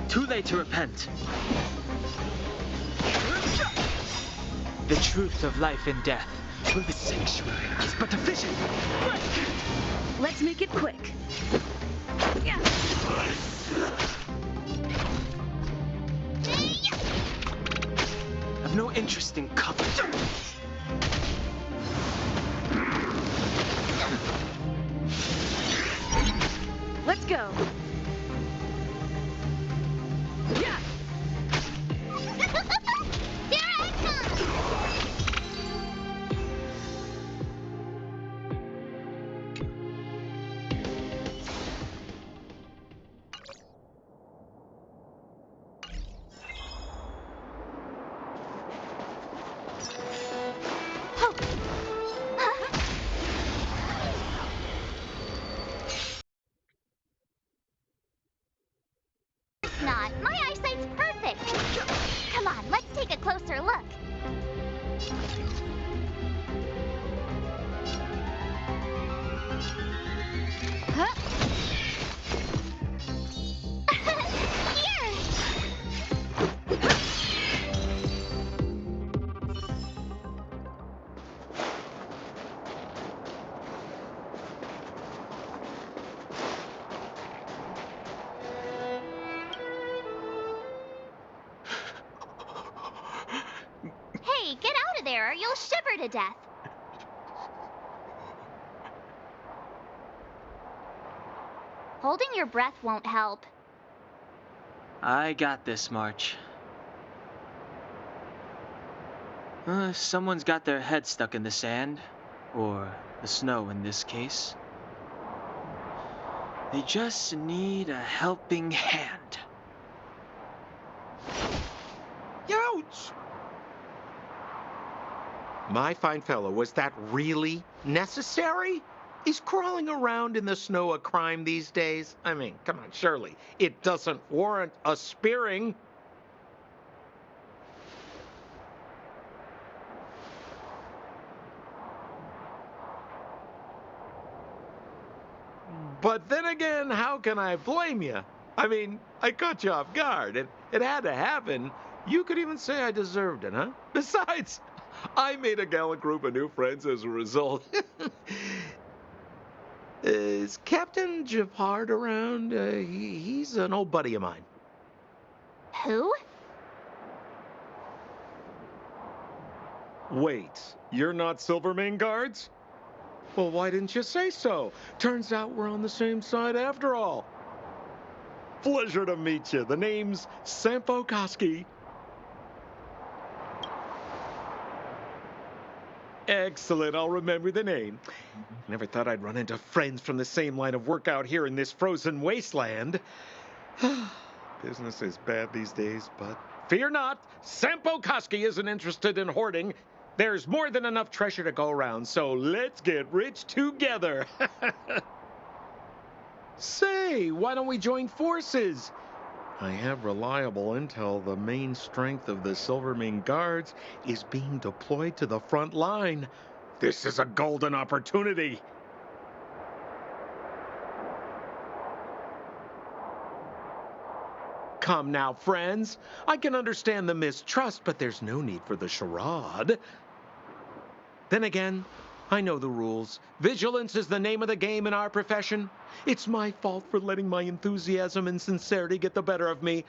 Too late to repent. The truth of life and death. For the sanctuary is but a vision. Let's make it quick. Yeah. I've no interest in cover. Let's go. Yeah. Here I come. Not. My eyesight's perfect. Come on, let's take a closer look. Huh? Here! Hey, get out of there or you'll shiver to death. Holding your breath won't help. I got this, March. Someone's got their head stuck in the sand, or the snow in this case. They just need a helping hand. Ouch! My fine fellow, was that really necessary? Is crawling around in the snow a crime these days? I mean, come on, surely. It doesn't warrant a spearing. But then again, how can I blame you? I mean, I caught you off guard. It had to happen. You could even say I deserved it, huh? Besides, I made a gallant group of new friends as a result. Is Captain Japard around? He's an old buddy of mine. Who? Wait, you're not Silvermane guards? Well, why didn't you say so? Turns out we're on the same side after all. Pleasure to meet you. The name's Sampo Koski. Excellent, I'll remember the name. Never thought I'd run into friends from the same line of work out here in this frozen wasteland. Business is bad these days, but fear not, Sampo Koski isn't interested in hoarding. There's more than enough treasure to go around, so let's get rich together. Say, why don't we join forces? I have reliable intel the main strength of the Silvermane Guards is being deployed to the front line. This is a golden opportunity. Come now, friends. I can understand the mistrust, but there's no need for the charade. Then again, I know the rules. Vigilance is the name of the game in our profession. It's my fault for letting my enthusiasm and sincerity get the better of me.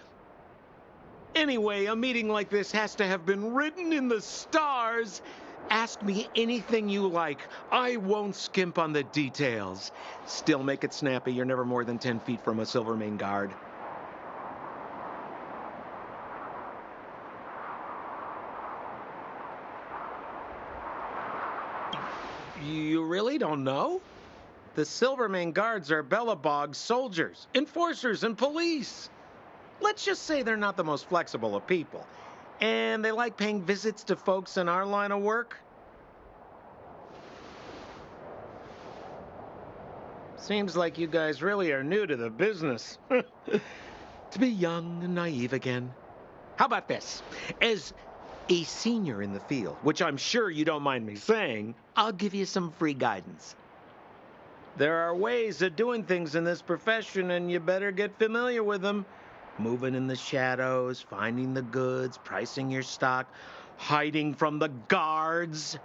Anyway, a meeting like this has to have been written in the stars. Ask me anything you like. I won't skimp on the details. Still make it snappy. You're never more than 10 feet from a Silvermane Guard. You really don't know? The Silvermane Guards are Bellabog soldiers, enforcers, and police. Let's just say they're not the most flexible of people. And they like paying visits to folks in our line of work. Seems like you guys really are new to the business. To be young and naive again. How about this? As a senior in the field, which I'm sure you don't mind me saying, I'll give you some free guidance. There are ways of doing things in this profession, and you better get familiar with them. Moving in the shadows, finding the goods, pricing your stock, hiding from the guards.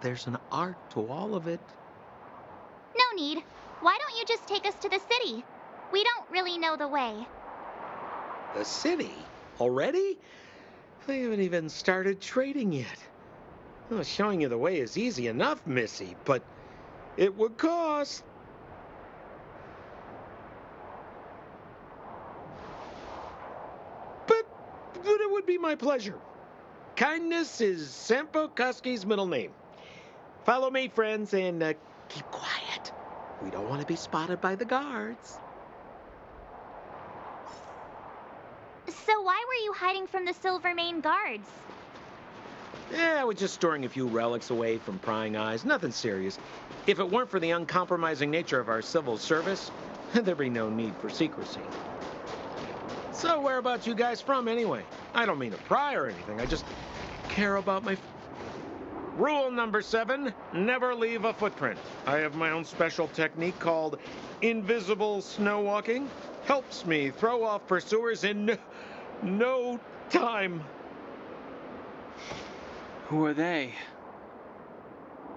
There's an art to all of it. No need. Why don't you just take us to the city? We don't really know the way. The city? Already? I haven't even started trading yet. Well, showing you the way is easy enough, Missy, but it would cost. But it would be my pleasure. Kindness is Sampo Koski's middle name. Follow me, friends, and keep quiet. We don't want to be spotted by the guards. So why were you hiding from the Silvermane Guards? Yeah, I was just storing a few relics away from prying eyes. Nothing serious. If it weren't for the uncompromising nature of our civil service, there'd be no need for secrecy. So whereabouts you guys from, anyway? I don't mean to pry or anything. I just care about my... Rule number 7, never leave a footprint. I have my own special technique called invisible snow walking. Helps me throw off pursuers in no time. Who are they?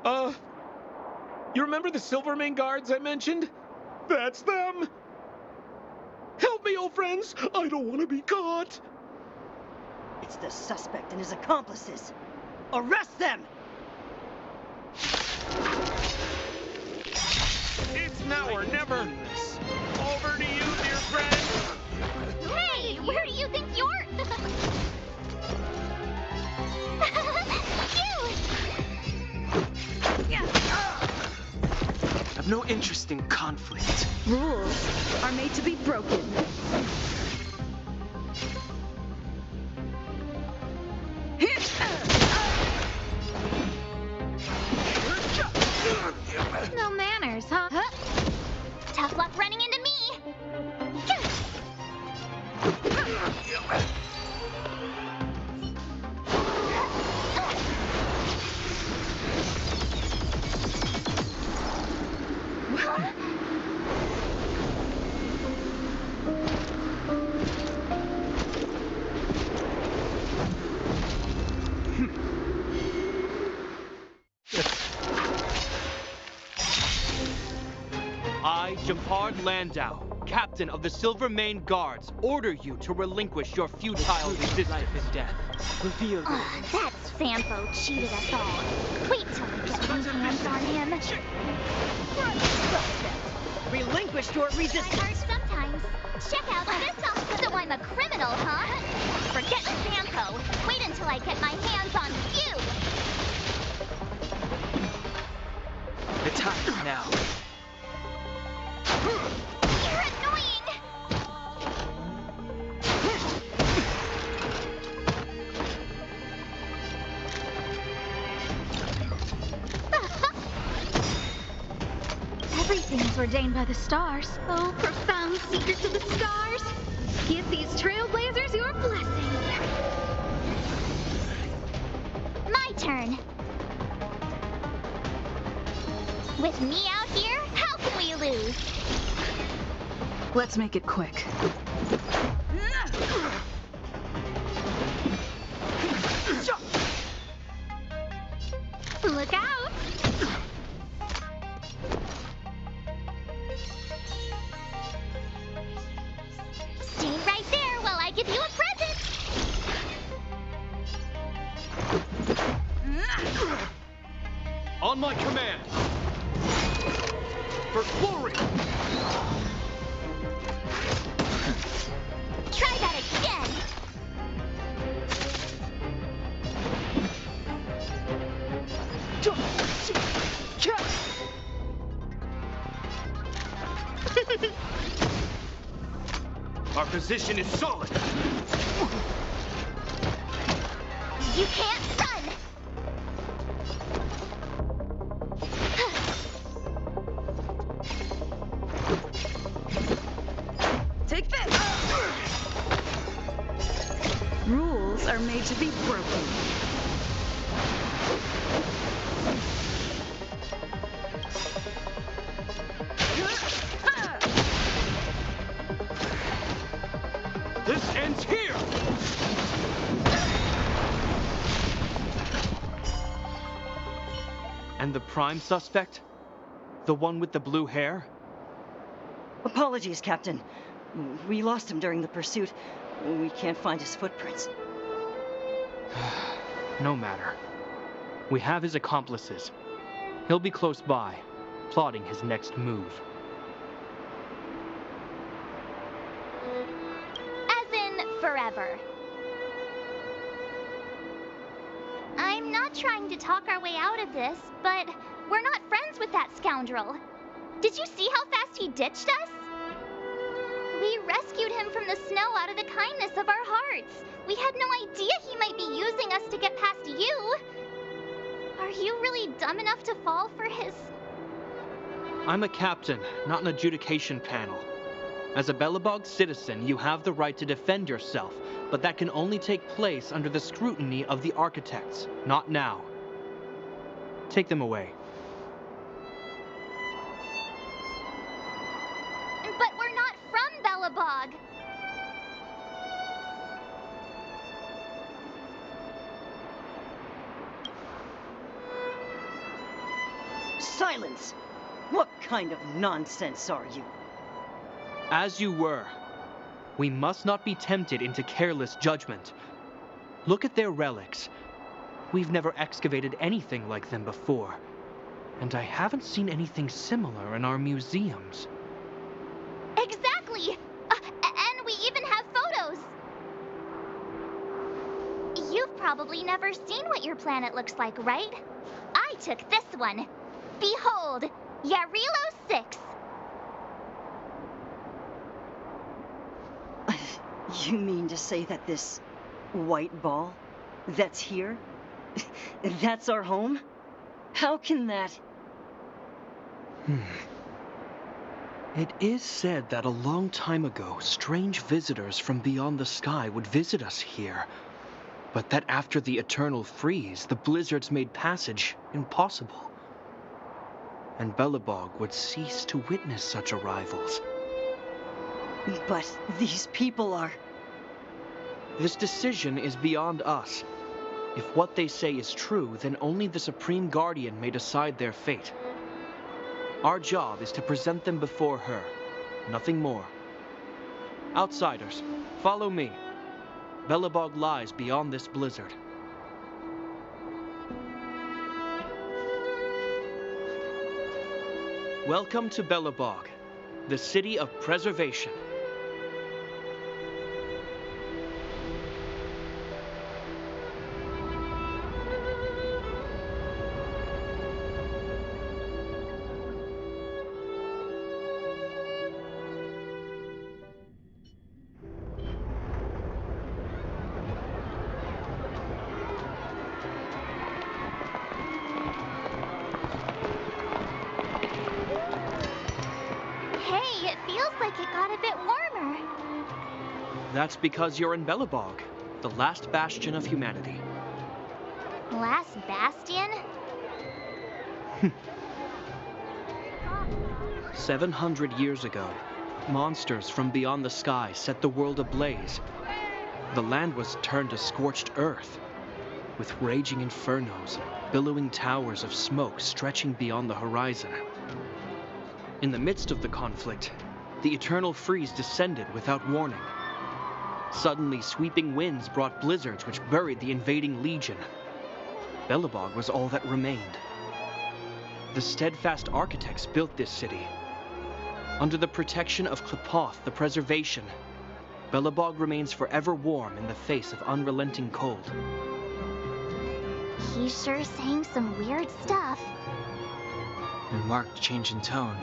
You remember the Silvermane Guards I mentioned? That's them! Help me, old friends! I don't want to be caught! It's the suspect and his accomplices. Arrest them! It's now or never! Over to you, dear friend! Hey, where do you think you're... I've no interest in conflict. Rules are made to be broken. No manners, huh? Tough luck running into me! I, Jampard Landau, captain of the Silvermane Guards, order you to relinquish your futile resistance. Life and death. Reveal That Sampo cheated us all. Wait till we get my hands on him. Relinquish your resistance. I heard sometimes. Check out this off. So I'm a criminal, huh? Forget Sampo. Wait until I get my hands on you. Attack now. You're annoying! Everything's ordained by the stars. Oh, profound secrets of the stars. Give these trailblazers your blessing. My turn. With me out here, how can we lose? Let's make it quick. Look out! Stay right there while I give you a present. On my command! For glory! Try that again. Our position is solid. You can't run. Take this! Rules are made to be broken. This ends here! And the prime suspect? The one with the blue hair? Apologies, Captain. We lost him during the pursuit. We can't find his footprints. No matter. We have his accomplices. He'll be close by, plotting his next move. As in, forever. I'm not trying to talk our way out of this, but we're not friends with that scoundrel. Did you see how fast he ditched us? We rescued him from the snow out of the kindness of our hearts. We had no idea he might be using us to get past you. Are you really dumb enough to fall for his... I'm a captain, not an adjudication panel. As a Belobog citizen, you have the right to defend yourself, but that can only take place under the scrutiny of the architects, not now. Take them away. But we're not from Belobog. Silence! What kind of nonsense are you? As you were. We must not be tempted into careless judgment. Look at their relics. We've never excavated anything like them before. And I haven't seen anything similar in our museums. Exactly! And we even have photos! You've probably never seen what your planet looks like, right? I took this one. Behold, Yarilo 6. You mean to say that this white ball that's here, that's our home? How can that... It is said that a long time ago, strange visitors from beyond the sky would visit us here. But that after the eternal freeze, the blizzards made passage impossible. And Belobog would cease to witness such arrivals. But these people are... This decision is beyond us. If what they say is true, then only the Supreme Guardian may decide their fate. Our job is to present them before her, nothing more. Outsiders, follow me. Belobog lies beyond this blizzard. Welcome to Belobog, the city of preservation. Hey, it feels like it got a bit warmer. That's because you're in Belobog, the last bastion of humanity. Last bastion? 700 years ago, monsters from beyond the sky set the world ablaze. The land was turned to scorched earth, with raging infernos and billowing towers of smoke stretching beyond the horizon. In the midst of the conflict, the eternal freeze descended without warning. Suddenly, sweeping winds brought blizzards which buried the invading legion. Belobog was all that remained. The steadfast architects built this city. Under the protection of Qlipoth, the preservation, Belobog remains forever warm in the face of unrelenting cold. He's sure saying some weird stuff. A marked change in tone.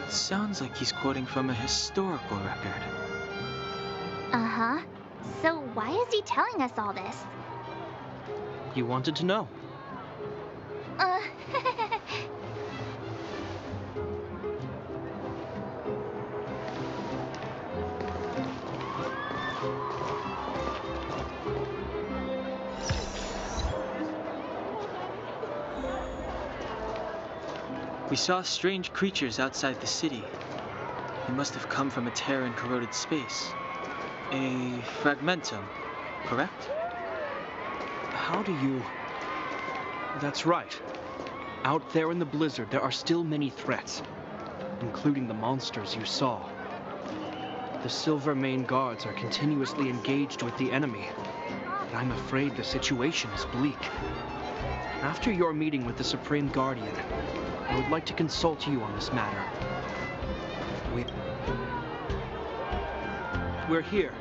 Sounds like he's quoting from a historical record. Uh-huh. So why is he telling us all this? You wanted to know. We saw strange creatures outside the city. They must have come from a tear in corroded space. A fragmentum, correct? How do you... That's right. Out there in the blizzard, there are still many threats, including the monsters you saw. The Silvermane guards are continuously engaged with the enemy, and I'm afraid the situation is bleak. After your meeting with the Supreme Guardian, I would like to consult you on this matter. We're here.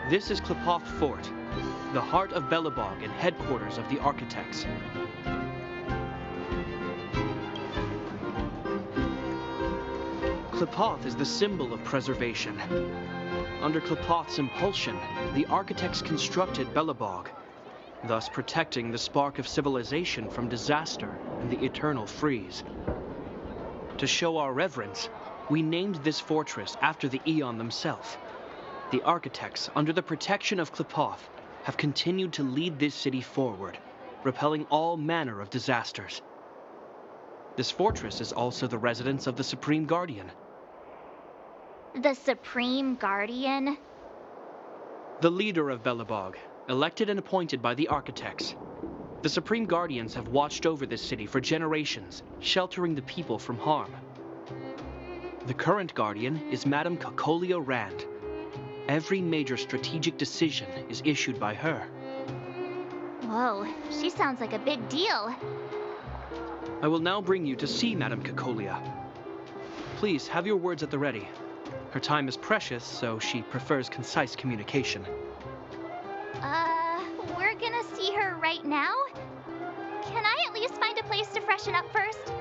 This is Qlipoth Fort, the heart of Belobog and headquarters of the architects. Qlipoth is the symbol of preservation. Under Qlipoth's impulsion, the architects constructed Belobog, thus protecting the spark of civilization from disaster and the eternal freeze. To show our reverence, we named this fortress after the Aeon themselves. The architects, under the protection of Qlipoth, have continued to lead this city forward, repelling all manner of disasters. This fortress is also the residence of the Supreme Guardian. The Supreme Guardian? The leader of Belobog, elected and appointed by the architects. The Supreme Guardians have watched over this city for generations, sheltering the people from harm. The current Guardian is Madame Cocolia Rand. Every major strategic decision is issued by her. Whoa, she sounds like a big deal. I will now bring you to see Madame Cocolia. Please have your words at the ready. Her time is precious, so she prefers concise communication. We're gonna see her right now? Can I at least find a place to freshen up first?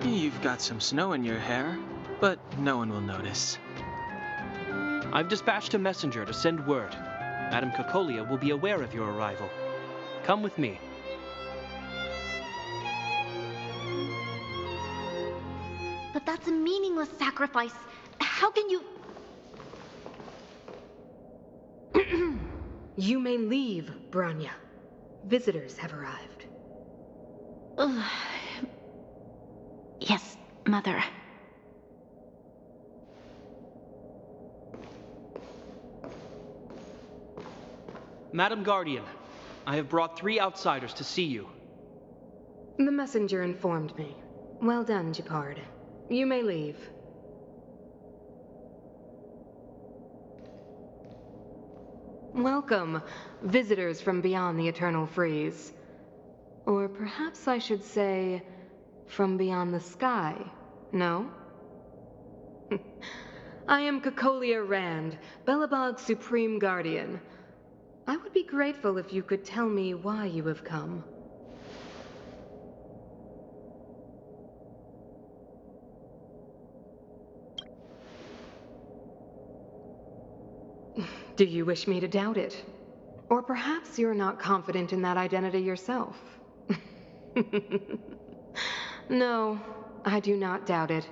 You've got some snow in your hair, but no one will notice. I've dispatched a messenger to send word. Madame Cocolia will be aware of your arrival. Come with me. But that's a meaningless sacrifice. How can you... You may leave, Branya. Visitors have arrived. Yes, Mother. Madam Guardian, I have brought 3 outsiders to see you. The messenger informed me. Well done, Gepard. You may leave. Welcome, visitors from beyond the eternal freeze. Or perhaps I should say, from beyond the sky, no? I am Cocolia Rand, Belobog's Supreme Guardian. I would be grateful if you could tell me why you have come. Do you wish me to doubt it? Or perhaps you're not confident in that identity yourself. No, I do not doubt it.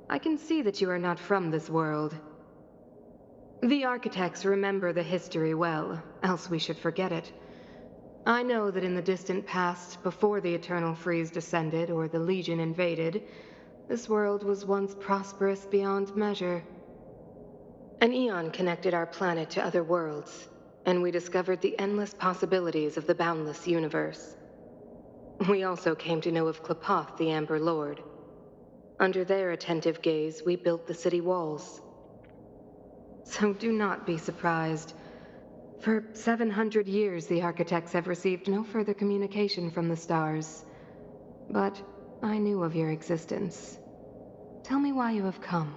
I can see that you are not from this world. The architects remember the history well, else we should forget it. I know that in the distant past, before the Eternal Freeze descended or the Legion invaded, this world was once prosperous beyond measure. An eon connected our planet to other worlds, and we discovered the endless possibilities of the boundless universe. We also came to know of Klapoth, the Amber Lord. Under their attentive gaze, we built the city walls. So do not be surprised. For 700 years, the architects have received no further communication from the stars. But I knew of your existence. Tell me why you have come.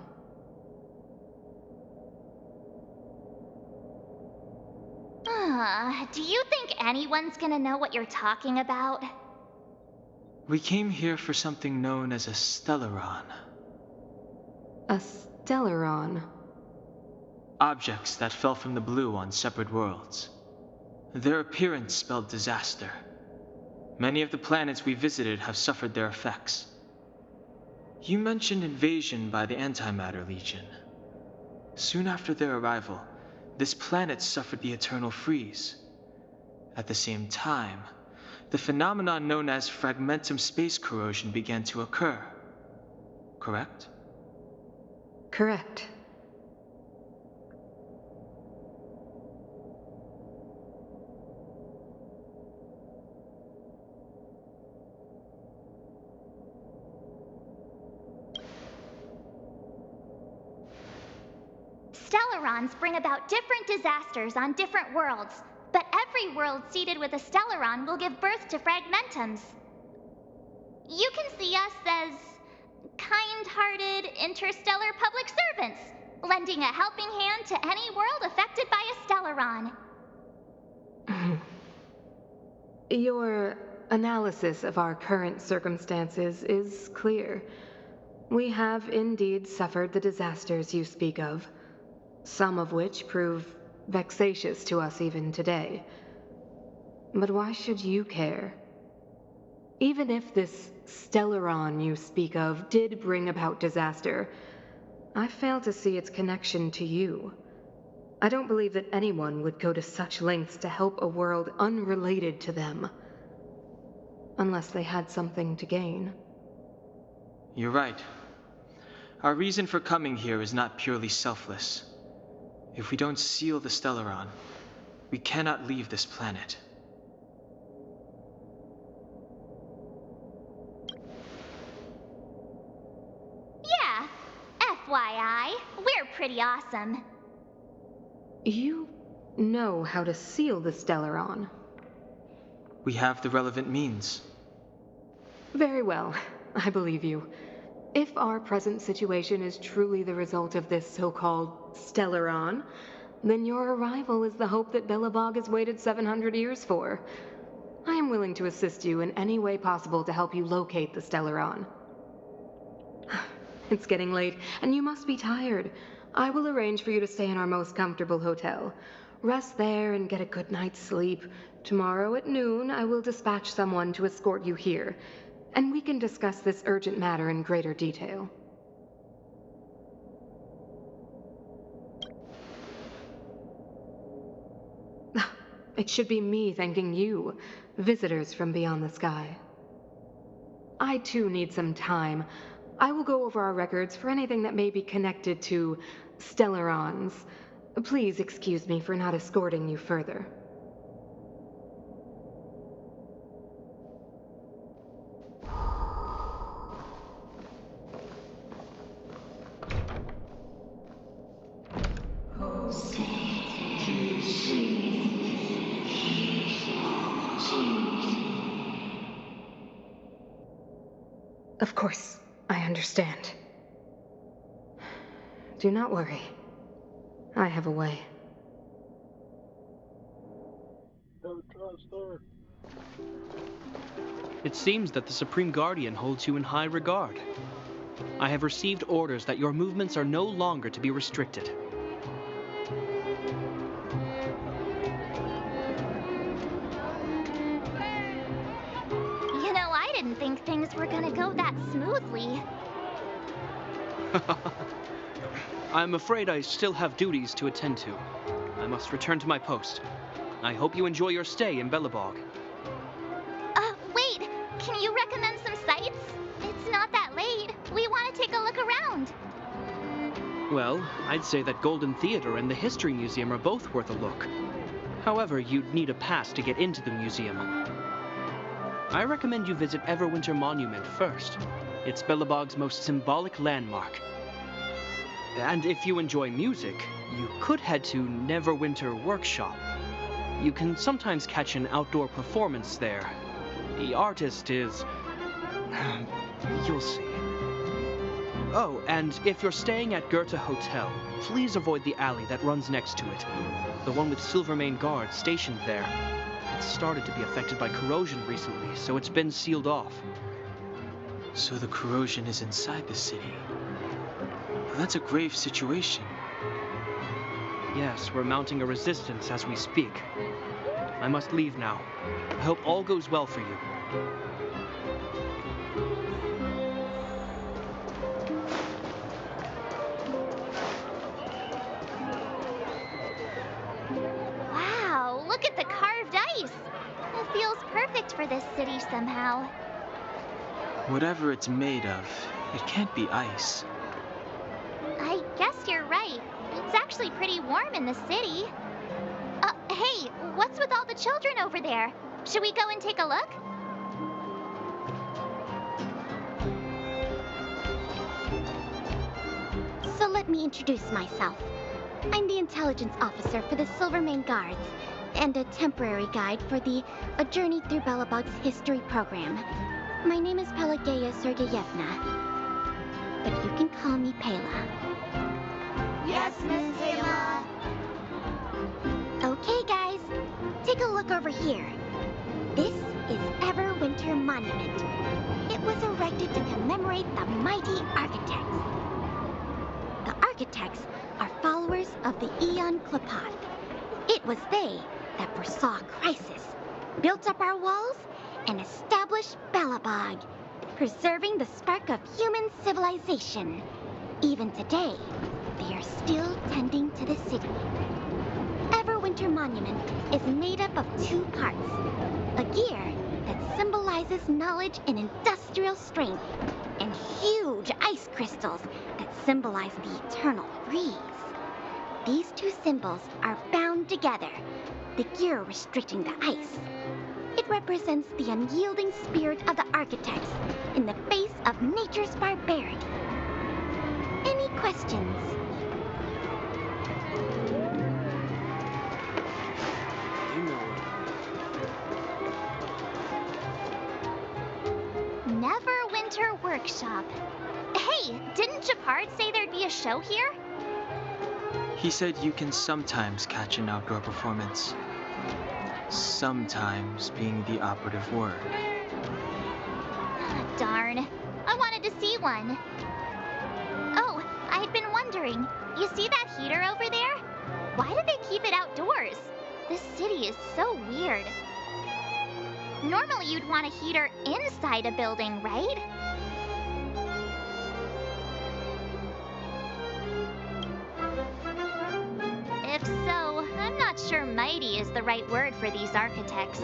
Do you think anyone's gonna know what you're talking about? We came here for something known as a Stellaron. A Stellaron? Objects that fell from the blue on separate worlds. Their appearance spelled disaster. Many of the planets we visited have suffered their effects. You mentioned invasion by the Antimatter Legion. Soon after their arrival, this planet suffered the Eternal Freeze. At the same time, the phenomenon known as fragmentum space corrosion began to occur. Correct? Correct. Stellarons bring about different disasters on different worlds, but every world seeded with a Stellaron will give birth to fragmentums. You can see us as kind-hearted interstellar public servants, lending a helping hand to any world affected by a Stellaron. Your analysis of our current circumstances is clear. We have indeed suffered the disasters you speak of, some of which prove vexatious to us even today. But why should you care? Even if this Stellaron you speak of did bring about disaster, I fail to see its connection to you. I don't believe that anyone would go to such lengths to help a world unrelated to them. Unless they had something to gain. You're right. Our reason for coming here is not purely selfless. If we don't seal the Stellaron, we cannot leave this planet. Yeah, FYI, we're pretty awesome. You know how to seal the Stellaron. We have the relevant means. Very well, I believe you. If our present situation is truly the result of this so-called Stellaron, then your arrival is the hope that Belobog has waited 700 years for. I am willing to assist you in any way possible to help you locate the Stellaron. It's getting late, and you must be tired. I will arrange for you to stay in our most comfortable hotel. Rest there and get a good night's sleep. Tomorrow at noon, I will dispatch someone to escort you here, and we can discuss this urgent matter in greater detail. It should be me thanking you, visitors from beyond the sky. I too need some time. I will go over our records for anything that may be connected to Stellarons. Please excuse me for not escorting you further. Of course, I understand. Do not worry. I have a way. It seems that the Supreme Guardian holds you in high regard. I have received orders that your movements are no longer to be restricted. didn't think things were gonna go that smoothly. I'm afraid I still have duties to attend to. I must return to my post. I hope you enjoy your stay in Belobog. Wait! Can you recommend some sites? It's not that late. We want to take a look around. Well, I'd say that Golden Theater and the History Museum are both worth a look. However, you'd need a pass to get into the museum. I recommend you visit Everwinter Monument first. It's Belobog's most symbolic landmark. And if you enjoy music, you could head to Neverwinter Workshop. You can sometimes catch an outdoor performance there. The artist is... you'll see. Oh, and if you're staying at Goethe Hotel, please avoid the alley that runs next to it. The one with Silvermane guards stationed there. It's started to be affected by corrosion recently, so it's been sealed off. So the corrosion is inside the city. Well, that's a grave situation. Yes, we're mounting a resistance as we speak. I must leave now. I hope all goes well for you. Wow, look at the carved ice. It feels perfect for this city somehow. Whatever it's made of, it can't be ice. I guess you're right. It's actually pretty warm in the city. Hey, what's with all the children over there? Should we go and take a look? So let me introduce myself. I'm the intelligence officer for the Silvermane Guards, and a temporary guide for the A Journey Through Belobog's History program. My name is Pelageya Sergeyevna, but you can call me Pela. Yes, Miss Pela. Okay, guys, take a look over here. This is Everwinter Monument. It was erected to commemorate the mighty architects. The architects are followers of the Aeon Klapat. It was they that foresaw crisis, built up our walls, and established Belobog, preserving the spark of human civilization. Even today, they are still tending to the city. Everwinter Monument is made up of two parts. A gear that symbolizes knowledge and industrial strength, and huge ice crystals that symbolize the eternal freeze. These two symbols are bound together, the gear restricting the ice. It represents the unyielding spirit of the architects in the face of nature's barbarity. Any questions? Neverwinter Workshop. Hey, didn't Japard say there'd be a show here? He said you can sometimes catch an outdoor performance. Sometimes being the operative word. Darn. I wanted to see one. Oh, I'd been wondering. You see that heater over there? Why do they keep it outdoors? This city is so weird. Normally you'd want a heater inside a building, right? If so, I'm not sure mighty is the right word for these architects.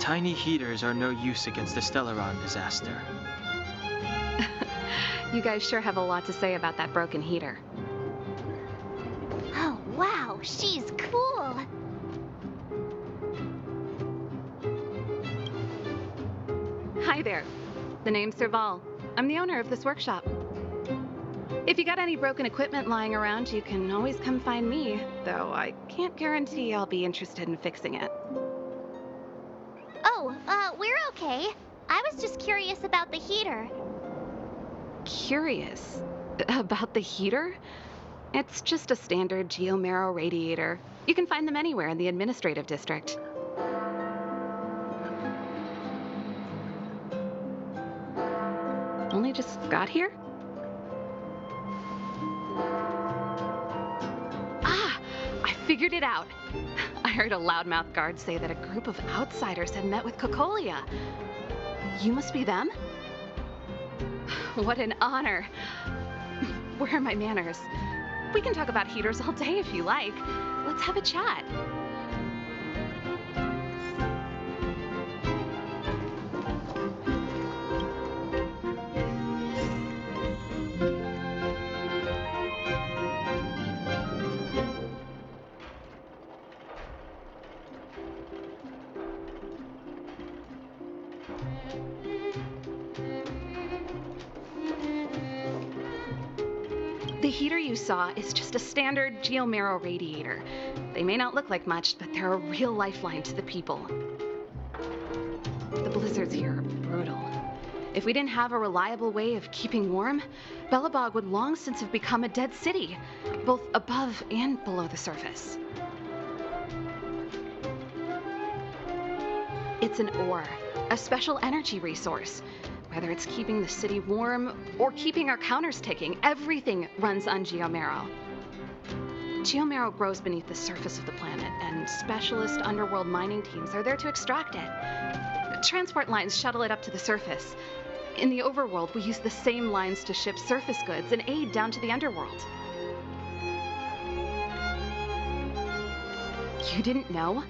Tiny heaters are no use against the Stellaron disaster. You guys sure have a lot to say about that broken heater. Oh, wow, she's cool. Hi there. The name's Serval. I'm the owner of this workshop. If you got any broken equipment lying around, you can always come find me, though I can't guarantee I'll be interested in fixing it. Oh, we're okay. I was just curious about the heater. Curious? About the heater? It's just a standard geomarrow radiator. You can find them anywhere in the administrative district. Only just got here? Ah! I figured it out. I heard a loudmouth guard say that a group of outsiders had met with Cocolia. You must be them? What an honor. Where are my manners? We can talk about heaters all day if you like. Let's have a chat. The heater you saw is just a standard geomarrow radiator. They may not look like much, but they're a real lifeline to the people. The blizzards here are brutal. If we didn't have a reliable way of keeping warm, Belobog would long since have become a dead city, both above and below the surface. It's an ore, a special energy resource. Whether it's keeping the city warm or keeping our counters ticking, everything runs on geomarrow. Geomarrow grows beneath the surface of the planet, and specialist underworld mining teams are there to extract it. Transport lines shuttle it up to the surface. In the overworld, we use the same lines to ship surface goods and aid down to the underworld. You didn't know?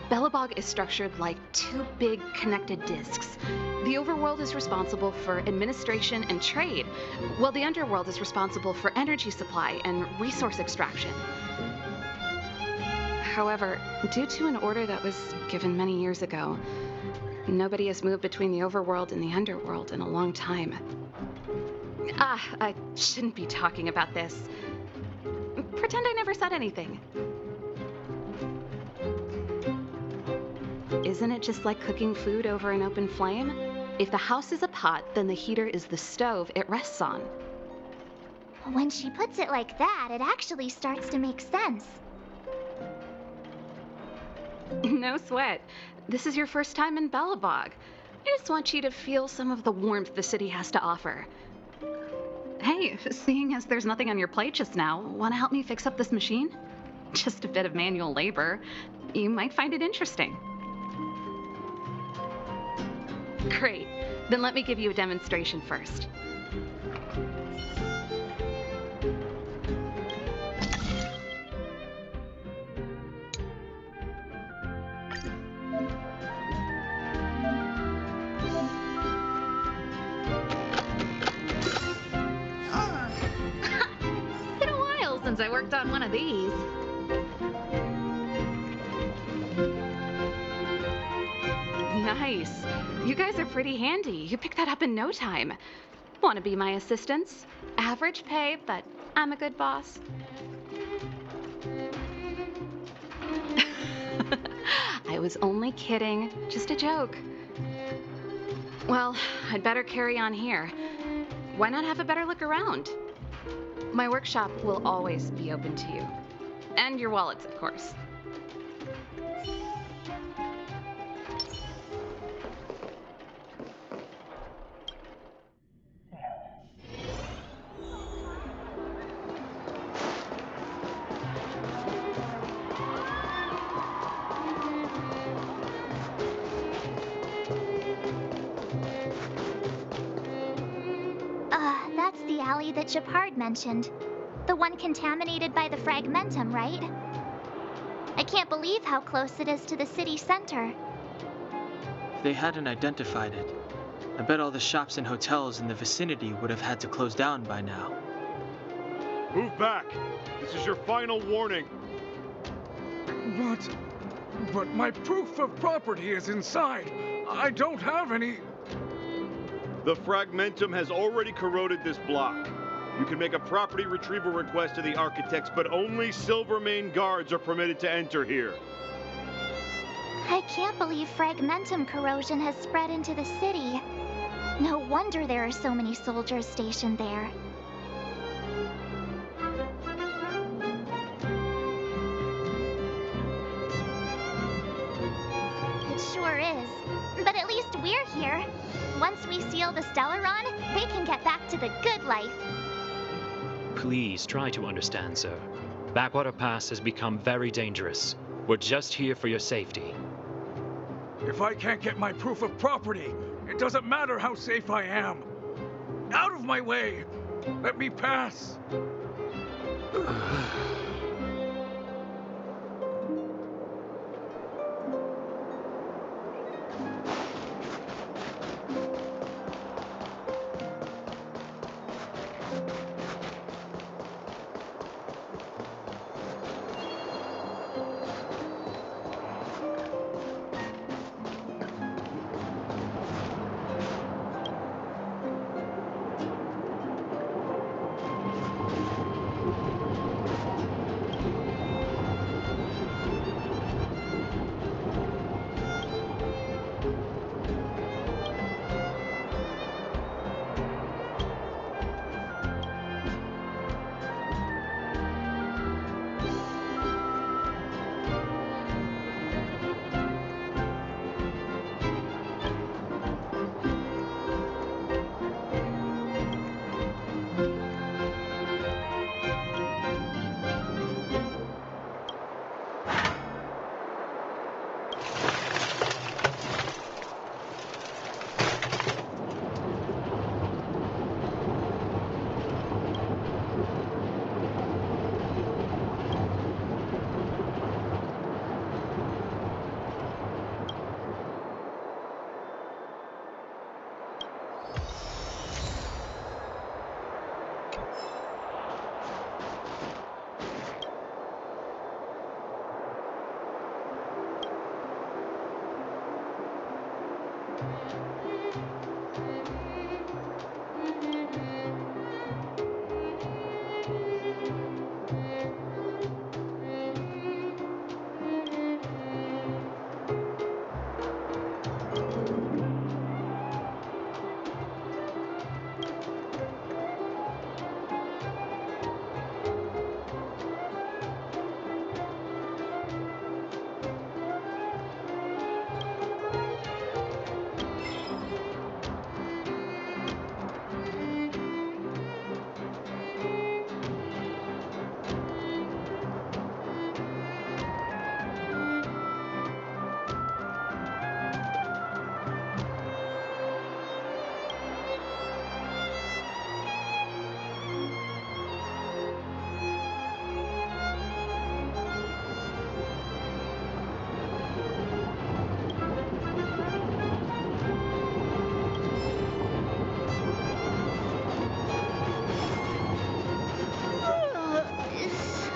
Belobog is structured like two big connected disks. The overworld is responsible for administration and trade, while the underworld is responsible for energy supply and resource extraction. However, due to an order that was given many years ago, nobody has moved between the overworld and the underworld in a long time. I shouldn't be talking about this. Pretend I never said anything. Isn't it just like cooking food over an open flame? If the house is a pot, then the heater is the stove it rests on. When she puts it like that, it actually starts to make sense. No sweat. This is your first time in Belobog. I just want you to feel some of the warmth the city has to offer. Hey, seeing as there's nothing on your plate just now, want to help me fix up this machine? Just a bit of manual labor. You might find it interesting. Great. Then let me give you a demonstration first. It's been a while since I worked on one of these. Nice. You guys are pretty handy. You picked that up in no time. Want to be my assistants? Average pay, but I'm a good boss. I was only kidding. Just a joke. Well, I'd better carry on here. Why not have a better look around? My workshop will always be open to you. And your wallets, of course. That's the alley that Shepard mentioned. The one contaminated by the fragmentum, right? I can't believe how close it is to the city center. If they hadn't identified it, I bet all the shops and hotels in the vicinity would have had to close down by now. Move back! This is your final warning. But my proof of property is inside. I don't have any... The fragmentum has already corroded this block. You can make a property retrieval request to the architects, but only Silvermane guards are permitted to enter here. I can't believe fragmentum corrosion has spread into the city. No wonder there are so many soldiers stationed there. It sure is. But at least we're here. Once we seal the Stellaron, they can get back to the good life. Please try to understand, sir. Backwater Pass has become very dangerous. We're just here for your safety. If I can't get my proof of property, it doesn't matter how safe I am. Out of my way! Let me pass!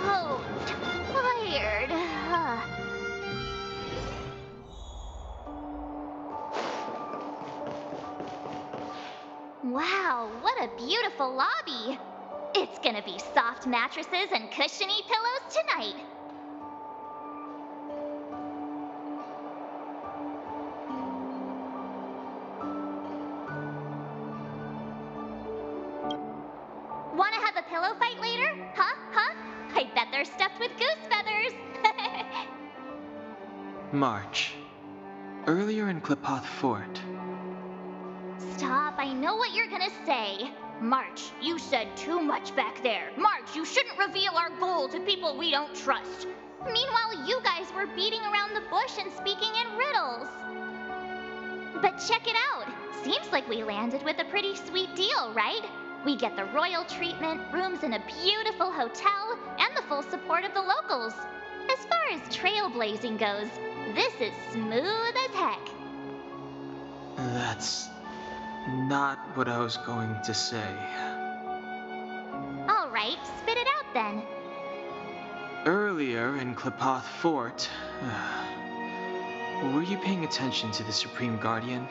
So tired. Wow, what a beautiful lobby. It's gonna be soft mattresses and cushiony pillows tonight. Wanna have a pillow fight later? Huh? Huh? I bet they're stuffed with goose feathers. March. Earlier in Klipoth Fort. Stop, I know what you're gonna say. March, you said too much back there. March, you shouldn't reveal our goal to people we don't trust. Meanwhile, you guys were beating around the bush and speaking in riddles. But check it out. Seems like we landed with a pretty sweet deal, right? We get the royal treatment, rooms in a beautiful hotel, and the full support of the locals. As far as trailblazing goes, this is smooth as heck. That's not what I was going to say. All right, spit it out then. Earlier in Klipoth Fort, were you paying attention to the Supreme Guardian?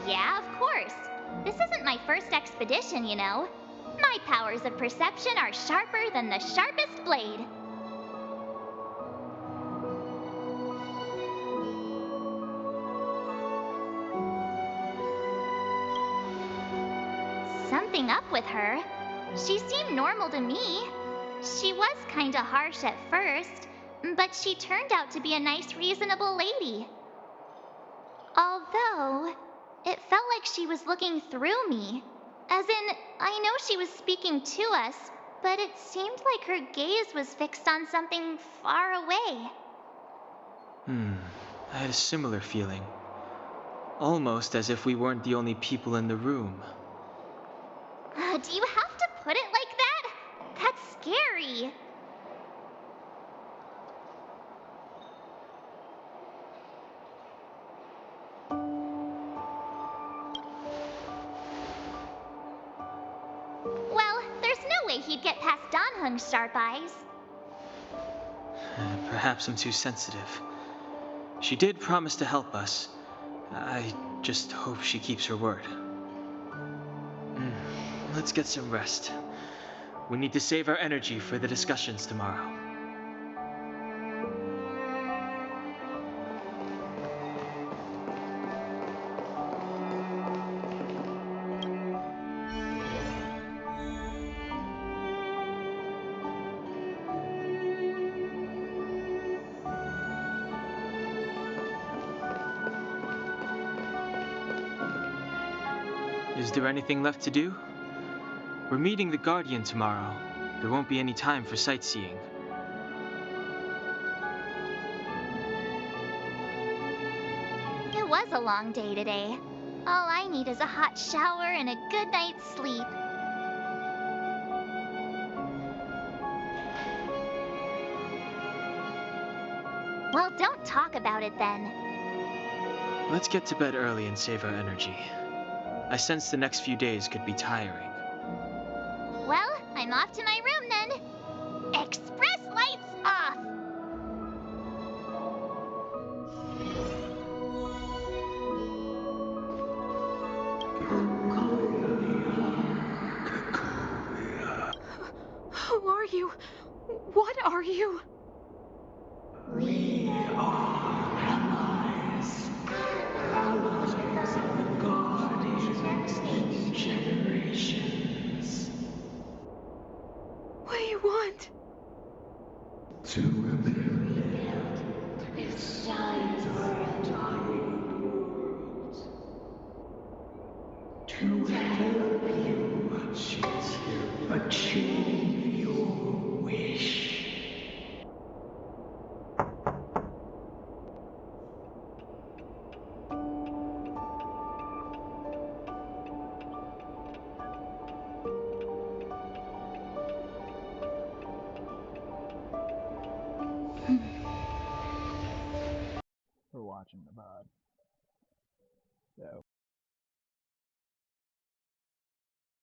Yeah, of course. This isn't my first expedition, you know. My powers of perception are sharper than the sharpest blade. Something up with her. She seemed normal to me. She was kinda harsh at first, but she turned out to be a nice, reasonable lady. Although, it felt like she was looking through me. As in, I know she was speaking to us, but it seemed like her gaze was fixed on something far away. I had a similar feeling. Almost as if we weren't the only people in the room. Do you have to put it like that? That's scary. Well, there's no way he'd get past Donhung's sharp eyes. Perhaps I'm too sensitive. She did promise to help us. I just hope she keeps her word. Let's get some rest. We need to save our energy for the discussions tomorrow. Is there anything left to do? We're meeting the Guardian tomorrow. There won't be any time for sightseeing. It was a long day today. All I need is a hot shower and a good night's sleep. Well, don't talk about it then. Let's get to bed early and save our energy. I sense the next few days could be tiring. Well, I'm off to my room then. Express lights off! Who are you? What are you? We are allies. Allies of the Guardians in generations. What do you want? To rebuild this side of our dying world. To help you achieve your wish. For watching the pod. So.